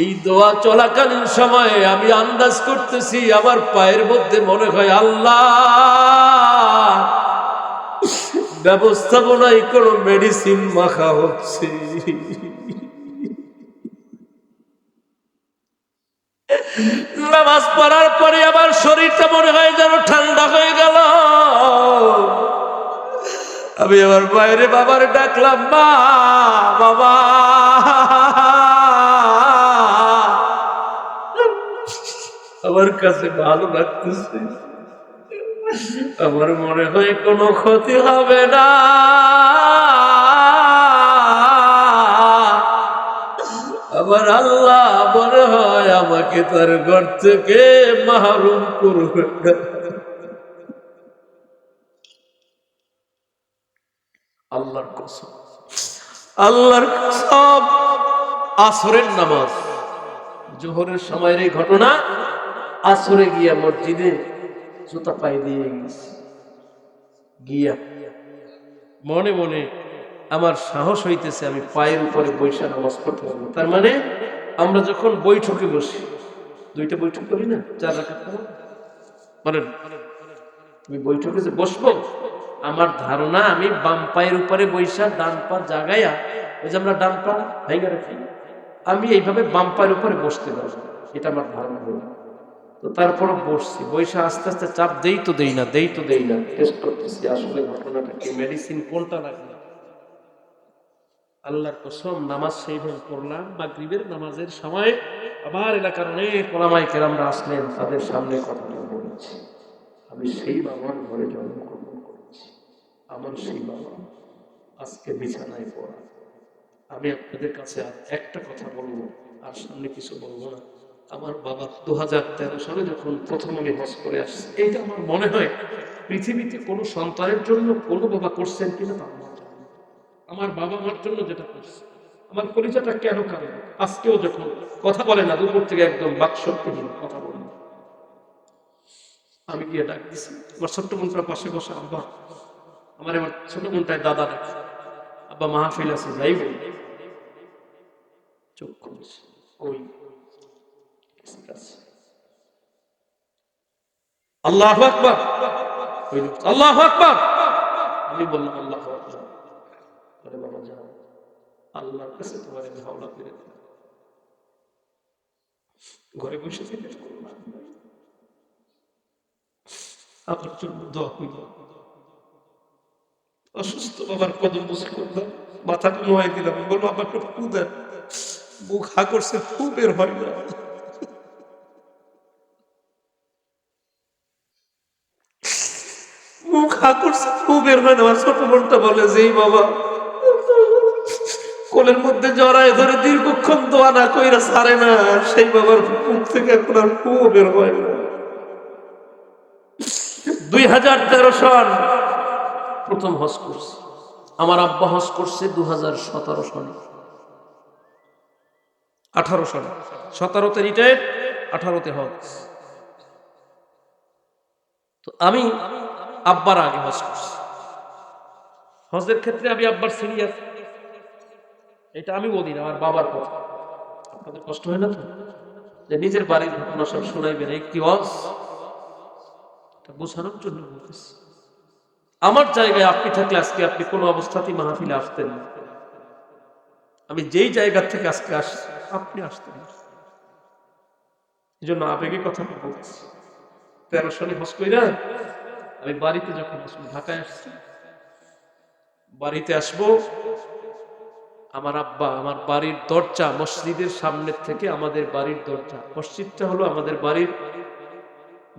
এই দোয়া চলাকালীন সময়ে আমি আন্দাজ করতেছি আমার পায়ের মধ্যে মনে হয় আল্লাহ ব্যবস্থাপনায় কোনো মেডিসিন মাখা হচ্ছে। নামাজ পড়ার পরে আমার শরীরটা মনে হয় যেন ঠান্ডা হয়ে গেল। আমি আমার বাইরে বাবার ডাকলাম, মা, বাবা, আমার কাছে ভালো লাগতেছে, আমার মনে হয় কোনো ক্ষতি হবে না। আমার আল্লাহ মনে হয় আমাকে তার ঘর থেকে মাহরুম করবে না। আল্লাহর কসম, আল্লাহর কসম। আসরের নামাজ, জোহরের সময়ের এই ঘটনা, আসরে গিয়া মসজিদে জুতা পায়ে দিয়ে গেছি, গিয়া মনে মনে আমার সাহস হইতেছে আমি পায়ের উপরে বৈশা নামাজ পড়তে পারবো। তার মানে আমরা যখন বৈঠকে বসি, 2টা বৈঠক করি না, 4 রাকাত, বলেন আমি বৈঠকে যে বসবো, আমার ধারণা আমি বাম পায়ের উপরে বৈশা ডান পা জাগাইয়া, ওই যে আমরা ডান পা ভাইগা রাখি, আমি এইভাবে বাম পায়ের উপরে বসতে পারবো, এটা আমার ধারণা হলো। তো তারপরে বসছি, বৈশা আস্তে আস্তে চাপ দেই তো দেই না, দেই তো দেই না, টেস্ট করতেছি আসলে ঘটনাটা কি, মেডিসিন কোনটা লাগবে। আল্লাহর কসম নামাজ সেইভাবে পড়লাম, মাগরিবের নামাজের সময় আমার এলাকার অনেক ওলামায়ে কেরামরা আসলেন, তাদের সামনে কথাটা বলেছি। আমি সেই বাবার ঘরে জন্মগ্রহণ করেছি, আমার সেই বাবা আজকে বিছানায় পড়া। আমি আপনাদের কাছে আর একটা কথা বলবো, আর সামনে কিছু বলবো না। আমার বাবা 2013 সালে যখন প্রথম আমি হজ করে আসছি, এইটা আমার মনে হয় পৃথিবীতে কোনো সন্তানের জন্য কোনো বাবা করছেন কিনা তা আমার জানা নেই। আমার বাবা আমার জন্য যেটা করছে, আমার কলিজাটা কেন কাঁদে আজকেও যখন কথা বলে না, দুপুর থেকে একদম বাকশক্তিহীন কথা বলে না। আমি গিয়ে ডাক দিছি, আমার ছোট্ট বোনটার পাশে বসে, আব্বা আমার, এবার ছোট বোনটায় দাদা ডাক, আব্বা মাহফিল আছে যাইব? চোখ খুলছে, ওই আল্লাহু আকবার, আল্লাহু আকবার। আমি বললাম আল্লাহু আকবার। বলে বাবা যাও, আল্লাহর কাছে তোমার আমি হাওলা করে দিলাম, ঘরে বসে থেকে আমার জন্য দোয়া কইল। অসুস্থ বাবার কদম বুঝে করলাম, মাথাটা নোয়াই দিলাম, বলবো আমার একটু ফু দেন, মুখ হা করছে, ফু বের হয় না। মুখ হা করছে, ফু বের হয় না। আমার ছোট বোনটা বলে যে বাবা কোলের মধ্যে জড়ায় ধরে দীর্ঘক্ষণ দোয়া না কইরা ছাড়ে না, সেই বাবার মুখ থেকে এখন আর ফু বের হয় না। 2013 সাল প্রথম হজ করছি, আমার আব্বা হজ করছে 2017 সালে, 18 সালে, 17তে রিটায়ার্ড, 18তে হজ। তো আমি আব্বার আগে হজ করছি। হজের ক্ষেত্রে আমি আব্বার সিনিয়র, এটা আমি বলি না, আমার বাবার কথা। আপনাদের কষ্ট হয় না তো যে নিজের বাড়ির ঘটনা সব শোনাইবেন, এই কি হজ, এটা বোঝানোর জন্য বলতেছি। আমার জায়গায় আপনি থাকলে আজকে আপনি কোনো অবস্থাতেই মাহফিলে আসতেন না। আমি যেই জায়গা থেকে আজকে আসছি আপনি আসতেন না, এই জন্য আবেগে কথা বলতেছি। 13 সালে হজ কইরা আমি বাড়িতে যখন আসবো, ঢাকায় আসছি, বাড়িতে আসবো, আমার আব্বা আমার বাড়ির দরজা, মসজিদের সামনের থেকে আমাদের বাড়ির দরজা, মসজিদটা হলো আমাদের বাড়ির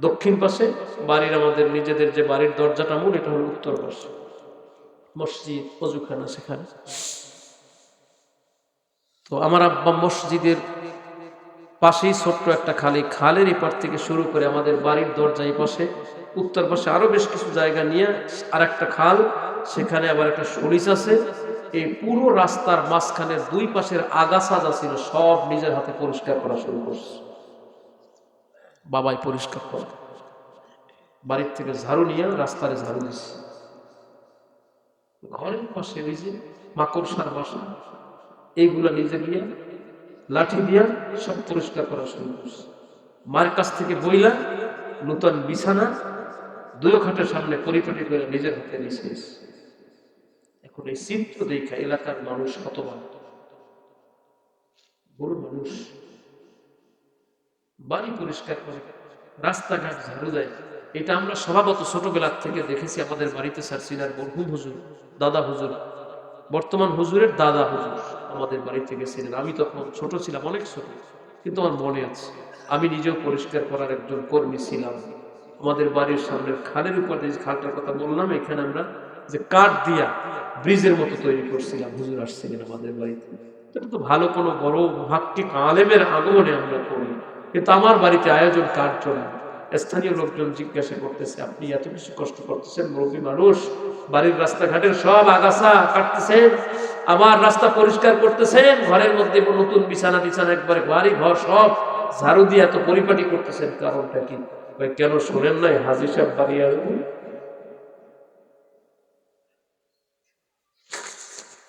দক্ষিণ পাশে, বাড়ির আমাদের নিজেদের যে বাড়ির দরজাটা মূল, এটা হলো উত্তর পাশে, মসজিদ অজুখানা সেখানে। তো আমার আব্বা মসজিদের পাশেই ছোট্ট একটা খালি, খালের এপার থেকে শুরু করে আমাদের বাড়ির দরজা এই পাশে, উত্তর পাশে আরো বেশ কিছু জায়গা নিয়ে আর একটা খাল, সেখানে আবার একটা সরিষ আছে। এই পুরো রাস্তার মাঝখানের দুই পাশের আগাছা যা ছিল সব নিজের হাতে পরিষ্কার করা শুরু করছে। বাবাই পরিষ্কার করে, বাড়ির থেকে ঝাড়ু নিয়ে রাস্তায় ঝাড়ু দিচ্ছে। ঘরের পাশে ওই যে মাকড়সার বাসা, এইগুলা নিজে গিয়ে লাঠি দিয়া সব পরিষ্কার করা শুরু করছে। মার কাছ থেকে বইলা নতুন বিছানা দুই খাটের সামনে পরিপাটি করে নিজের হাতে নিয়েছে। এখন এই চিত্র দেখা এলাকার মানুষ হতবাক, বড় মানুষ বাড়ি পরিষ্কার করে, রাস্তাঘাট ঝাড়ু দেয়। এটা আমরা স্বভাবত ছোটবেলার থেকে দেখেছি আমাদের বাড়িতে। স্যার সিনার মরহুম হুজুর, দাদা হুজুর, বর্তমান হুজুরের দাদা হুজুর আমাদের বাড়িতে গেছিলেন। আমি তখন ছোট ছিলাম, অনেক ছোট, কিন্তু আমার মনে আছে আমি নিজেও পরিষ্কার করার একজন কর্মী ছিলাম। আমাদের বাড়ির সামনের খালের উপর যে খালটার কথা বললাম, এখানে আমরা যে কাঠ দিয়া ব্রিজের মতো তৈরি করছিলাম, হুজুর আসছিলেন আমাদের বাড়িতে। এটা তো ভালো কোনো বড় মহাক্কিক আলেমের আগমনে আমরা করি, কিন্তু আমার বাড়িতে আয়োজন কার জন্য? স্থানীয় লোকজন জিজ্ঞাসা করতেছে, আপনি এত বেশি কষ্ট করতেছেন, মুরব্বী মানুষ, বাড়ির রাস্তাঘাটের সব আগাছা কাটতেছেন, আমার রাস্তা পরিষ্কার করতেছেন, ঘরের মধ্যে নতুন বিছানা টিছানা একবারে বাড়ি ঘর সব ঝাড়ু দিয়ে এত পরিপাটি করতেছেন, কারণটা কি? কেন শোনেন নাই হাজী সাহেব বাড়ি আসবেন?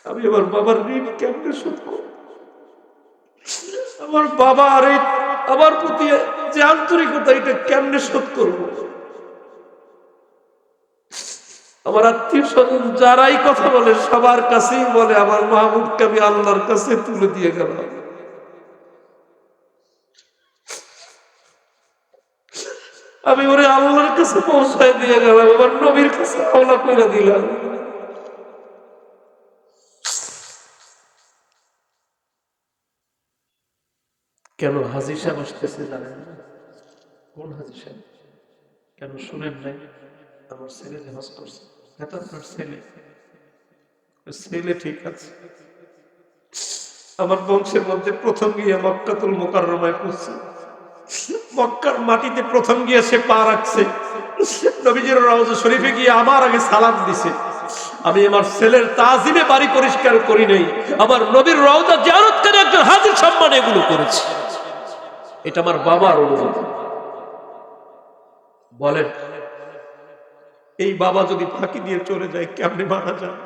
আমি আমার বাবার ঋণ কেমনে শোধ করব? আমার বাবা আর আমার প্রতি যে আন্তরিকতা, এটা কেমনে শোধ করব? আমার আত্মীয় স্বজন যারাই কথা বলে সবার কাছেই বলে আমার মাহবুবকে আমি আল্লাহর কাছে তুলে দিয়ে গেলাম। আমি ওরে আল্লাহর কাছে পৌঁছায় দিয়ে গেলাম, আমার নবীর কাছে হাওলা করে দিলাম। কেন হাজী সাহেব আসতেছে জানেন না? কোন হাজী সাহেব? কেন শুনেন নাই? আমার ছেলে যে হজ করছে, এটা আপনার ছেলে? ছেলে ঠিক আছে, আমার বংশের মধ্যে প্রথম গিয়ে মক্কাতুল মুকাররমায় পৌঁছে, মক্কার মাটিতে প্রথম গিয়ে সে পা রাখছে, নবীজির রওজা শরীফে গিয়ে আমার আগে সালাম দিছে। আমি আমার ছেলের তাজিমে বাড়ি পরিষ্কার করি নাই, আমার নবীর রওজা জিয়ারত করে একজন হাজীর সম্মানে এগুলো করেছি। এটা আমার বাবার অনুভূতি। বলেন এই বাবা যদি ফাঁকি দিয়ে চলে যায় কেমনে মারা যায়?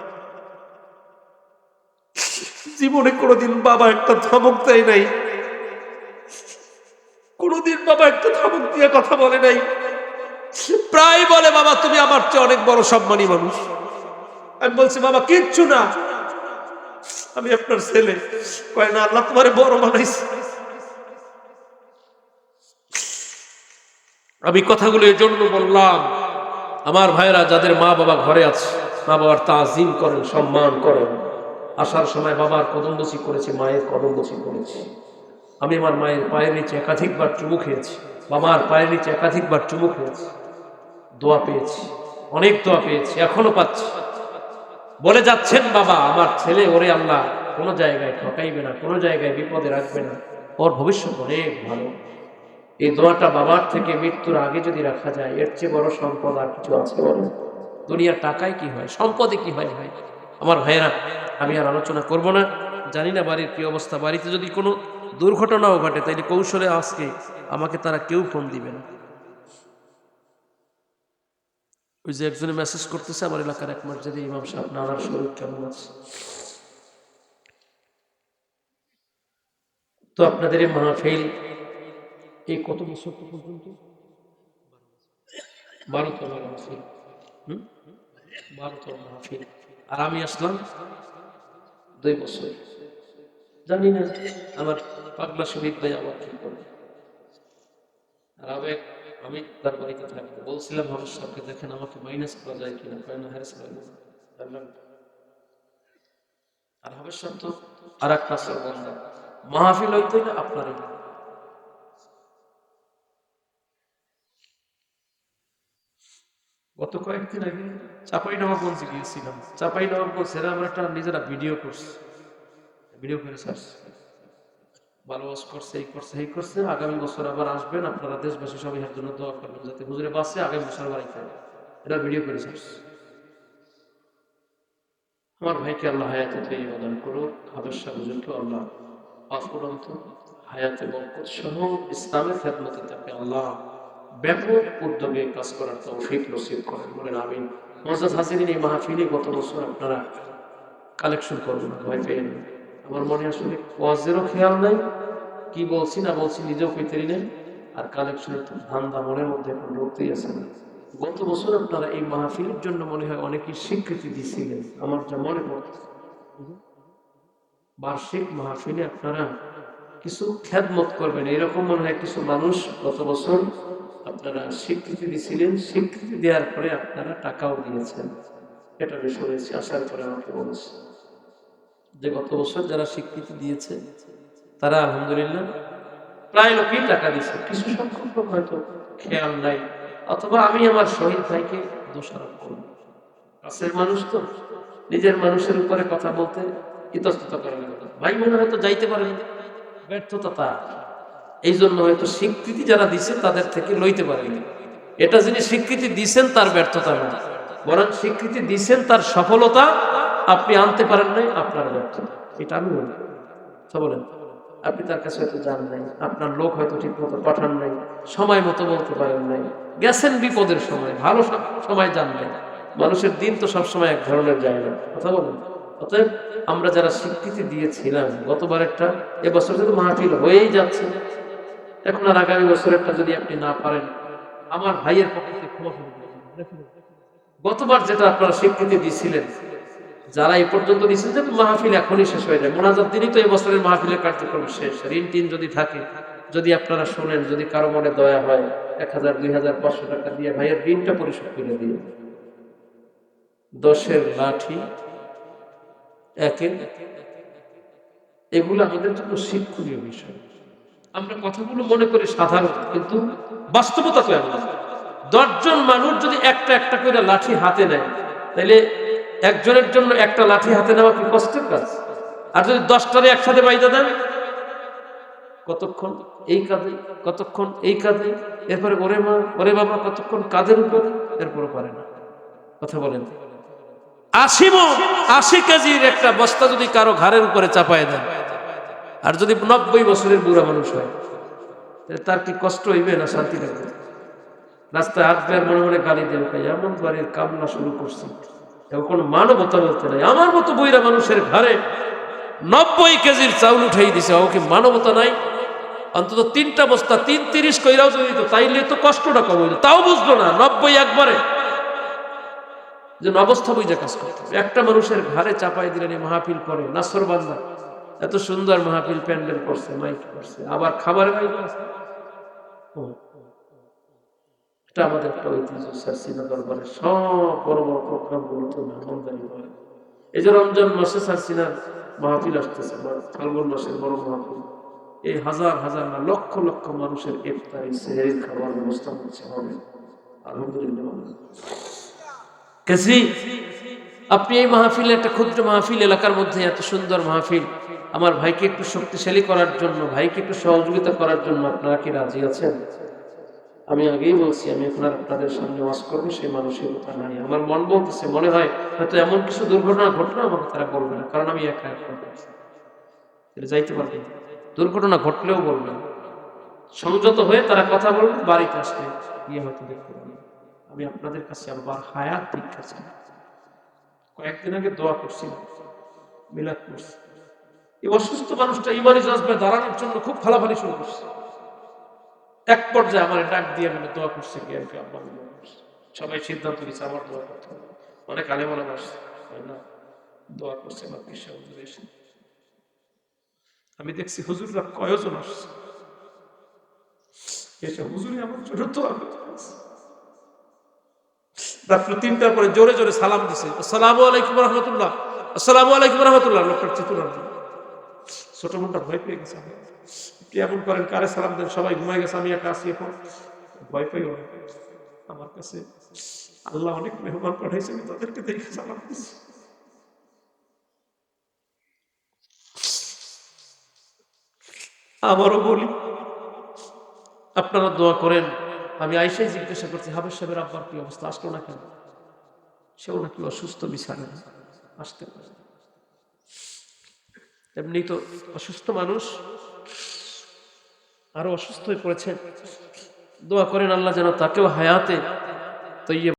জীবনে কোনোদিন বাবা একটা ধমক দেয় নাই, কোনোদিন বাবা একটা ধমক দিয়ে কথা বলে নাই। প্রায় বলে বাবা তুমি আমার চেয়ে অনেক বড় সম্মানী মানুষ। আমি বলছি বাবা কিচ্ছু না, আমি আপনার ছেলে। কয় না আল্লাহ তোমারে বড় বানাইছে। আমি কথাগুলো এই জন্য বললাম, আমার ভাইরা যাদের মা বাবা ঘরে আছে, মা বাবার তাজিম করেন, সম্মান করেন। আসার সময় বাবার কদমবসি করেছি, মায়ের কদমবসি করেছি। আমি আমার মায়ের পায়ের নিচে একাধিকবার চুমু খেয়েছি, বাবার পায়ের নিচে একাধিকবার চুমু খেয়েছি, দোয়া পেয়েছি, অনেক দোয়া পেয়েছি, এখনো পাচ্ছি। বলে যাচ্ছেন বাবা আমার ছেলে ওরে আল্লাহ কোনো জায়গায় ঠকাইবে না, কোনো জায়গায় বিপদে রাখবে না, ওর ভবিষ্যৎ অনেক ভালো। এই দোয়াটা বাবার থেকে মৃত্যুর আগে যদি রাখা যায়, এর চেয়ে বড় সম্পদ আর কিছু আছে বলো? দুনিয়ার টাকায় কি হয়, সম্পদে কি হয়? ভাই আমার ভাইয়েরা, আমি আর আলোচনা করব না। জানি না বাড়ির কি অবস্থা, বাড়িতে যদি কোনো দুর্ঘটনাও ঘটে তাইলে কৌশলে আজকে আমাকে তারা কেউ ফোন দিবে না। ওই যে একজনে মেসেজ করতেছে আমার এলাকার এক মসজিদে ইমাম সাহেব, নানার শরীর কেমন আছে? তো আপনাদের এই মাহফিল এই কত বছর পর্যন্ত? 12তম মাহফিল। 12তম মাহফিল। আর আমি আসলাম 2 বছর। জানি না আমার পাগলা শহীদ ভাই আমার কি করবে। আর আমি তার বাড়িতে থাকবো, বলছিলাম আমার সাথে দেখেন আমাকে মাইনাস করা যায় কিনা, কয় না হ্যারেস আর হবে সব তো আর এক কাছের বন্ধা মাহফিল হইতে না আপনারই। গত কয়েকদিন আগে চাঁপাইনবাবগঞ্জে গিয়েছিলাম। চাঁপাইনবাবগঞ্জ এরা আমরা একটা নিজেরা ভিডিও করছি, ভিডিও করে ছাড়ছি, ভালো ওয়াজ করছে, এই করছে, এই করছে। আগামী বছর আবার আসবেন আপনারা, দেশবাসী সবাই এর জন্য দোয়া করবেন যাতে হুজুরে বাঁচে আগামী বছর বাড়িতে হবে। এটা ভিডিও করে ছাড়ছি। আমার ভাইকে আল্লাহ হায়াতে তৈরি দান করুক, হাবেশা হুজুরকে আল্লাহ আফুরন্ত হায়াতে বরকত সহ ইসলামের খেদমতে তাকে আল্লাহ ব্যাপক উদ্যোগে কাজ করার তৌফিক নসিব করেন, বলেন আমিন। মুআজ্জাজ হাজিরিন, এই মাহফিলে গত বছর আপনারা কালেকশন করবেন, ভয় পেয়ে নেন। আমার মনে আসলে ওয়াজেরও খেয়াল নাই, কি বলছি না বলছি নিজেও পেতেই নেই, আর কালেকশনের তো ধান্দা মনের মধ্যে এখন ঢুকতেই আছে না। গত বছর আপনারা এই মাহফিলের জন্য মনে হয় অনেকেই স্বীকৃতি দিয়েছিলেন, আমার যা মনে পড়ছে। বার্ষিক মাহফিলে আপনারা কিছু খেদমত করবেন, এরকম মনে হয় কিছু মানুষ গত বছর আপনারা স্বীকৃতি দিয়েছিলেন। স্বীকৃতি দেওয়ার পরে আপনারা টাকাও দিয়েছেন, এটা আমি শুনেছি। আসার পরে আমাকে বলেছে যে গত বছর যারা স্বীকৃতি দিয়েছে তারা আলহামদুলিল্লাহ প্রায় লোকই টাকা দিচ্ছে। কিছু সংখ্যক লোক হয়তো খেয়াল নাই, অথবা আমি আমার শহীদ ভাইকে দোষারোপ করব। কাছের মানুষ তো, নিজের মানুষের উপরে কথা বলতে ইতস্তত করা লাগবে। ভাই মনে হয়তো যাইতে পারেন, ব্যর্থতা তার, এই জন্য হয়তো স্বীকৃতি যারা দিচ্ছে তাদের থেকে লইতে পারেনি। এটা যিনি স্বীকৃতি দিচ্ছেন তার ব্যর্থতা না, বরং স্বীকৃতি দিচ্ছেন তার সফলতা আপনি আনতে পারেন নাই, আপনার ব্যর্থতা। এটা আমি বলি বলেন, আপনি তার কাছে হয়তো যান নাই, আপনার লোক হয়তো ঠিক মতো পাঠান নাই, সময় মতো বলতে পারেন নাই, গেছেন বিপদের সময়, ভালো সময় যান নাই। মানুষের দিন তো সবসময় এক ধরনের যায় না, কথা বলেন। অতএব আমরা যারা স্বীকৃতি দিয়েছিলাম গতবার একটা, এবছর যদি মাহফিল হয়েই যাচ্ছে, এখন আর আগামী বছরেরটা যদি আপনি না পারেন, আমার ভাইয়ের পক্ষে ক্ষমা করে দিবেন। গতবার যেটা আপনারা স্বীকৃতি দিয়েছিলেন, যারা এই পর্যন্ত দিয়েছেন, যে মাহফিল এখনই শেষ হয়ে যায়, মোনাজাত দিনই তো এই বছরের মাহফিলের কার্যক্রম শেষ। ঋণ টিন যদি থাকে, যদি আপনারা শোনেন, যদি কারো মনে দয়া হয়, 1000, 2000, 500 টাকা দিয়ে ভাইয়ের ঋণটা পরিশোধ করে দিয়ে 10-এর লাঠি, 1-এর, এগুলো আমাদের জন্য শিক্ষণীয় বিষয়। আমরা কথাগুলো মনে করি সাধারণ, কিন্তু বাস্তবতা তো এমন। 10 জন মানুষ যদি একটা একটা করে লাঠি হাতে নেয়, তাহলে একজনের জন্য একটা লাঠি হাতে নেওয়া কি কষ্টের কাজ? আর যদি 10টারে একসাথে বাইধা দেন, কতক্ষণ এই কাঁধে, কতক্ষণ এই কাঁধে, এরপরে ওরে মা ওরে বাবা, কতক্ষণ কাঁধের উপরে, এরপরে পারে না। কথা বলেন, 80 কেজির একটা বস্তা যদি কারো ঘাড়ের উপরে চাপায় দেন, আর যদি 90 বছরের বুড়া মানুষ হয়, তার কি কষ্ট হইবে না শান্তি লাগবে? রাস্তায় আসবে আর মনে মনে গালি দেবে, এমন বাড়ির কামনা শুরু করছি, এবং কোনো মানবতা বলতে নাই। আমার মতো বইরা মানুষের ঘরে 90 কেজির চাউল উঠাই দিছে, ও কি মানবতা নাই? অন্তত 3টা বস্তা 3-30 কইরাও যদি দিত, তাইলে তো কষ্টটা কম হইতো। তাও বুঝলো না, 90 একবারে, যে অবস্থা বুঝে কাজ করতে হবে। একটা মানুষের ঘাড়ে চাপাই দিলেন, এই মাহফিল করে নাসর বান্দা, এত সুন্দর মাহফিল প্যান্ডেল করছে, মাইক করছে, আবার খাবারের আয়োজন আছে। এটা আমাদের একটা ঐতিহ্য। সারসিনা দরবারের সব বড় বড় প্রোগ্রাম গুলো তো মেহমানদারি হয়। এই যে রমজান মাসে সারসিনার মাহফিল আসতেছে, ফাল্গুন মাসের বড় মাহফিল, এই হাজার হাজার না লক্ষ লক্ষ মানুষের ইফতারি সেহরির খাবার ব্যবস্থা হচ্ছে হবে, আলহামদুলিল্লাহ। কাজী আপনি এই মাহফিলে, একটা ক্ষুদ্র মাহফিল, এলাকার মধ্যে এত সুন্দর মাহফিল, আমার ভাইকে একটু শক্তিশালী করার জন্য, ভাইকে একটু সহযোগিতা করার জন্য আপনারা কি রাজি আছেন? আমি আগেই বলছি, আমি এখন আর আপনাদের সামনে ওয়াজ করবো সেই মানসিকতা নাই। আমার মন বলতেছে, মনে হয় হয়তো এমন কিছু দুর্ঘটনা ঘটনা আমাকে তারা বলবে না, কারণ আমি একা যাইতে পারবো। দুর্ঘটনা ঘটলেও বলবে না, সংযত হয়ে তারা কথা বলবে, বাড়িতে আসলে গিয়ে হয়তো দেখতে পারবে। আমি আপনাদের কাছে আবার হায়াত দীক্ষা চাই। কয়েকদিন আগে দোয়া করছি, মিলাদ করছি, এই অসুস্থ মানুষটা ইমানি জজবে দাঁড়ানোর জন্য খুব ফালাফালি শুরু করছে। এক পর্যায়ে আমার ডাক দিয়ে মানে দোয়া করছে, কি আর কি, আব্বা সবাই সিদ্ধান্ত নিচ্ছে আমার দোয়া করতে হবে। অনেক আলেম ওলামা আসছে, না দোয়া করছে আমার কৃষক হুজুর এসে। আমি দেখছি হুজুররা কয়জন আসছে, এসে হুজুরি আমার জন্য দোয়া করতে আছে। রাত্র 3টার পরে জোরে জোরে সালাম দিছে, আসসালামু আলাইকুম রহমতুল্লাহ, আসসালামু আলাইকুম রহমতুল্লাহ। লোকটার চিতুর ছোট মনটা ভয় পেয়ে গেছে। আপনি এমন করেন, কারে সালাম দেন, সবাই ঘুমাই গেছে, আমি একা আসি, এখন ভয় পাই। আমার কাছে আল্লাহ অনেক মেহমান পাঠাইছে, আমি তাদেরকে দেখে সালাম দিচ্ছি। আবারও বলি, আপনারা দোয়া করেন। আমি আইসাই জিজ্ঞাসা করছি, হাবেজ সাহেবের আব্বার কি অবস্থা, আসলো না কেন? সেও নাকি অসুস্থ, বিছানা আসতে পারে। এমনি তো অসুস্থ মানুষ, আরো অসুস্থ হয়ে পড়েছেন। দোয়া করেন আল্লাহ যেন তাকেও হায়াতে তৈয়ব